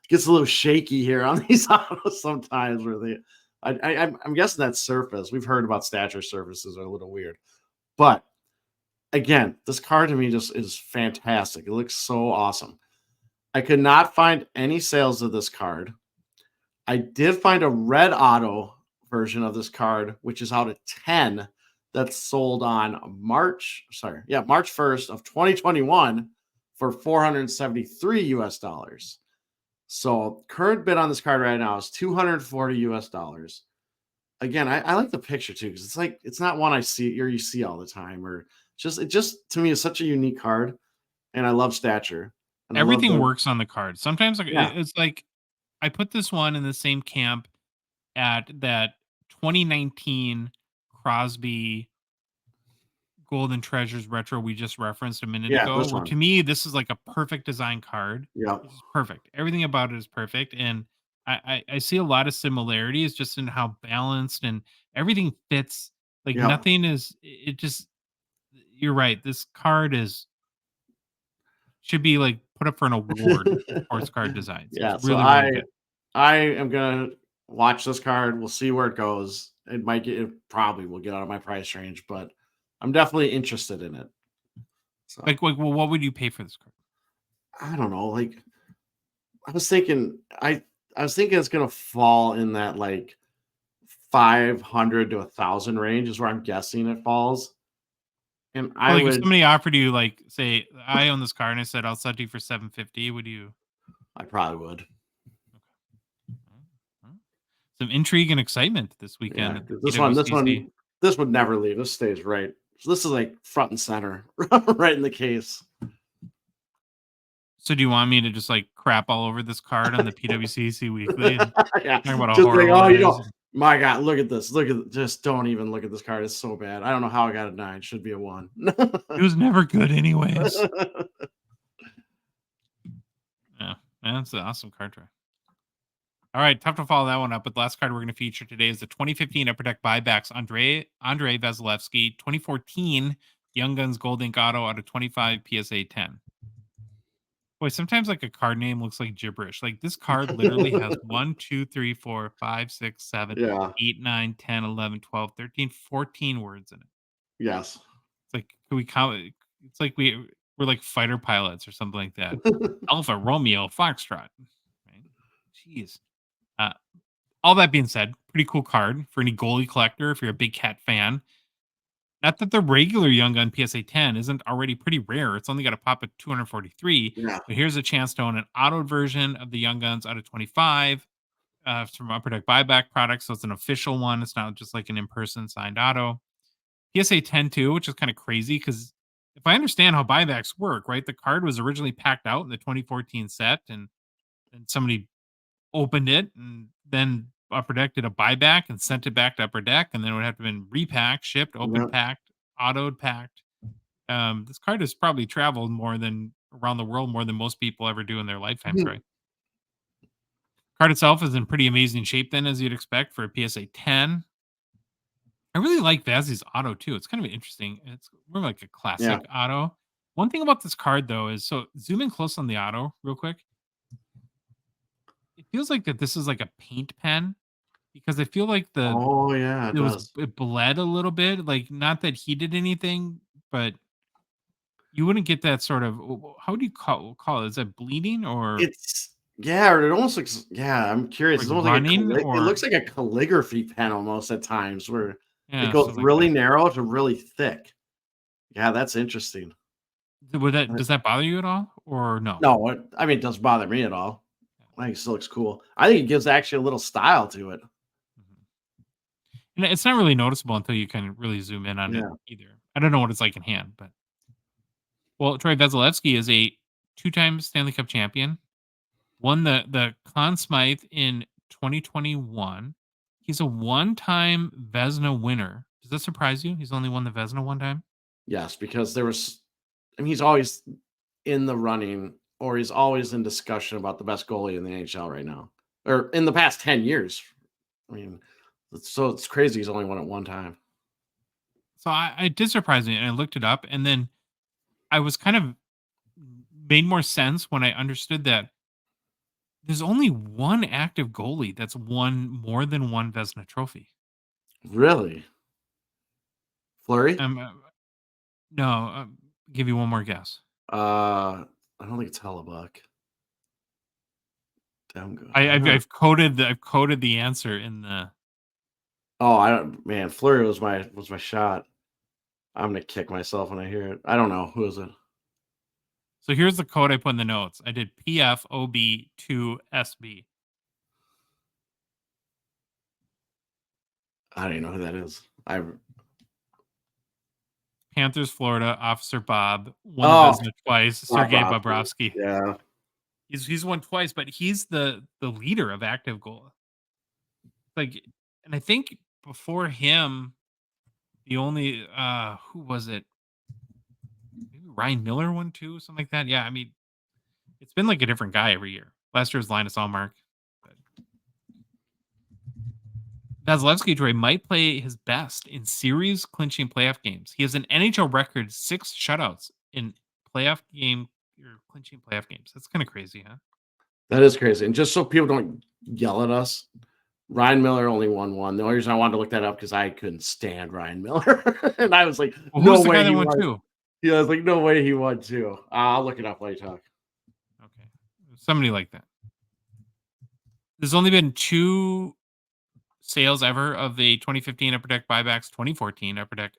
gets a little shaky here on these autos sometimes where I'm guessing that surface. We've heard about stature surfaces are a little weird. But again, this card to me just is fantastic. It looks so awesome. I could not find any sales of this card. I did find a red auto version of this card, which is out at 10, that's sold on March 1st of 2021 for $473 US. So current bid on this card right now is $240 US. Again, I like the picture too, because it's not one I see or you see all the time, or it just to me is such a unique card, and I love stature. And I love Everything works on the card. Sometimes yeah, it's like I put this one in the same camp at that 2019 Crosby Golden Treasures retro we just referenced a minute yeah, ago, this where one. to me this is like a perfect design card. Yeah, This is perfect. Everything about it is perfect, and I see a lot of similarities just in how balanced and everything fits. Like yeah. nothing is. It just. You're right. This card should be like put up for an award for sports card designs. It's Yeah, so really really good. I am gonna watch this card. We'll see where it goes. It probably will get out of my price range, but I'm definitely interested in it. So Like, well, what would you pay for this card? I don't know. Like I was thinking, I was thinking it's gonna fall in that like 500 to 1,000 range is where I'm guessing it falls. And Well, I like if would, somebody offered you, like, say, I own this car and I said I'll sell it to you for 750, would you? I probably would. Okay. Some intrigue and excitement this Yeah, weekend at the 'cause PWCC. this would never leave. This stays right. So this is like front and center, right in the case. So do you want me to just like crap all over this card on the PWCC Weekly and Yeah, talk about how just like, horrible oh, it is? my God, look at this. Just don't even look at this card. It's so bad. I don't know how I got a 9. Should be a 1. It was never good, anyways. Yeah, that's an awesome card try. All right, tough to follow that one up. But the last card we're going to feature today is the 2015 Upper Deck Buybacks Andre Vasilevsky 2014 Young Guns Gold Ink Auto out of 25 PSA 10. Boy, sometimes like a card name looks like gibberish. Like this card literally has 1, 2, 3, 4, 5, 6, 7, Yeah. 8, 9, 10, 11, 12, 13, 14 words in it. Yes. It's like, can we count? It's like we're like fighter pilots or something like that. Alpha Romeo Foxtrot. Right? Jeez. Uh, all that being said, pretty cool card for any goalie collector if you're a big cat fan. Not that the regular Young Gun PSA 10 isn't already pretty rare. It's only got a pop at 243. Yeah. But here's a chance to own an auto version of the Young Guns out of 25 from Upper Deck Buyback products. So it's an official one. It's not just like an in-person signed auto. PSA 10 too, which is kind of crazy because if I understand how buybacks work, right? The card was originally packed out in the 2014 set and somebody opened it and then Upper Deck did a buyback and sent it back to Upper Deck, and then it would have to been repacked, shipped, open Yep. packed, autoed packed. This card has probably traveled more than around the world more than most people ever do in their lifetimes, right? Card itself is in pretty amazing shape then, as you'd expect for a PSA 10. I really like Vazzy's auto too. It's kind of interesting. It's more like a Yeah. classic auto. One thing about this card though is so zoom in close on the auto real quick. It feels like that this is like a paint pen because I feel like Oh, yeah, it does. it bled a little bit. Like not that he did anything, but you wouldn't get that sort of how do you call it? Is that bleeding or It's yeah, or it almost looks yeah, I'm curious. like It's almost like running it or looks like a calligraphy pen almost at times where it yeah, goes something like really that. narrow to really thick. Yeah, that's interesting. Would that Uh, does that bother you at all or no? No, I mean, it doesn't bother me at all. I think it still looks cool. I think it gives actually a little style to it. Mhm. And it's not really noticeable until you can really zoom in on it Yeah. either. I don't know what it's like in hand, but well, Troy Vasilevsky is a two-time Stanley Cup champion. Won the Conn Smythe in 2021. He's a one-time Vezina winner. Does that surprise you? He's only won the Vezina one time. Yes, because I mean, he's always in the running or he's always in discussion about the best goalie in the NHL right now, or in the past 10 years. I mean, it's crazy he's only won it one time. So I did surprise me, and I looked it up, and then I was kind of made more sense when I understood that there's only one active goalie that's won more than one Vezina trophy. Really? Fleury? No, give you one more guess. I don't think it's Hellebuck. Damn good. I've coded the answer in the. Oh, I don't. Man, Fleury was my shot. I'm gonna kick myself when I hear it. I don't know who is it. So here's the code I put in the notes. I did PFOB2SB. I don't even know who that is. Panthers, Florida, Officer Bob won the Vezina twice. Sergei Bobrovsky. Yeah, he's won twice, but he's the leader of active goal. Like, and I think before him, the only who was it? Maybe Ryan Miller won too, something like that. Yeah, I mean, it's been like a different guy every year. Last year was Linus Allmark. Vasilevsky Dre might play his best in series clinching playoff games. He has an NHL record 6 shutouts in playoff game or clinching playoff games. That's kind of crazy, huh? that is crazy. And just so people don't yell at us, Ryan Miller only won one. The only reason I wanted to look that up because I couldn't stand Ryan Miller, and I was like, well, "No who's the way guy that he won won 2?" Yeah, I was like, "No way he won 2." I'll look it up while you talk. Okay, somebody like that. There's only been 2 sales ever of the 2015 Upper Deck buybacks, 2014 Upper Deck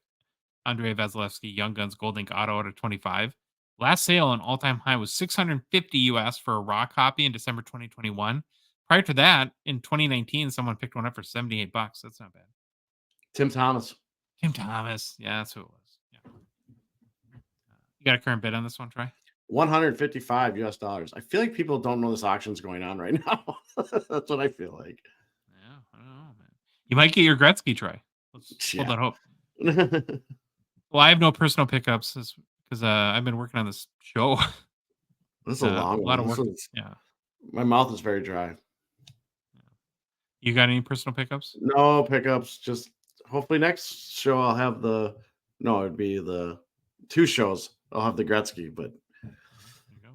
Andrei Vasilevsky Young Guns Gold Ink Auto out of 25. Last sale, an all-time high, was $650 US for a raw copy in December 2021. Prior to that, in 2019, someone picked one up for $78. That's not bad. Tim Thomas. Tim Thomas. Yeah, that's who it was. Yeah. You got a current bid on this one, Troy? $155 US. I feel like people don't know this auction's going on right now. That's what I feel like. Yeah, I don't know, man. You might get your Gretzky, Troy. Let's hold on hope. Well, I have no personal pickups because I've been working on this show. This is a long lot one. of work. Yeah. My mouth is very dry. You got any personal pickups? No pickups. Just hopefully next show I'll have it'd be the 2 shows. I'll have the Gretzky, but there you go.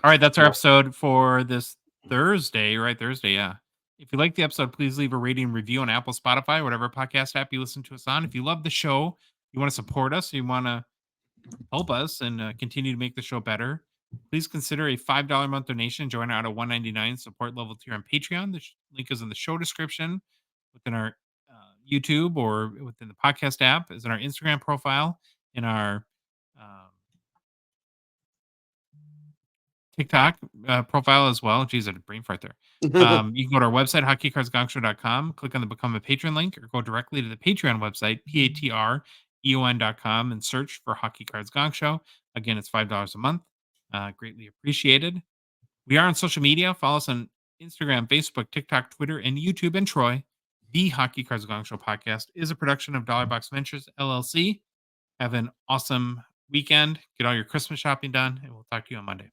All right, that's our episode for this Thursday, right? Thursday, yeah. If you like the episode, please leave a rating and review on Apple, Spotify, whatever podcast app you listen to us on. If you love the show, you want to support us, you want to help us and continue to make the show better, please consider a $5 a month donation. Join out at $1.99 support level tier on Patreon. The link is in the show description within our YouTube or within the podcast app, is in our Instagram profile, in our TikTok profile as well. Geez, I had a brain fart there. You can go to our website, hockeycardsgongshow.com, click on the Become a Patron link, or go directly to the Patreon website, patreon.com, and search for Hockey Cards Gong Show. Again, it's $5 a month. Greatly appreciated. We are on social media. Follow us on Instagram, Facebook, TikTok, Twitter, and YouTube. And Troy, the Hockey Cards Gong Show podcast is a production of Dollar Box Ventures, LLC. Have an awesome weekend. Get all your Christmas shopping done, and we'll talk to you on Monday.